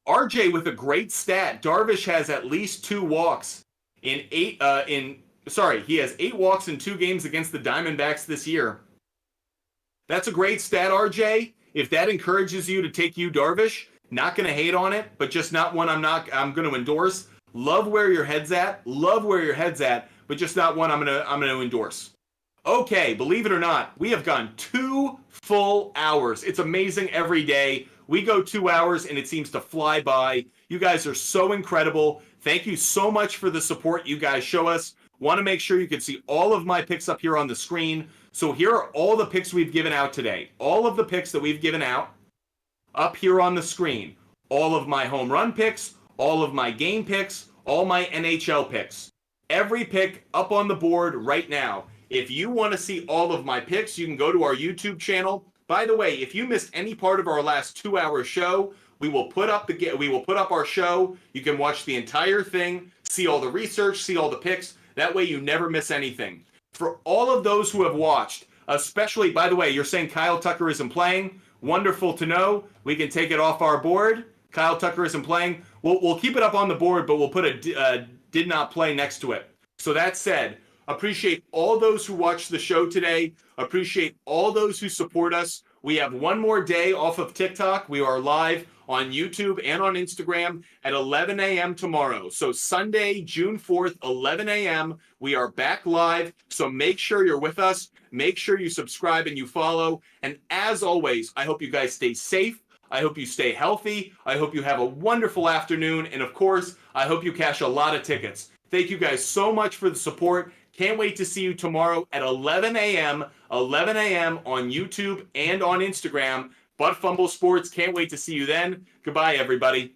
RJ with a great stat. Darvish has at least 2 walks he has 8 walks in 2 games against the Diamondbacks this year. That's a great stat, RJ. If that encourages you to take Darvish, not going to hate on it, but just not one I'm going to endorse. Love where your head's at, but just not one I'm going to endorse. Okay, believe it or not, we have gone 2 full hours. It's amazing every day. We go 2 hours and it seems to fly by. You guys are so incredible. Thank you so much for the support you guys show us. Want to make sure you can see all of my picks up here on the screen. So here are all the picks we've given out today. All of the picks that we've given out up here on the screen. All of my home run picks, all of my game picks, all my NHL picks. Every pick up on the board right now. If you want to see all of my picks, you can go to our YouTube channel. By the way, if you missed any part of our last 2-hour show, we will put up our show. You can watch the entire thing, see all the research, see all the picks. That way you never miss anything. For all of those who have watched, especially, by the way, you're saying Kyle Tucker isn't playing. Wonderful to know. We can take it off our board. Kyle Tucker isn't playing. We'll keep it up on the board, but we'll put a did not play next to it. So that said, appreciate all those who watched the show today. Appreciate all those who support us. We have one more day off of TikTok. We are live on YouTube and on Instagram at 11 a.m. tomorrow. So Sunday, June 4th, 11 a.m., we are back live. So make sure you're with us. Make sure you subscribe and you follow. And as always, I hope you guys stay safe. I hope you stay healthy. I hope you have a wonderful afternoon. And of course, I hope you cash a lot of tickets. Thank you guys so much for the support. Can't wait to see you tomorrow at 11 a.m. on YouTube and on Instagram. But Fumble Sports, can't wait to see you then. Goodbye, everybody.